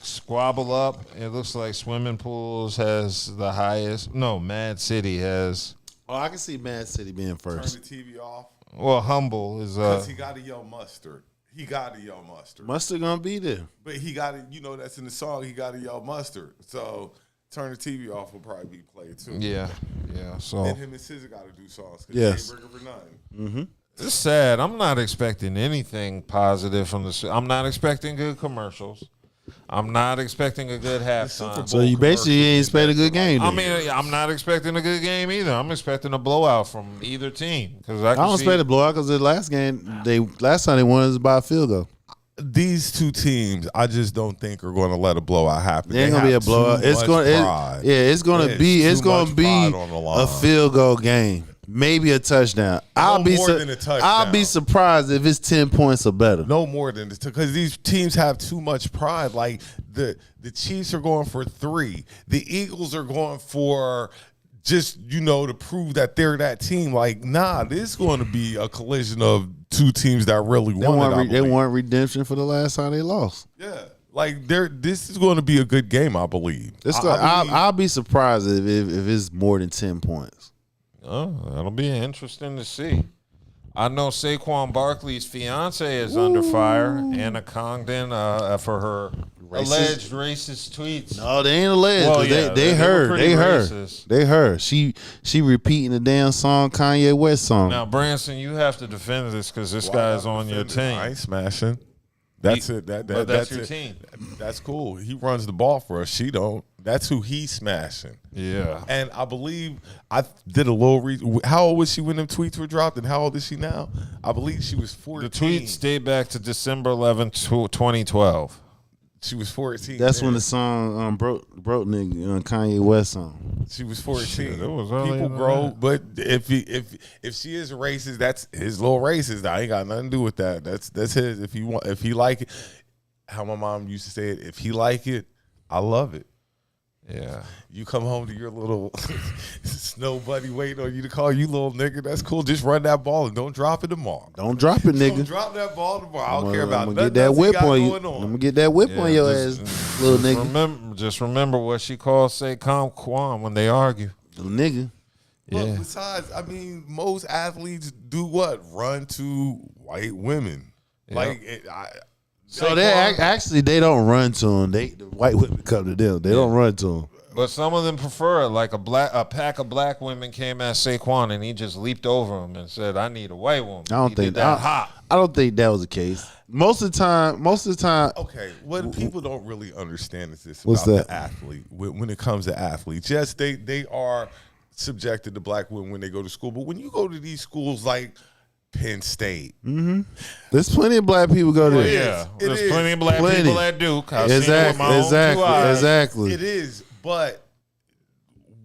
Squabble up. It looks like swimming pools has the highest. No, Mad City has. Oh, I can see Mad City being first. Turn the TV off. Well, Humble is because he got to yell mustard. He got to yell mustard. Mustard gonna be there, but he got to. That's in the song. He got to yell mustard. So turn the TV off will probably be played too. Yeah. So and him and SZA got to do songs. Yes. They ain't bring it for nothing. Mm-hmm. It's sad. I'm not expecting anything positive from the. I'm not expecting good commercials. I'm not expecting a good halftime. So you basically ain't expect a good game. I mean, I'm not expecting a good game either. I'm expecting a blowout from either team because I don't expect a blowout because the last time they won was by a field goal. These two teams, I just don't think are going to let a blowout happen. There ain't gonna be a blowout. It's going to be a field goal game. Maybe a touchdown. I'll be surprised if it's 10 points or better. No more than this, because these teams have too much pride. Like the Chiefs are going for 3. The Eagles are going for just to prove that they're that team. Like, nah, this is going to be a collision of two teams that really won. They want redemption for the last time they lost. Yeah. Like this is going to be a good game, I believe. I'll be surprised if it's more than 10 points. Oh, that'll be interesting to see. I know Saquon Barkley's fiance is under fire, Anna Congdon, for her alleged racist tweets. No, they ain't alleged. Well, yeah, they heard. She repeating the damn song, Kanye West song. Now, Branson, you have to defend this because this guy's on your team. I ain't smashing. That's it. That's your team. That's cool. He runs the ball for us. She don't. That's who he's smashing. Yeah. And I believe I did a little reason. How old was she when them tweets were dropped, and how old is she now? I believe she was 14. The tweets date back to December 11th, 2012. She was 14. That's when the song broke nigga Kanye West song. She was 14. Shit, it was people grow, but if she is racist, that's his little racist. I ain't got nothing to do with that. That's his. If he like it, how my mom used to say it. If he like it, I love it. Yeah. You come home to your little snow buddy waiting on you to call you little nigga. That's cool. Just run that ball and don't drop it tomorrow. Don't drop it, nigga. Don't drop that ball tomorrow. I don't care about I'm nothing. Get that whip on you. I'm gonna get that whip on your ass, little nigga. Just remember what she calls Saquon when they argue. Little nigga. Yeah. Yeah. Besides, I mean, most athletes do what? Run to white women. Yeah. Like So they don't run to them. The white women come to them. They don't run to them. But some of them prefer it. Like a pack of black women came at Saquon and he just leaped over them and said, "I need a white woman." I don't think that was the case. Most of the time. Okay, what people don't really understand is this What's about that? the athlete. When it comes to athletes, yes, they are subjected to black women when they go to school. But when you go to these schools like Penn State. Mm-hmm. There's plenty of black people go there. Yeah, there's plenty of black people at Duke. I've seen it with my own 2 eyes. Exactly. It is, but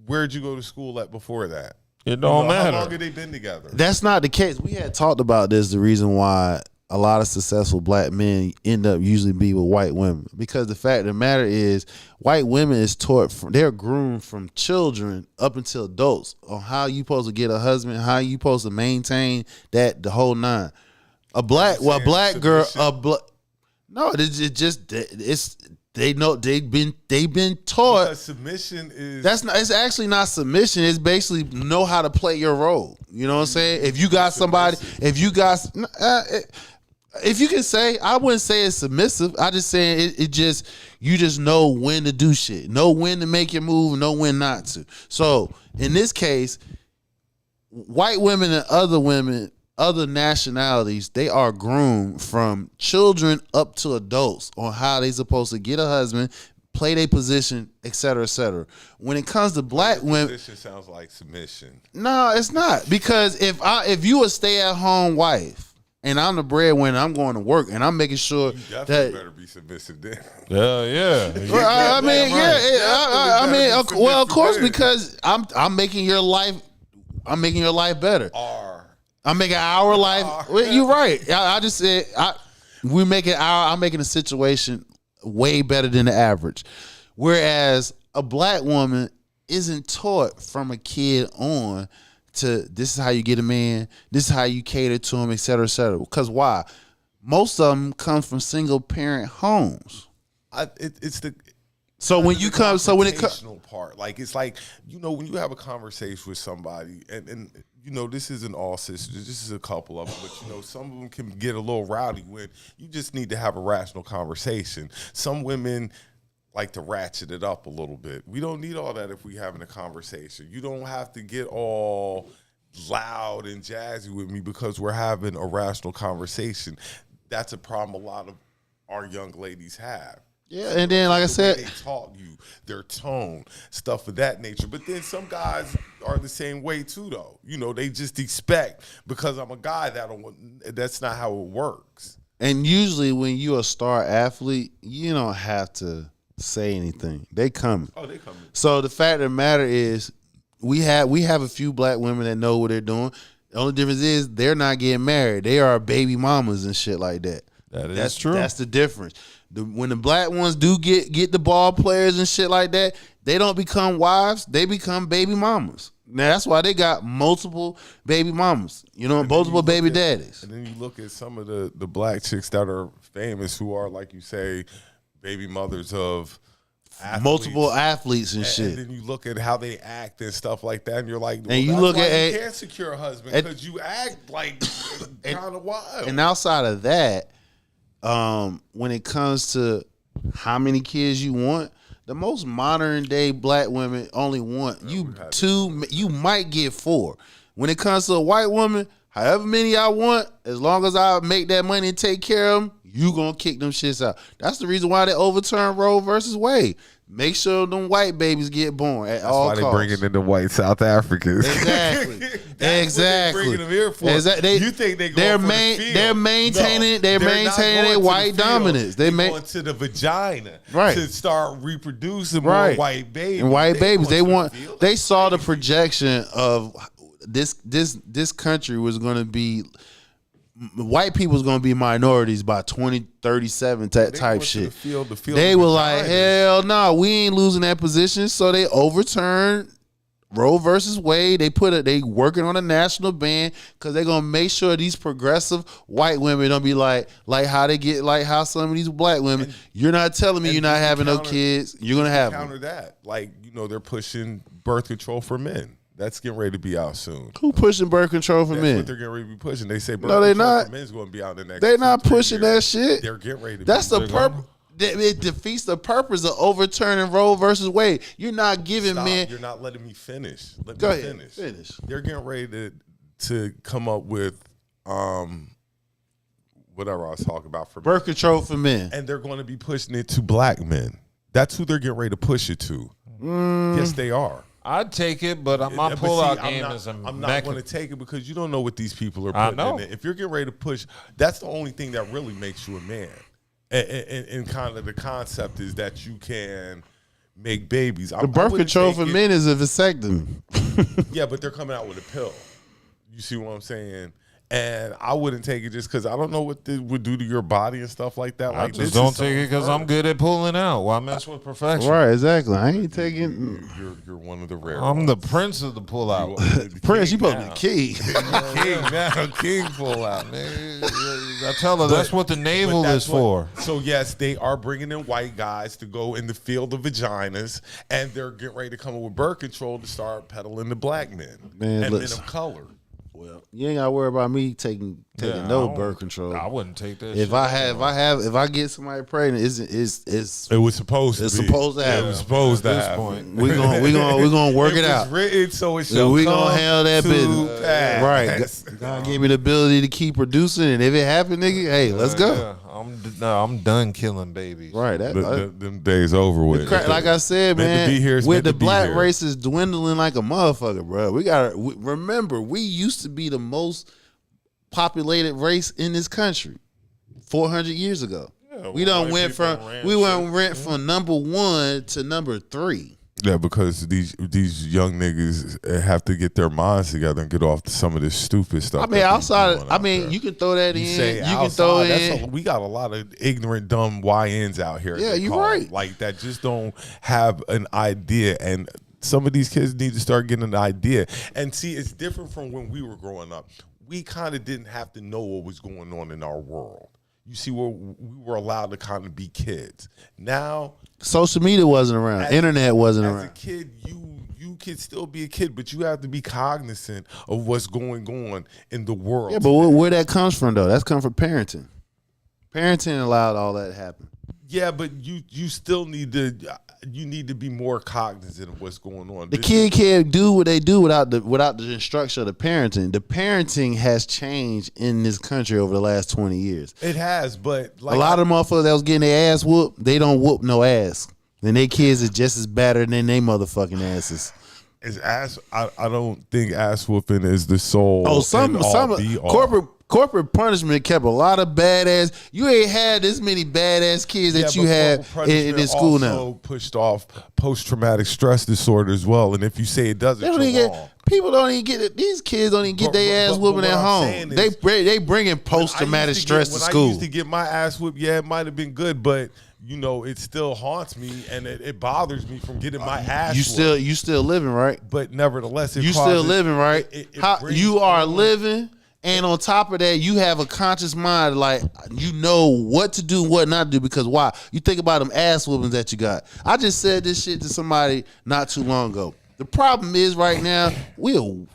where'd you go to school at before that? It don't matter. How long have they been together? That's not the case. We had talked about this. The reason why a lot of successful black men end up usually be with white women, because the fact of the matter is white women is taught they're groomed from children up until adults on how you supposed to get a husband, how you supposed to maintain that, the whole nine. They know they've been taught. Because submission is It's actually not submission. It's basically know how to play your role. You know what I'm saying? If you got somebody, if you can say, I wouldn't say it's submissive. I just saying you just know when to do shit, know when to make your move, know when not to. So in this case, white women and other nationalities, they are groomed from children up to adults on how they supposed to get a husband, play their position, et cetera, et cetera. When it comes to black women, position sounds like submission. No, it's not, because if you a stay at home wife and I'm the breadwinner, I'm going to work and I'm making sure you definitely better be submissive then. Yeah. Well, of course, because I'm making your life better. I'm making our life. Well, you're right. I just said I'm making a situation way better than the average. Whereas a black woman isn't taught from a kid on to this is how you get a man, this is how you cater to him, et cetera, et cetera. Because why? Most of them come from single parent homes. So when you come, so when it comes, part, like it's like, you know, when you have a conversation with somebody, and you know, this isn't all sisters, this is a couple of them, but you know, some of them can get a little rowdy when you just need to have a rational conversation. Some women like to ratchet it up a little bit. We don't need all that if we having a conversation. You don't have to get all loud and jazzy with me because we're having a rational conversation. That's a problem a lot of our young ladies have. Yeah, and then like I said, they taught you their tone, stuff of that nature. But then some guys are the same way too, though. You know, they just expect because I'm a guy that's not how it works. And usually when you're a star athlete, you don't have to say anything. They coming. Oh, they coming. So the fact of the matter is, we have a few black women that know what they're doing. The only difference is they're not getting married. They are baby mamas and shit like that. That's true. That's the difference. When the black ones do get the ball players and shit like that, they don't become wives. They become baby mamas. Now that's why they got multiple baby mamas. You know, multiple baby daddies. And then you look at some of the black chicks that are famous who are, like you say, baby mothers of athletes. Multiple athletes and shit. And then you look at how they act and stuff like that, and you're like, well, and you that's look why at you can't secure a husband because you act like kind of wild. And outside of that, when it comes to how many kids you want, the most modern day black women only want two. You might get 4. When it comes to a white woman, however many I want, as long as I make that money and take care of them, you gonna kick them shits out. That's the reason why they overturned Roe versus Wade. Make sure them white babies get born at all costs. That's why they bringing in the white South Africans. Exactly. Exactly. What they bringing them here for. You think they're maintaining their white dominance. They going to the vagina to start reproducing more white babies. And white babies. They saw the projection of this country was going to be. White people's gonna be minorities by 2037 type shit. They were like, hell no, we ain't losing that position. So they overturned Roe versus Wade. They working on a national ban because they're gonna make sure these progressive white women don't be like how some of these black women. You're not telling me you're not having no kids. You're gonna have counter that. Like, you know, they're pushing birth control for men. That's getting ready to be out soon. Who pushing birth control for men? That's what they're getting ready to be pushing. They say birth control for men is going to be out in the next. They're not pushing that shit. They're getting ready to. That's the purpose. It defeats the purpose of overturning Roe versus Wade. You're not giving men. You're not letting me finish. Go ahead. Finish. They're getting ready to come up with whatever I was talking about for birth control for men, and they're going to be pushing it to black men. That's who they're getting ready to push it to. Yes, they are. I'd take it, but my pullout game is I'm not going to take it because you don't know what these people are putting in it. If you're getting ready to push, that's the only thing that really makes you a man. And kind of the concept is that you can make babies. The birth control for men is a vasectomy. Yeah, but they're coming out with a pill. You see what I'm saying? And I wouldn't take it just because I don't know what it would do to your body and stuff like that. I just don't take it because I'm good at pulling out. Why mess with perfection? Right, exactly. I ain't taking. You're one of the rare. I'm the prince of the pull out. Prince, you supposed to be king. King now, king pull out. I tell her that's what the navel is for. So yes, they are bringing in white guys to go in the field of vaginas, and they're getting ready to come up with birth control to start peddling to black men and men of color. Well, you ain't gotta worry about me taking no birth control. I wouldn't take that. If I get somebody pregnant, it was supposed to be. Supposed to happen. It was supposed to happen. We gonna work it out. Written, so it shall we gonna handle that business. Pass. Right. God gave me the ability to keep producing, and if it happen, nigga, hey, let's go. Yeah. I'm done killing babies. Right. Them days over with. Like I said, man, with the black race races dwindling like a motherfucker, bro. We gotta remember we used to be the most populated race in this country 400 years ago. Yeah, we went from number 1 to number 3. Yeah, because these young niggas have to get their minds together and get off some of this stupid stuff. I mean, outside. I mean, you can throw that in. You can throw in. We got a lot of ignorant, dumb YNs out here. Yeah, you're right. Like that just don't have an idea, and some of these kids need to start getting an idea. And see, it's different from when we were growing up. We kind of didn't have to know what was going on in our world. You see, we were allowed to kind of be kids. Now, social media wasn't around. Internet wasn't around. As a kid, you can still be a kid, but you have to be cognizant of what's going on in the world. Yeah, but where that comes from, though, that's come from parenting. Parenting allowed all that to happen. Yeah, but you still need to be more cognizant of what's going on. The kid can't do what they do without the instruction of the parenting. The parenting has changed in this country over the last 20 years. It has, but like a lot of motherfuckers that was getting their ass whooped, they don't whoop no ass. And their kids are just as better than they motherfucking asses. I don't think ass whooping is the soul. Oh, some corporate punishment kept a lot of badass. You ain't had this many badass kids that you had in school now. Also pushed off post-traumatic stress disorder as well. And if you say it doesn't, people don't even get it. These kids don't even get their ass whooping at home. They bringing post-traumatic stress to school. When I used to get my ass whooped, yeah, it might have been good, but you know, it still haunts me and it bothers me from getting my ass whooped. You still living, right? But nevertheless, you still living, right? You are living. And on top of that, you have a conscious mind, like you know what to do, what not to do. Because why? You think about them ass whoopings that you got. I just said this shit to somebody not too long ago. The problem is right now,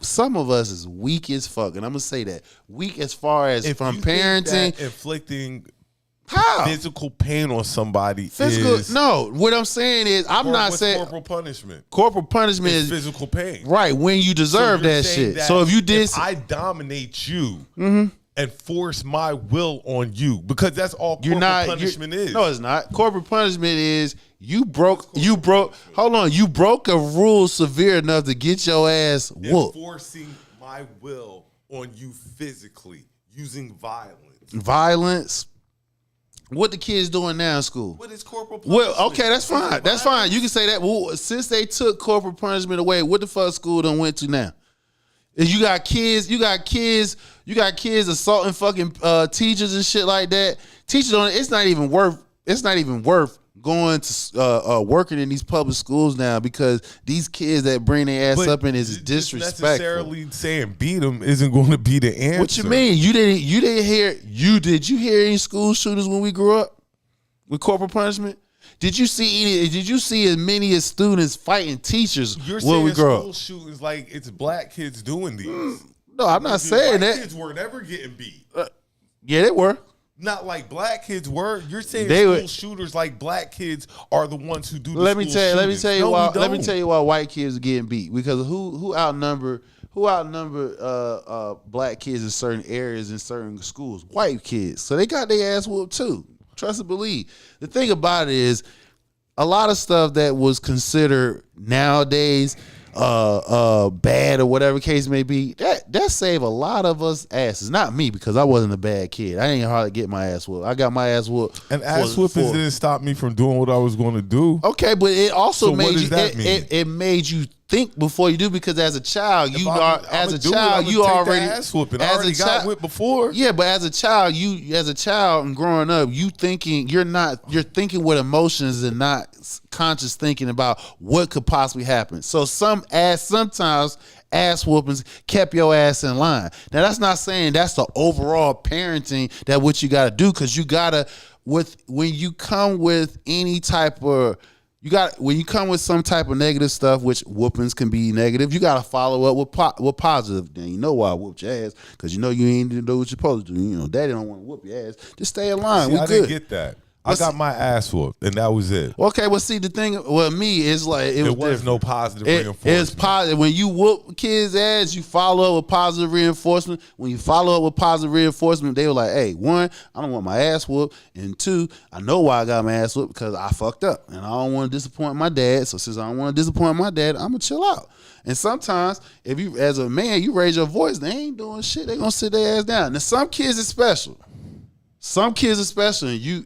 some of us is weak as fuck, and I'm gonna say that weak as far as from parenting, inflicting physical pain on somebody. No, what I'm saying is I'm not saying corporal punishment. Corporal punishment is physical pain, right? When you deserve that shit. So if you did, I dominate you and force my will on you, because that's all corporal punishment is. No, it's not. Corporal punishment is you broke. Hold on, you broke a rule severe enough to get your ass whooped. Forcing my will on you physically using violence. Violence. What the kids doing now in school? What is corporal punishment? Well, okay, that's fine. That's fine. You can say that. Well, since they took corporal punishment away, what the fuck school done went to now? You got kids assaulting fucking teachers and shit like that. Teachers don't. It's not even worth going to working in these public schools now, because these kids that bring their ass up in is disrespectful. Necessarily saying beat them isn't going to be the answer. What you mean? You didn't hear? Did you hear any school shootings when we grew up with corporal punishment? Did you see as many as students fighting teachers when we grew up? You're saying school shootings like it's black kids doing these. No, I'm not saying that. Kids were never getting beat. Yeah, they were. Not like black kids were. You're saying school shooters like black kids are the ones who do. Let me tell you why white kids are getting beat. Because who outnumber black kids in certain areas in certain schools? White kids. So they got their ass whooped too. Trust and believe. The thing about it is, a lot of stuff that was considered nowadays bad or whatever case may be, that saved a lot of us asses. Not me, because I wasn't a bad kid. I ain't hardly get my ass whooped. I got my ass whooped. And ass whoopings didn't stop me from doing what I was going to do. Okay, but it also made you. It made you think before you do, because as a child, you already ass whooping. I already got whipped before. Yeah, but as a child and growing up, you're thinking with emotions and not conscious thinking about what could possibly happen. So sometimes ass whoopings kept your ass in line. Now that's not saying that's the overall parenting that what you got to do, because you gotta when you come with any type of. When you come with some type of negative stuff, which whoopings can be negative, you got to follow up with positive. Then you know why I whooped your ass, because you know you ain't do what you're supposed to do. You know, daddy don't want to whoop your ass. Just stay in line. I didn't get that. I got my ass whooped, and that was it. Okay, well, see, the thing with me is like it was no positive reinforcement. It's positive. When you whoop kids' ass, you follow up with positive reinforcement. When you follow up with positive reinforcement, they were like, hey, one, I don't want my ass whooped, and two, I know why I got my ass whooped, because I fucked up, and I don't want to disappoint my dad. So since I don't want to disappoint my dad, I'm gonna chill out. And sometimes, if you, as a man, you raise your voice, they ain't doing shit. They gonna sit their ass down. Now, some kids are special. And you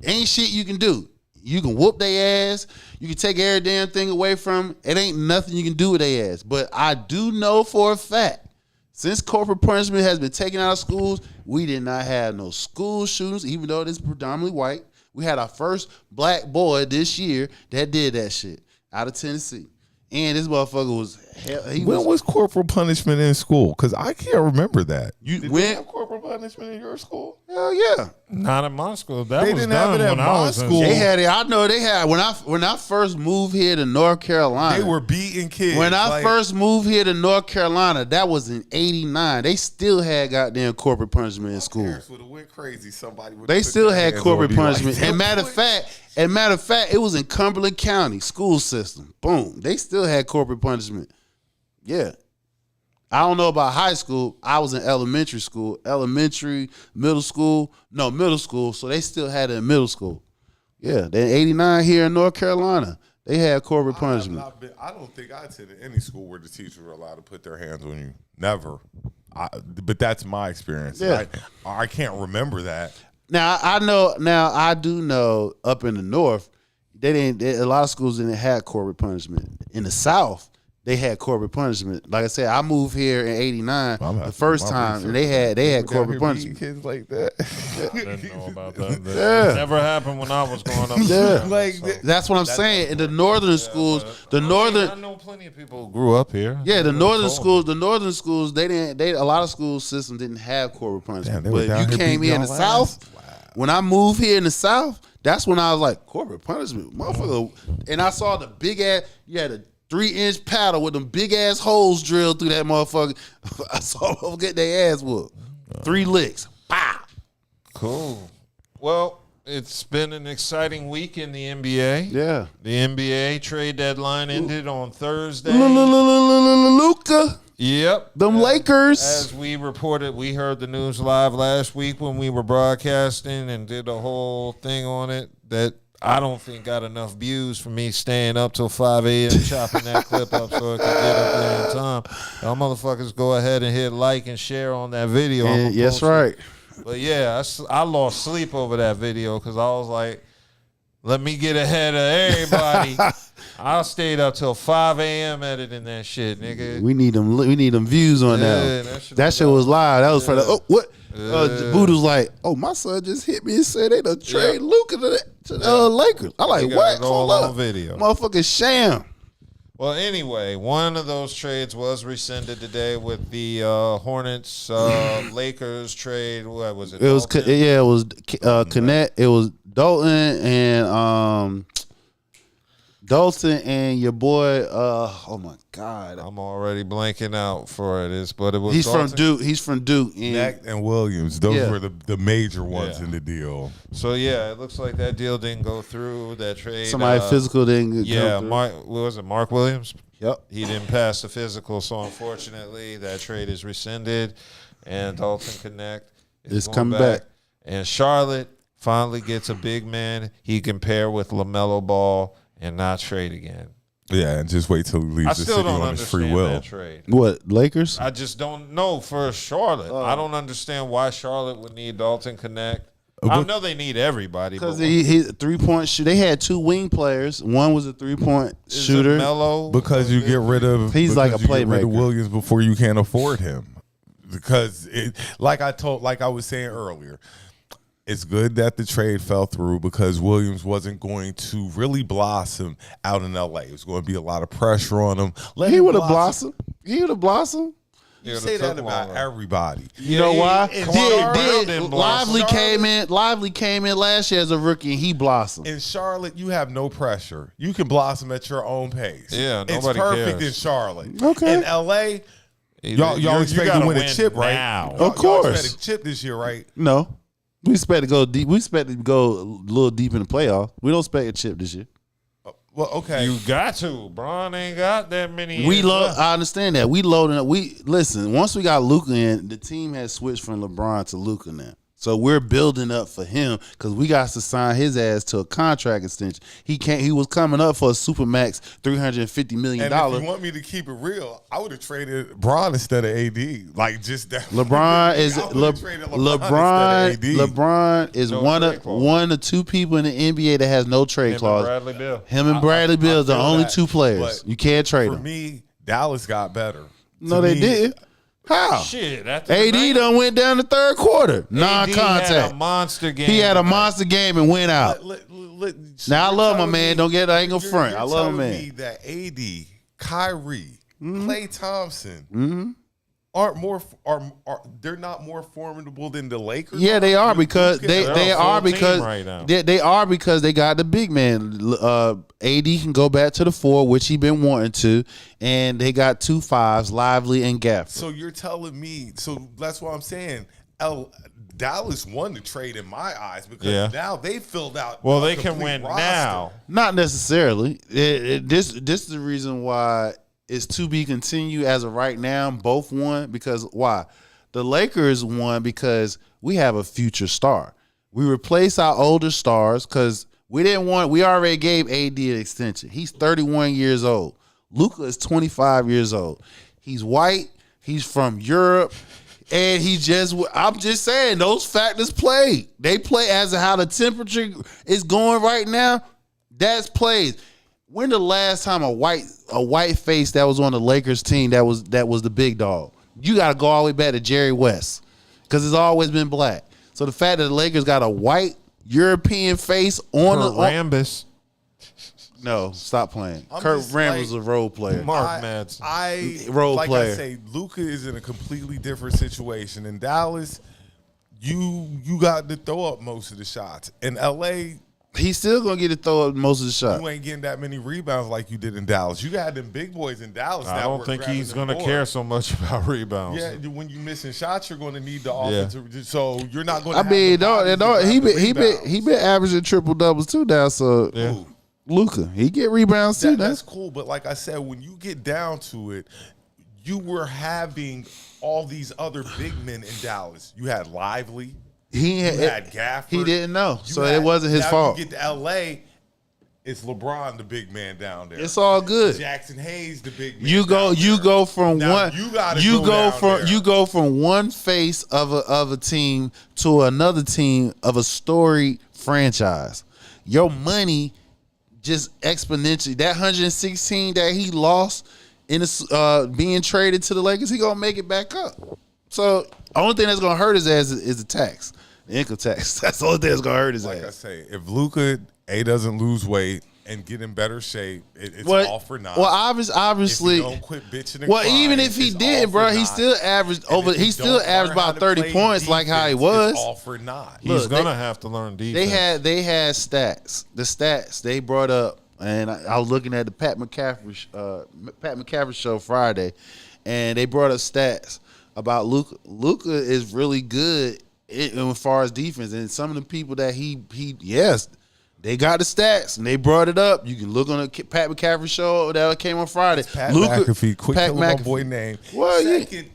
ain't shit you can do. You can whoop their ass. You can take every damn thing away from them. It ain't nothing you can do with their ass. But I do know for a fact, since corporal punishment has been taken out of schools, we did not have no school shootings, even though it is predominantly white. We had our first black boy this year that did that shit out of Tennessee. And this motherfucker was when was corporal punishment in school? Because I can't remember that. Did they have corporal punishment in your school? Hell yeah. Not in my school. That They was didn't have done it at when I my was in school. They had it. I know they had when I first moved here to North Carolina. They were beating kids. When I like, first moved here to North Carolina, that was in '89. They still had goddamn corporate punishment in school. parents would have went crazy. Somebody would. They still had corporate punishment. Like, and matter of fact, it was in Cumberland County school system. Boom. They still had corporate punishment. Yeah. I don't know about high school. I was in elementary school, middle school. So they still had it in middle school. Yeah. Then '89 here in North Carolina, they had corporate punishment. I don't think I attended any school where the teachers were allowed to put their hands on you. Never. But that's my experience. Yeah. I can't remember that. Now I do know up in the north, a lot of schools didn't have corporate punishment. In the South, they had corporate punishment. Like I said, I moved here in '89 the first time, and they had corporate punishment. Kids like that. I didn't know about that. Yeah. It never happened when I was growing up. Yeah. Like, That's what I'm saying. In the northern schools, I know plenty of people who grew up here. Yeah, the northern schools, a lot of school systems didn't have corporate punishment. Damn, they were but down you here came beating here in the y'all South. When I moved here in the South, that's when I was like, corporate punishment, motherfucker. And I saw the big ass. You had a 3-inch paddle with them big ass holes drilled through that motherfucker. I saw them get their ass whooped. 3 licks. Pow. Cool. Well, it's been an exciting week in the NBA. Yeah. The NBA trade deadline ended on Thursday. Luka. Yep. Them Lakers. As we reported, we heard the news live last week when we were broadcasting and did a whole thing on it that I don't think got enough views for me staying up till 5 a.m. chopping that clip up so it could get up there in time. Y'all motherfuckers go ahead and hit like and share on that video. Yes, right. But yeah, I lost sleep over that video because I was like, let me get ahead of everybody. I stayed up till 5 a.m. editing that shit, nigga. We need them views on that. That shit was live. That was for the what? Voodoo's like, oh, my son just hit me and said they done trade Luka to the Lakers. I like, what? All Hold on up. video. Motherfucking sham. Well, anyway, one of those trades was rescinded today with the Hornets Lakers trade. What was it? It was Dalton? it was Connect. It was Dalton and your boy. Oh my God, I'm already blanking out for it. But it was. He's Dalton. from Duke. He's from Duke. Mack and Williams. Those were the major ones in the deal. So yeah, it looks like that deal didn't go through. That trade. Somebody physical didn't. Yeah, come what was it? Mark Williams. Yep. He didn't pass the physical, so unfortunately, that trade is rescinded, and Dalton Connect is going coming back. And Charlotte finally gets a big man he can pair with LaMelo Ball and not trade again. Yeah, and just wait till he leaves the city on his free will. That trade. What, Lakers? I just don't know for Charlotte. I don't understand why Charlotte would need Dalton Connect. I know they need everybody. Because he 3-point shoot. They had 2 wing players. One was a 3-point shooter. Because you get rid of he's like a Get rid playmaker. of Williams before you can't afford him. Because like I was saying earlier, it's good that the trade fell through because Williams wasn't going to really blossom out in LA. It was going to be a lot of pressure on him. He would have blossomed. He would have blossomed. You say that about everybody. You know why? Lively Charlotte came in last year as a rookie and he blossomed. In Charlotte, you have no pressure. You can blossom at your own pace. Yeah, it's nobody perfect cares. in Charlotte. Okay. In LA, y'all expect to win a chip, right? now. Of course. Y'all expect a chip this year, right? No. We expect to go deep. We expect to go a little deep in the playoff. We don't expect a chip this year. Well, okay. You got to. Bron ain't got that many. I understand that. We loading up. Listen. Once we got Luka in, the team has switched from LeBron to Luka now. So we're building up for him because we got to sign his ass to a contract extension. He was coming up for a supermax $350 million. And if you want me to keep it real, I would have traded Bron instead of AD. Like just that. LeBron is LeBron is No one trade clause. one of two people in the NBA that has no trade Him clause. and Bradley Beal. Him and Bradley Beal are the feel only that, two players. but You can't trade For them. me, Dallas got better. No, To they me, didn't. How? Shit, after AD the done went down the third quarter. AD had a Non-contact. monster game. He had a monster game and went out. Now I you're telling love my man. me- Don't get. I ain't gonna you're- front. you're I love telling my man. me that AD, Kyrie, Klay Thompson Mm-hmm. aren't more are they're not more formidable than the Lakers? Yeah, they are With because Luka they and- they They're a are full team because right now. they are because they got the big man. AD can go back to the 4, which he been wanting to, and they got 2 5s, Lively and Gafford. So you're telling me? So that's what I'm saying. Dallas won the trade in my eyes because now they filled out. Well, a they can complete win roster. now. Not necessarily. This is the reason why it's to be continued as of right now. Both won because why? The Lakers won because we have a future star. We replace our older stars because we already gave AD an extension. He's 31 years old. Luka is 25 years old. He's white. He's from Europe. And I'm just saying, those factors play. They play as to how the temperature is going right now. That's plays. When the last time a white face that was on the Lakers team that was the big dog? You got to go all the way back to Jerry West because it's always been black. So the fact that the Lakers got a white European face on Kurt Rambis. No, stop playing. I'm Kurt just Rambis like- was a role player. Mark Madsen. Role like player. I say, Luka is in a completely different situation. In Dallas, you got to throw up most of the shots. In LA, He's still gonna get to throw up most of the shots. you ain't getting that many rebounds like you did in Dallas. You got them big boys in Dallas. I that don't were think grabbing he's the going to board. care so much about rebounds. Yeah, when you missing shots, you're going to need the offensive. So you're not going to. I mean, he been averaging triple doubles too now. So Luka, he get rebounds too. That's cool, but like I said, when you get down to it, you were having all these other big men in Dallas. You had Lively. He You had Gafford. He didn't know, You so had- it wasn't his now fault. You get to LA, it's LeBron, the big man down there. It's all good. Jackson Hayes, the big man. You go from Now, one. you gotta You go go down from there. you go from one face of a team to another team of a storied franchise. Your money just exponentially. That 116 that he lost in being traded to the Lakers, he gonna make it back up. So the only thing that's gonna hurt his ass is the tax, the income tax. That's the only thing that's gonna hurt his Like I ass. say, if Luka doesn't lose weight and get in better shape, it's Well- all for naught. well, obviously- if you don't quit bitching and Well, crying, even if he it's did, all bro, for he naught. still averaged And over. if you He still don't averaged learn how about to 30 play points, like how he defense, was. It's all for naught. He's Look, going they- to have to learn defense. They had stats. The stats they brought up, and I was looking at the Pat McCaffrey show Friday, and they brought up stats about Luka. Luka is really good as far as defense, and some of the people that he yes, they got the stats and they brought it up. You can look on the Pat McCaffrey show that came on Friday. Pat McAfee, quit killing my boy name. Well, Second,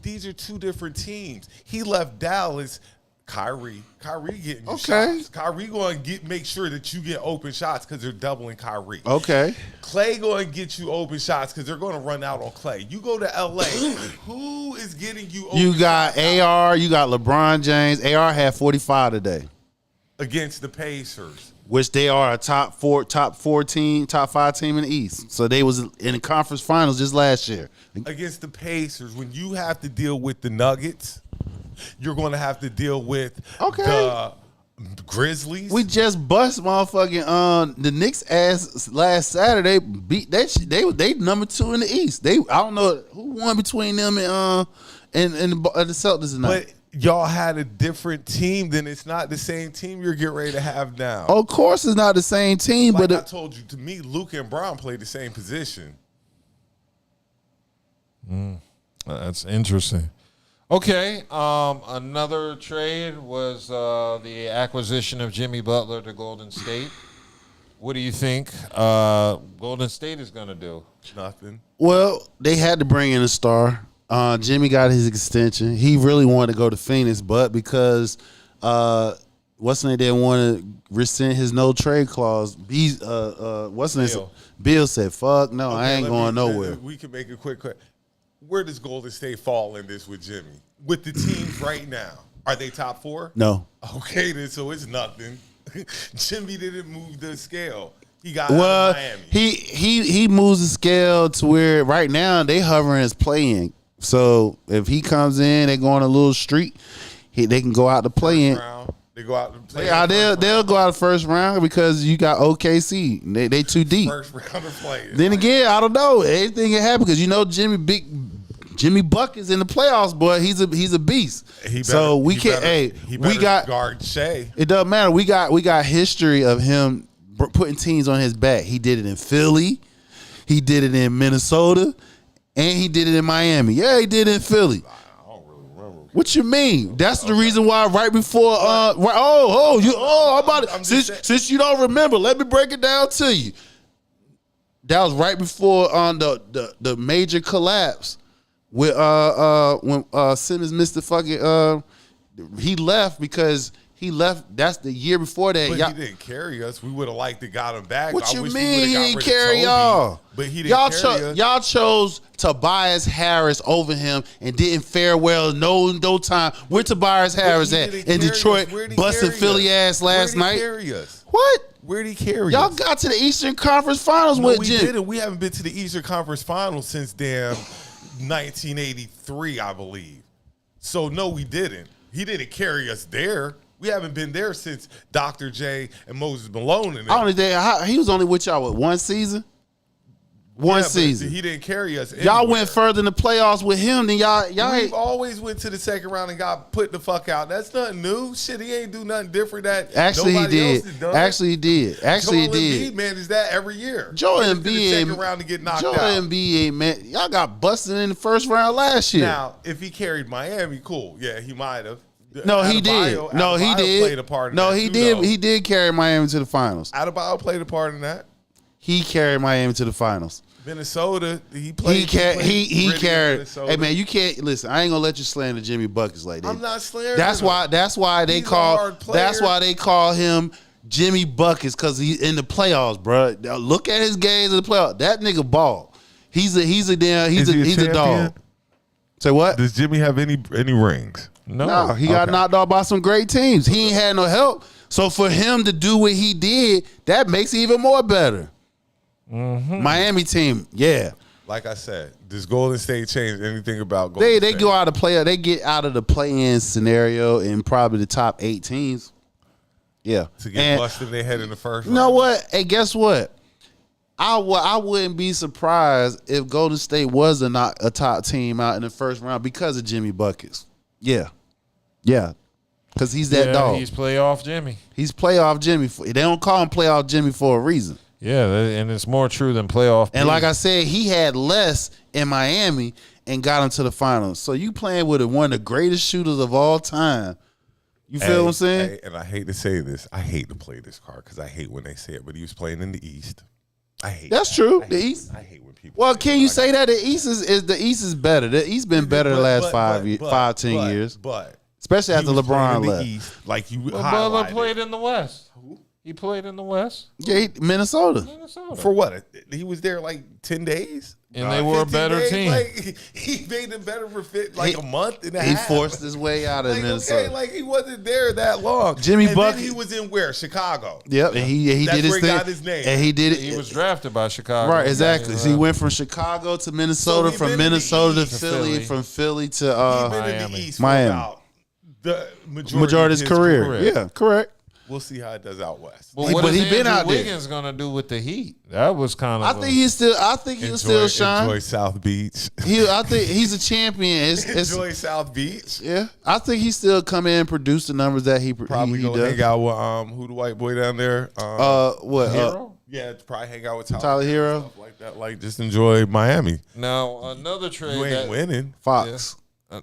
these are two different teams. He left Dallas. Kyrie getting you shots. Kyrie going to make sure that you get open shots because they're doubling Kyrie. Okay. Klay going to get you open shots because they're going to run out on Klay. You go to LA, who is getting you open You got shots AR, you got LeBron James. AR had 45 today, against the Pacers? which they are a top 5 team in the East. So they was in the conference finals just last year. Against the Pacers, when you have to deal with the Nuggets, you're going to have to deal with the Grizzlies. We just bust motherfucking the Knicks ass last Saturday. Beat that shit. They number 2 in the East. I don't know who won between them and the Celtics tonight. But y'all had a different team. Then it's not the same team you're getting ready to have now. Of course, it's not the same team, Like but I told you, to me, Luka and Brown play the same position. That's interesting. Okay, another trade was the acquisition of Jimmy Butler to Golden State. What do you think Golden State is going to do? Nothing. well, they had to bring in a star. Jimmy got his extension. He really wanted to go to Phoenix, but because what's the name didn't want to rescind his no trade clause. Bill said, "Fuck no, I ain't going nowhere." We can make a quick. Where does Golden State fall in this with Jimmy? With the teams right now, are they top 4? No. Okay, then so it's nothing. Jimmy didn't move the scale. He got out of Miami. He moves the scale to where right now they hovering as playing. So if he comes in, they go on a little streak. They can go out to play in. They go out and play. Yeah, they'll go out the first round because you got OKC. They too deep. First round of players. Then again, I don't know. Anything can happen because Jimmy Buckets in the playoffs, boy. He's a beast. We got guard Shea. It doesn't matter. We got history of him putting teams on his back. He did it in Philly. He did it in Minnesota. And he did it in Miami. Yeah, he did it in Philly. What you mean? That's the reason why right before since you don't remember, let me break it down to you. That was right before the major collapse with when Simmons missed the fucking he left because he left. That's the year before that. But he didn't carry us. We would have liked to got him back. What you mean he didn't carry y'all? But he didn't carry us. Y'all chose Tobias Harris over him and didn't fare well no time. Where Tobias Harris at in Detroit? Busted Philly ass last night. Where did he carry us? What? Where did he carry Y'all us? got to the Eastern Conference Finals with Jim. We didn't. We haven't been to the Eastern Conference Finals since damn 1983, I believe. So no, we didn't. He didn't carry us there. We haven't been there since Dr. J and Moses Malone. He was only with y'all with one season. One season. He didn't carry us. Y'all went further in the playoffs with him than y'all. We've always went to the second round and got put the fuck out. That's nothing new. Shit, he ain't do nothing different that Actually he nobody did. else has done. Actually he did. Actually he did. Embiid, man, is that every year? Joel He went to the Embiid second round to get knocked out. Embiid, man, y'all got busted in the first round last year. Now, if he carried Miami, cool. Yeah, he might have. No, he did. No, he did. Played a part in no, that he too, did. though. He did carry Miami to the finals. Adebayo played a part in that. He carried Miami to the finals. Minnesota, he played. He carried. Minnesota. Hey man, you can't listen. I ain't gonna let you slander Jimmy Buckets like that. I'm not slandering. That's why they He's a hard player. That's why they call him Jimmy Buckets because he's in the playoffs, bro. Look at his games in the playoffs. That nigga ball. He's a dog. Say what? Does Jimmy have any rings? No, he got knocked off by some great teams. He ain't had no help. So for him to do what he did, that makes it even more better. Mm-hmm. Miami team, yeah. Like I said, does Golden State change anything about Golden State? They go out of play. They get out of the play-in scenario in probably the top 8 teams. Yeah, to get busted in their head in the first round. You know what? Hey, guess what? I wouldn't be surprised if Golden State was not a top team out in the first round because of Jimmy Buckets. Yeah. Because he's that dog. He's playoff Jimmy. He's playoff Jimmy. They don't call him playoff Jimmy for a reason. Yeah, and it's more true than playoff. And like I said, he had less in Miami and got him to the finals. So you playing with one of the greatest shooters of all time. You feel what I'm saying? And I hate to say this. I hate to play this card because I hate when they say it. But he was playing in the East. I hate that's that. true. The East. I hate when people. Well, can you say that the East is better? The East been better the last 10 years. But especially after LeBron left. East, like you Butler played in the West. He played in the West. Yeah, Minnesota. For what? He was there like 10 days. And they were a better team. Like, he made them better for a month and a half. He forced his way out of Minnesota. Okay, like he wasn't there that long. Jimmy Buckets. He was in where? Chicago. Yep, and he That's did his where thing. He got his name. And he did it. He was drafted by Chicago. Right, exactly. So he went from Chicago to Minnesota, from Minnesota to Philly, from Philly to Miami. About the majority of his career. Yeah, correct. We'll see how it does out west. But what is Andrew Wiggins gonna do with the Heat? That was kind of. I think he'll still shine. Enjoy South Beach. I think he's a champion. Enjoy South Beach. Yeah, I think he still come in and produce the numbers that he probably he go does. hang out with who the white boy down there. What? Hero? Yeah, probably hang out with Tyler Hero. Stuff like that. Like just enjoy Miami. Now another trade. You ain't winning. Fox.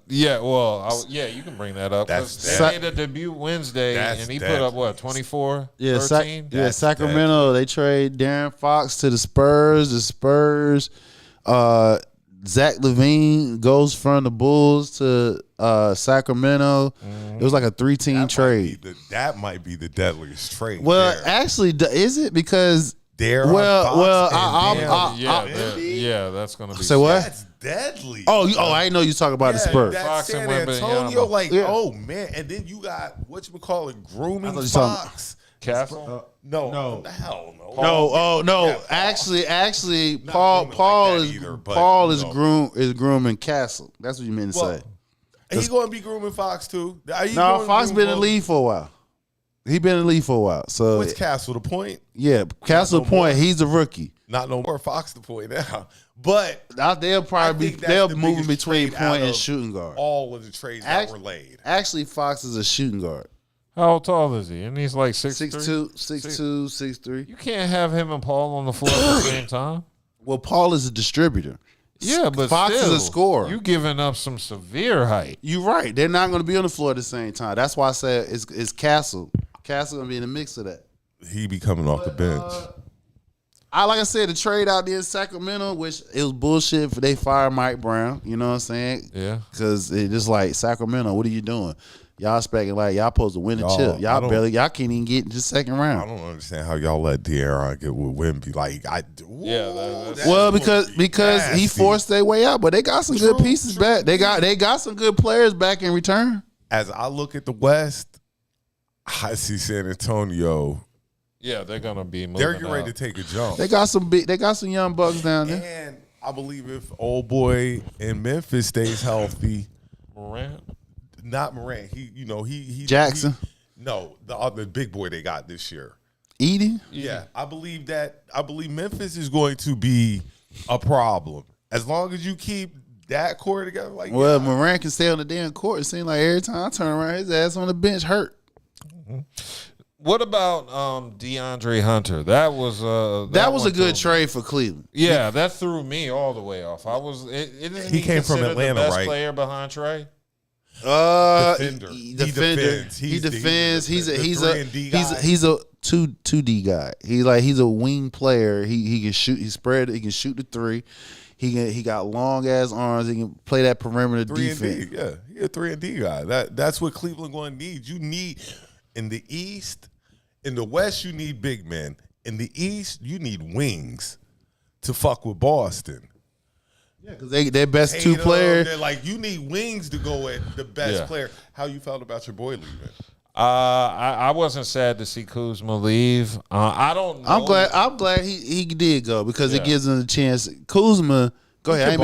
Yeah, you can bring that up. They made a debut Wednesday, and he put up, 24? Yeah, 13? Sacramento, they trade Darren Fox to the Spurs. The Spurs Zach LaVine goes from the Bulls to Sacramento. It was like a 3-team trade. That might be the deadliest trade. Well, there. actually, is it? Because There. Yeah, that's gonna be. Say what? That's deadly. I didn't know you talking about the Spurs. That Fox San and Antonio, Wembanyama. oh man, and then you got grooming thought you talking- Fox. Castle. No, hell no. No. Yeah, Actually, Not Paul grooming like that either, but, Paul you know. is grooming Castle. That's what you meant to say. He's going to be grooming Fox too. No, Fox been in the league for a while. He been in the league for a while. So What's Castle? The point? Yeah, Castle no point. more. He's a rookie. Not no more. Fox the point now. But They'll probably think that's they'll the moving biggest between trade point out and of shooting guard. all of the trades that were laid. Actually, Fox is a shooting guard. How tall is he? And he's like 6'2". 6'2", 6'3". You can't have him and Paul on the floor at the same time. Well, Paul is a distributor. Yeah, but Fox still, is a scorer. You giving up some severe height. You're right. They're not going to be on the floor at the same time. That's why I said it's Castle. Castle going to be in the mix of that. He be coming off the bench. Like I said, the trade out there in Sacramento, which it was bullshit for they fired Mike Brown. You know what I'm saying? Yeah. Because it just like Sacramento, what are you doing? Y'all expecting like y'all supposed to win the chip. Y'all can't even get into the second round. I don't understand how y'all let Deion get with Wemby. Like because he forced their way out, but they got some good pieces back. They got some good players back in return. As I look at the West, I see San Antonio. Yeah, they're gonna be moving. They're getting ready to take a jump. They got some young bucks down there. And I believe if old boy in Memphis stays healthy, not Morant. He Jackson. No, the other big boy they got this year. Edie? Yeah, I believe Memphis is going to be a problem as long as you keep that core together. Morant can stay on the damn court. It seems like every time I turn around, his ass on the bench hurt. Mm-hmm. What about DeAndre Hunter? That was a good trade for Cleveland. Yeah, that threw me all the way off. He came from Atlanta, the best right? Player behind Trey. Defender. He defends. He's a 2D guy. He's a wing player. He can shoot. He can shoot the three. He got long ass arms. He can play that perimeter defense. Yeah, he's a 3-and-D guy. That's what Cleveland going to need. You need in the East, in the West, you need big men. In the East, you need wings to fuck with Boston. Yeah, because their best two players. They're like, you need wings to go at the best player. How you felt about your boy leaving? I wasn't sad to see Kuzma leave. I don't know. I'm glad he did go because it gives him a chance. Kuzma, go ahead.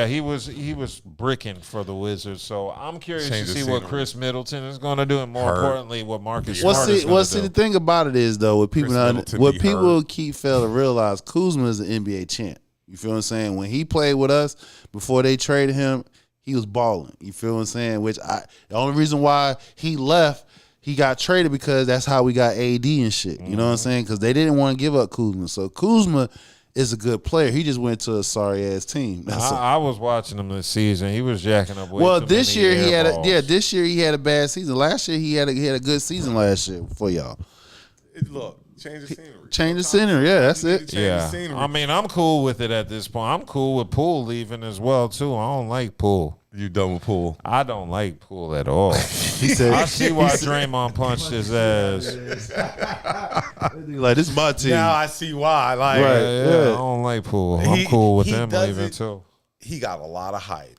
He was bricking for the Wizards. So I'm curious to see what Chris Middleton is going to do, and more importantly, what Marcus Smart is going to do. The thing about it is though, what people keep failing to realize, Kuzma is an NBA champ. You feel what I'm saying? When he played with us before they traded him, he was balling. You feel what I'm saying? The only reason why he left, he got traded because that's how we got AD and shit. You know what I'm saying? Because they didn't want to give up Kuzma. So Kuzma is a good player. He just went to a sorry ass team. I was watching him this season. He was jacking up. This year he had a bad season. Last year he had a good season last year for y'all. Look. Change the scenery. Change the scenery. Yeah, that's it. Yeah. I mean, I'm cool with it at this point. I'm cool with Poole leaving as well, too. I don't like Poole. You done with Poole? I don't like Poole at all. I see why Draymond punched his ass. Like, this is my team. Now I see why. Like, I don't like Poole. I'm cool with him leaving, too. He got a lot of hype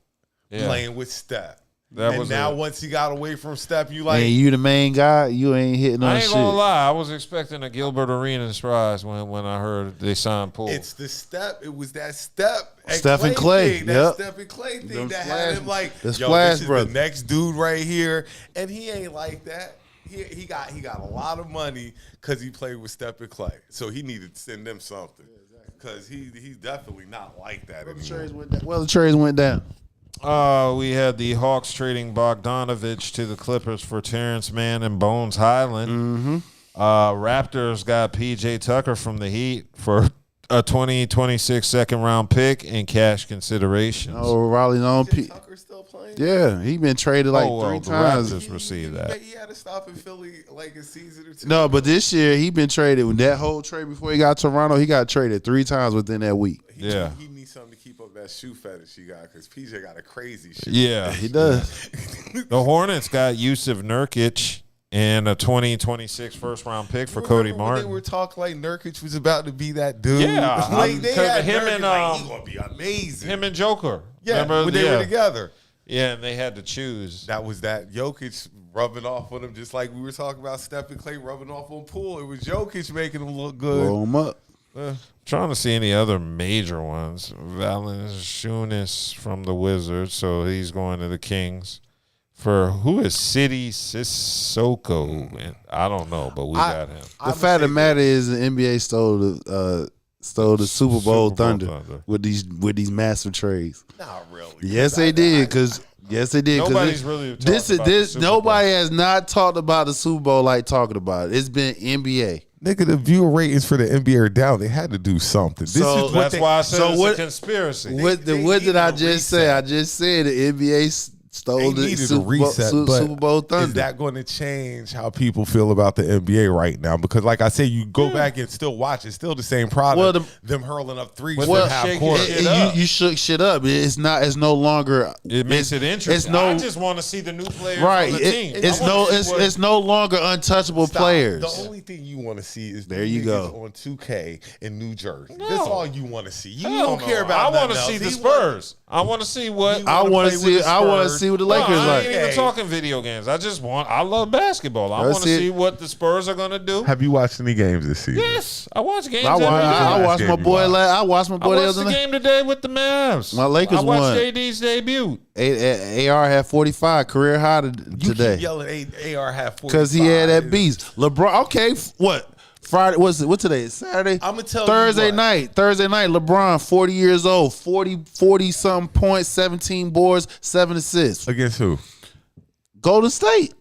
playing with Steph. Once he got away from Steph, you like... And you the main guy, you ain't hitting on shit. I ain't gonna lie, I was expecting a Gilbert Arenas prize when I heard they signed Poole. It's the step. It was that step and Clay. Thing, that Steph and Clay thing that had him like, this is the next dude right here. And he ain't like that. He got a lot of money because he played with Steph and Clay. So he needed to send them something. Because he's definitely not like that anymore. The trades went down. We had the Hawks trading Bogdanovich to the Clippers for Terrence Mann and Bones Highland. Mm-hmm. Raptors got P.J. Tucker from the Heat for a 2026 second-round pick and cash considerations. Oh, Raleigh's on Tucker still playing? Yeah, he been traded like 3 times. The Raptors received that. He had to stop in Philly like a season or two. No, but this year he been traded. With that whole trade before he got to Toronto, he got traded 3 times within that week. Yeah. He needs something to keep up that shoe fetish he got because PJ got a crazy shoe. Yeah, he does. The Hornets got Yusuf Nurkic and a 2026 first round pick for Cody When Martin. they were talking like Nurkic was about to be that dude. Yeah, like they had him Nurkic, and like, he gonna be amazing. him and Joker. Yeah, Remember? when they were together. Yeah, and they had to choose. That was that Jokic rubbing off on him, just like we were talking about Stephen Clay rubbing off on Poole. It was Jokic making him look good. Blow him up. Trying to see any other major ones. Valanciunas from the Wizards, so he's going to the Kings. For who is City Sissoko? And I don't know, but we got him. The fact of the matter is, the NBA stole the Super Bowl Thunder with these massive trades. Not really. Yes, they did. Nobody's really talking about the Super Bowl. Nobody has not talked about the Super Bowl like talking about it. It's been NBA. Nigga, the viewer ratings for the NBA are down. They had to do something. That's why I said it's a conspiracy. What did I just say? I just said the NBA stole the Super Bowl Thunder. Is that going to change how people feel about the NBA right now? Because, like I said, you go back and still watch. It's still the same product. Them hurling up threes from half court. You shook shit up. It's not. It's no longer. It makes it interesting. I just want to see the new players right. on the team. It's no longer untouchable players. The only thing you want to see is there you go on 2K in New Jersey. No. That's all you want to see. You don't care about. I want to see the Spurs. I want to see what I want to see. I want to see what the Lakers like. I ain't even talking video games. I love basketball. I want to see what the Spurs are going to do. Have you watched any games this season? Yes, I watch games. I watched my boy. I watched my boy. I watched the game today with the Mavs. My Lakers won. I watched JD's debut. AR had 45 career high today. You keep yelling AR had 45 because he had that beast. LeBron. Okay, what? Friday, what today? Saturday? I'm going to tell Thursday you what. Thursday night, LeBron, 40 years old, 40-something points, 17 boards, 7 assists. Against who? Golden State.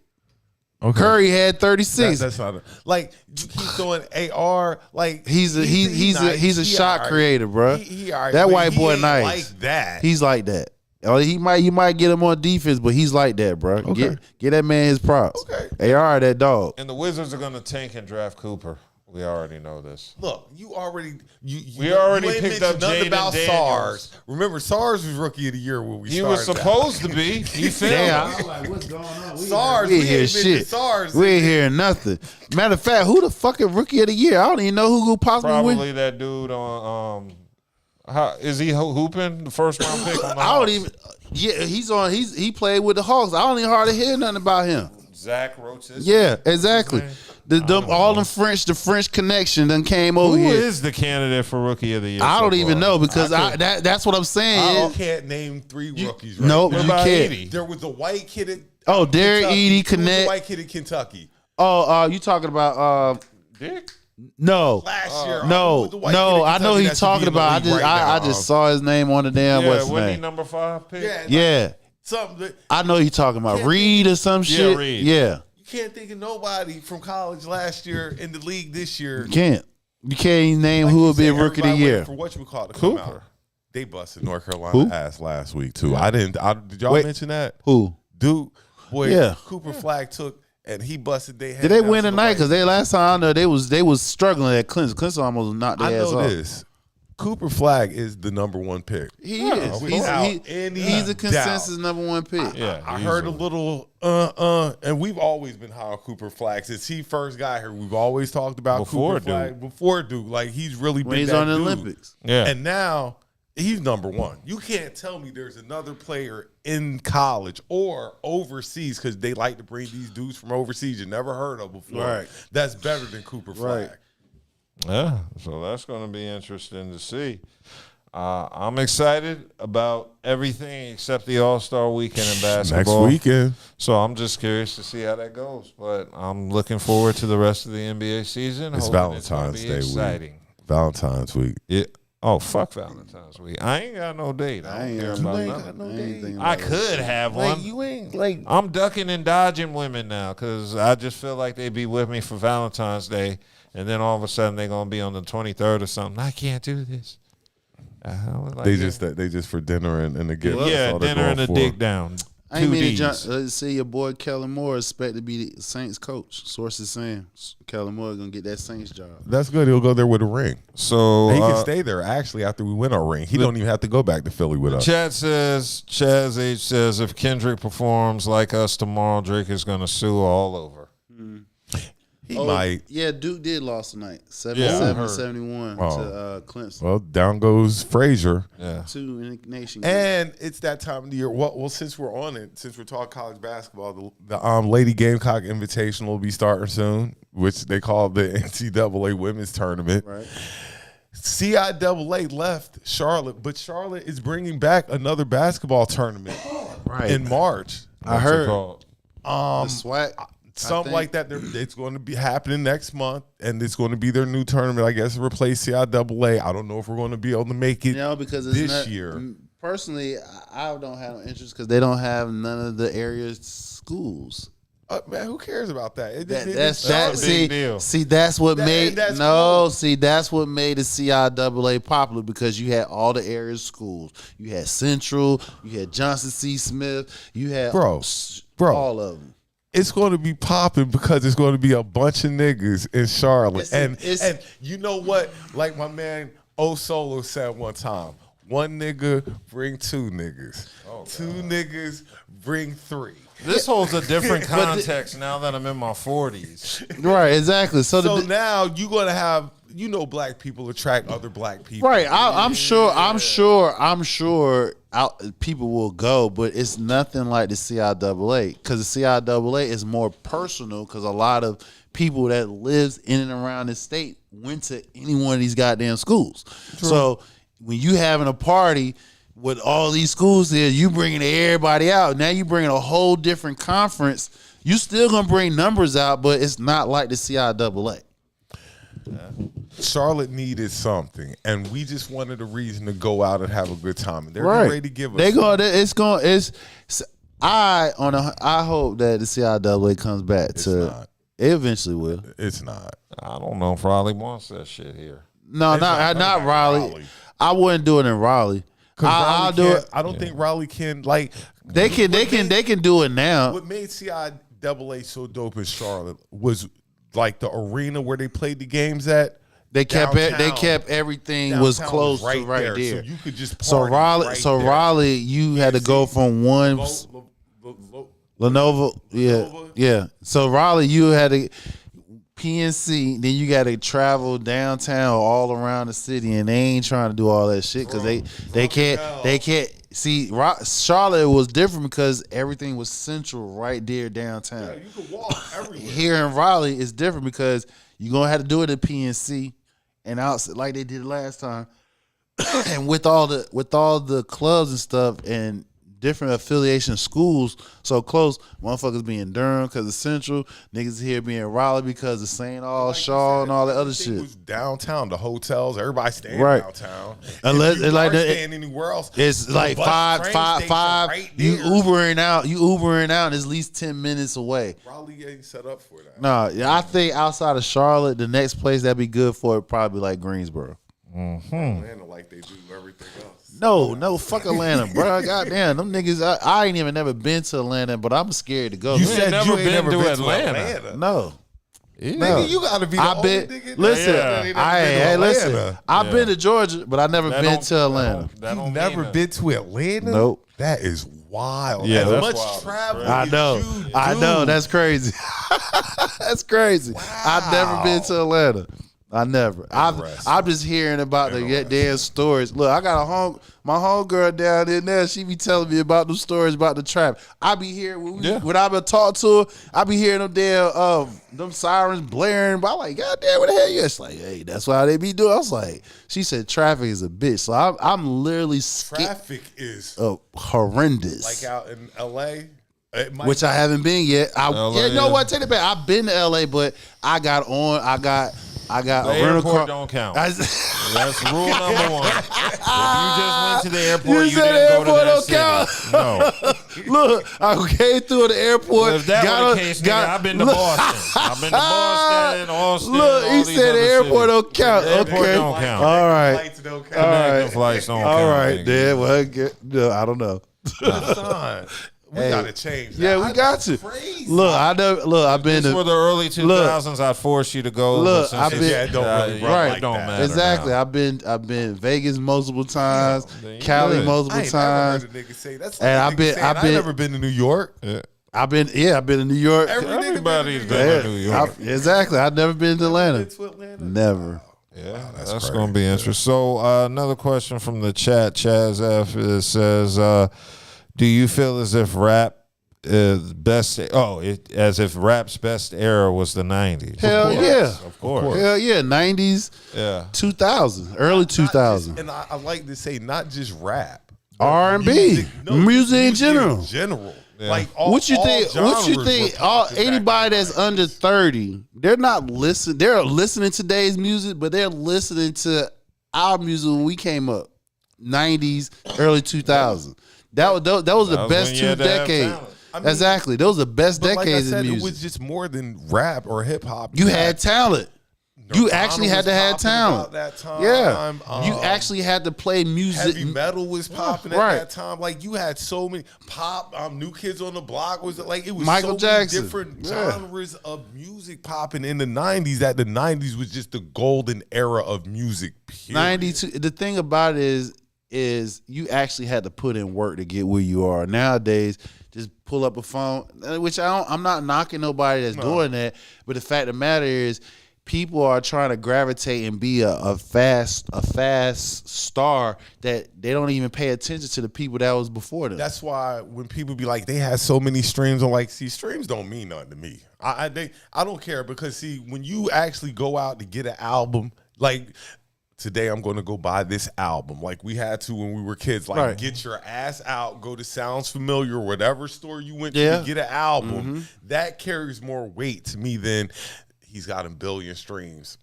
Okay. Curry had 36. That's not like you keep throwing AR like he's a shot creator, bro. That white boy nice. Like that. He's like that. You might get him on defense, but he's like that, bro. Okay. Get that man his props. Okay. AR that dog. And the Wizards are going to tank and draft Cooper. We already know this. Look, you already picked up nothing Jaden about Daniels. SARS. Remember, SARS was rookie of the year when we started. He was supposed to be. He failed. Damn. I was like, what's going on? SARS. We ain't hear shit. SARS. We ain't hearing nothing. Matter of fact, who the fucking rookie of the year? I don't even know who possibly win. Probably that dude on. How is he hooping the first round pick? On the I don't Hawks? even. Yeah, he played with the Hawks. I don't even hardly hear nothing about him. Zach wrote this. Yeah, exactly. The French connection then came over Who here. is the candidate for rookie of the year? I don't so even far? know because that's what I'm saying. I can't name 3 rookies. Right Nope, now. you about can't. Edie? There was a white kid at Derek Kentucky. Edie, Who was the Connect. white kid in Kentucky You talking about Dick? No. last year. No, the white kid in I know Kentucky he's that should talking be in the about. league I right just now. saw his name on the damn what's his wasn't he name. number 5 pick? Yeah, Yeah, something that I know he's talking about Can't Reed or some shit. Reed. Yeah, you can't think of nobody from college last year in the league this year. you can't even name Like who you would be a said, rookie of the everybody year. waiting for what you call it to come Cooper. out. They busted North Carolina Who? ass last week too. Did y'all Wait. mention that? Who Dude, boy, Yeah. Cooper Flag took and he busted their head. did they down win to the tonight? right. Because they last time I know they was struggling at Clemson. Clemson almost knocked their I ass know off. this. Cooper Flag is the number 1 pick. He is. without any He's a doubt. consensus number 1 pick. Yeah, I heard a little and we've always been high on Cooper Flag since he first got here. We've always talked about Before Cooper Flag before Duke. Like he's really When been he's that on the dude. Olympics. Yeah. And now he's number 1. You can't tell me there's another player in college or overseas because they like to bring these dudes from overseas you never heard of before. Right. That's better than Cooper Flag. Right. Yeah, so that's going to be interesting to see. I'm excited about everything except the All-Star Weekend in basketball. Next weekend. So I'm just curious to see how that goes. But I'm looking forward to the rest of the NBA season. It's hoping Valentine's it's Day gonna be week. exciting. Valentine's week. Yeah. Oh, fuck Valentine's week. I ain't got no date. I don't care about nothing. I could have one. You ain't like I'm ducking and dodging women now because I just feel like they be with me for Valentine's Day, and then all of a sudden they're gonna be on the 23rd or something. I can't do this. they just for dinner and the gift. Yeah, That's all they're dinner and going a for. dick down. I ain't Two mean Ds. to let's see your boy Kellen Moore expect to be the Saints coach. Sources saying Kellen Moore gonna get that Saints job. That's good. He'll go there with a ring. So He can stay there actually after we win our ring. He don't even have to go back to Philly with us. Chaz H says if Kendrick performs like us tomorrow, Drake is going to sue all over. He might. Yeah, Duke did lost tonight. I 77-71 Oh. to Clemson. Well, down goes Frazier. Yeah. 2 in the nation. And it's that time of the year. Well, since we're on it, since we're talking college basketball, the Lady Gamecock Invitational will be starting soon, which they call the NCAA Women's Tournament. Right. CIAA left Charlotte, but Charlotte is bringing back another basketball tournament in March. I heard The SWAC. Something like that. It's going to be happening next month, and it's going to be their new tournament, I guess, to replace CIAA. I don't know if we're going to be able to make it Because it's this year. Personally, I don't have no interest because they don't have none of the area schools. Man, who cares about that? That's that's what made that's that's what made the CIAA popular because you had all the area schools. You had Central, you had Johnson C. Smith, you had all of them. It's going to be popping because it's going to be a bunch of niggas in Charlotte. And you know what? Like my man O Solo said one time, one nigga bring two niggas. Two niggas bring three. This holds a different context now that I'm in my 40s. Right, exactly. So now you're going to have, black people attract other black people. Right. I'm sure people will go, but it's nothing like the CIAA because the CIAA is more personal because a lot of people that lives in and around the state went to any one of these goddamn schools. True. So when you having a party with all these schools there, you bringing everybody out. Now you bringing a whole different conference. You still gonna bring numbers out, but it's not like the CIAA. Charlotte needed something, and we just wanted a reason to go out and have a good time. And they're ready to give us. I hope that the CIAA comes back It eventually will. It's not. I don't know if Raleigh wants that shit here. No, not Raleigh. I wouldn't do it in Raleigh. I'll do it. I don't think Raleigh can They can do it now. What made CIAA so dope in Charlotte was like the arena where they played the games at. They kept everything was close to right there. So you could just party Raleigh, you had to go from one Lenovo, yeah. So Raleigh, you had to PNC, then you got to travel downtown all around the city, and they ain't trying to do all that shit because they can't. See, Charlotte was different because everything was central right there downtown. Yeah, you could walk everywhere. Here in Raleigh, it's different because you're gonna have to do it at PNC and outside like they did last time, and with all the clubs and stuff and different affiliation schools so close, motherfuckers be in Durham because of Central, niggas here being Raleigh because of St. All, Shaw, and all that other shit. Was downtown, the hotels, everybody staying downtown. Unless if you like staying anywhere else, it's like five. Right you Ubering out, and it's at least 10 minutes away. Raleigh ain't set up for that. No, I think outside of Charlotte, the next place that'd be good for it probably like Greensboro. Atlanta like they do everything else. No, fuck Atlanta, bro. Goddamn, them niggas. I ain't even never been to Atlanta, but I'm scared to go. You said you ain't never been to Atlanta. No. Nigga, you gotta be the only nigga. Listen. I've been to Georgia, but I never been to Atlanta. You never been to Atlanta? Nope. That is wild. Yeah, as that's much wild. travel. I know. That's crazy. That's crazy. Wow. I've never been to Atlanta. I never. I'm just hearing about the damn stories. Look, I got my homegirl down in there. She be telling me about them stories about the trap. I be hearing when I been talking to her. I be hearing them damn them sirens blaring. But I'm like, God damn, what the hell? It's like, hey, that's why they be doing. I was like, she said traffic is a bitch. So I'm literally Traffic is horrendous. like out in LA. Which I haven't been yet. You know what? Take it back. I've been to LA, but I got a rental car. Don't count. That's rule number one. If you just went to the airport, you didn't go to that city. No. Look, I came through the airport. If that were the case, nigga, I've been to Boston. I've been to Boston, Austin. Look, he said the airport don't count. The airport don't count. All right. Flights don't count. Connecting flights don't count. All right, then. Well, I don't know. Son, We gotta change that. Yeah, we got to. Crazy. Look, I've been for the early 2000s. I'd force you to go. Look, but I've since been it's- it don't really run right. like don't that. matter exactly. now. I've been Vegas multiple times, you Cali good. I multiple ain't times. never heard a nigga say that's. And Like I've never been to New York. I've been in New York. Everybody's been Yeah, to New York. exactly. I've never been to Atlanta. Been to Atlanta? Never. Yeah, that's that's crazy. going to be interesting. So another question from the chat, Chaz F says, "Do you feel as if rap is best? As if rap's best era was the '90s?" Hell yeah, of course. Hell yeah, 90s, Yeah, 2000, early 2000, And I like to say not just rap, R&B, music in general. Yeah. Like all, What you all think? What you genres think? were popping back Anybody in the that's 90s. under 30, they're not listening. They're listening to today's music, but they're listening to our music when we came up, 90s, early 2000s. That was the was best when you two had to have decades. talent. I mean, Exactly, those are the best But like I decades said, in it was music. just more than rap or hip hop. You had talent. You Nirvana actually had was to have popping talent. about that time. Yeah, you actually had to play music. Heavy metal was popping at Right. that time. Like you had so many pop. New Kids on the Block was like it was Michael so Jackson. many different Yeah. genres of music popping in the '90s. That the '90s was just the golden era of music. Period. 92. The thing about it is you actually had to put in work to get where you are. Nowadays, just pull up a phone, which I'm not knocking nobody that's doing that, but the fact of the matter is people are trying to gravitate and be a fast star that they don't even pay attention to the people that was before them. That's why when people be like they had so many streams, I'm like, see, streams don't mean nothing to me. I don't care because see, when you actually go out to get an album, like today I'm going to go buy this album, like we had to when we were kids, like Right. get your ass out, go to Sounds Familiar or whatever store you went Yeah. to get an album. That carries more weight to me than he's got a billion streams.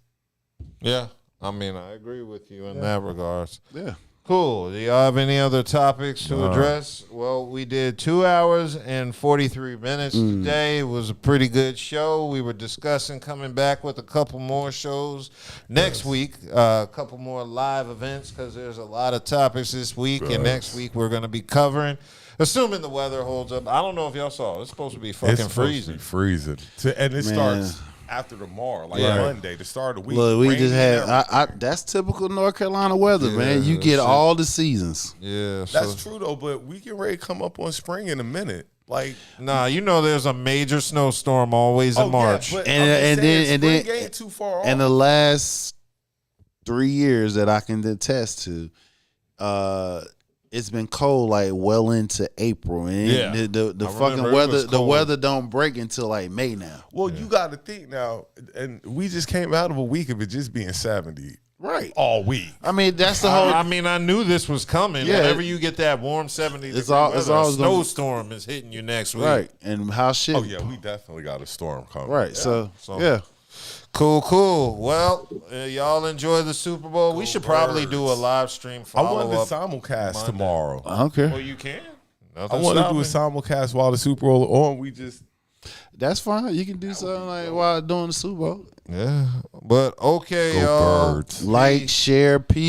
yeah. I mean, I agree with you in that regards. Yeah. Cool. Do y'all have any other topics to address? Well, we did 2 hours and 43 minutes today. It was a pretty good show. We were discussing coming back with a couple more shows next week, a couple more live events because there's a lot of topics this week. And next week we're going to be covering, assuming the weather holds up. I don't know if y'all saw. It's supposed to be fucking freezing. Freezing. And it Man. starts after tomorrow, like Right. Monday, the start of the week. Look, we rain just and had everything. that's typical North Carolina weather, man. You Yeah, get shit. all the seasons. Yeah. That's true though, but we get ready to come up on spring in a minute. Like Nah, you know there's a major snowstorm always in March. Yeah, but And- I'm just and saying, then- and spring then- ain't too far off. And the last 3 years that I can attest to, it's been cold like well into April, and Yeah. the I fucking remember it weather was the cold. weather don't break until like May now. Well, you got to think now, and we just came out of a week of it just being 70 Right. all week. I mean, that's the whole. I mean, I knew this was coming. Yeah. Whenever you get that warm 70 It's degree all- it's weather, a always gonna- snowstorm is hitting you next week. Right, and how shit. Oh yeah, we definitely got a storm coming. Right. So So- yeah. Cool. Well, y'all enjoy the Super Bowl. We should probably do a live stream I follow wanted to up. simulcast Monday. tomorrow. I don't care. Well, you can. I Nothing want to do a stopping. simulcast while the Super Bowl on. We just That's fine. You can do something like while doing the Super Bowl. Yeah, but okay, go y'all. birds. Like, share, peace.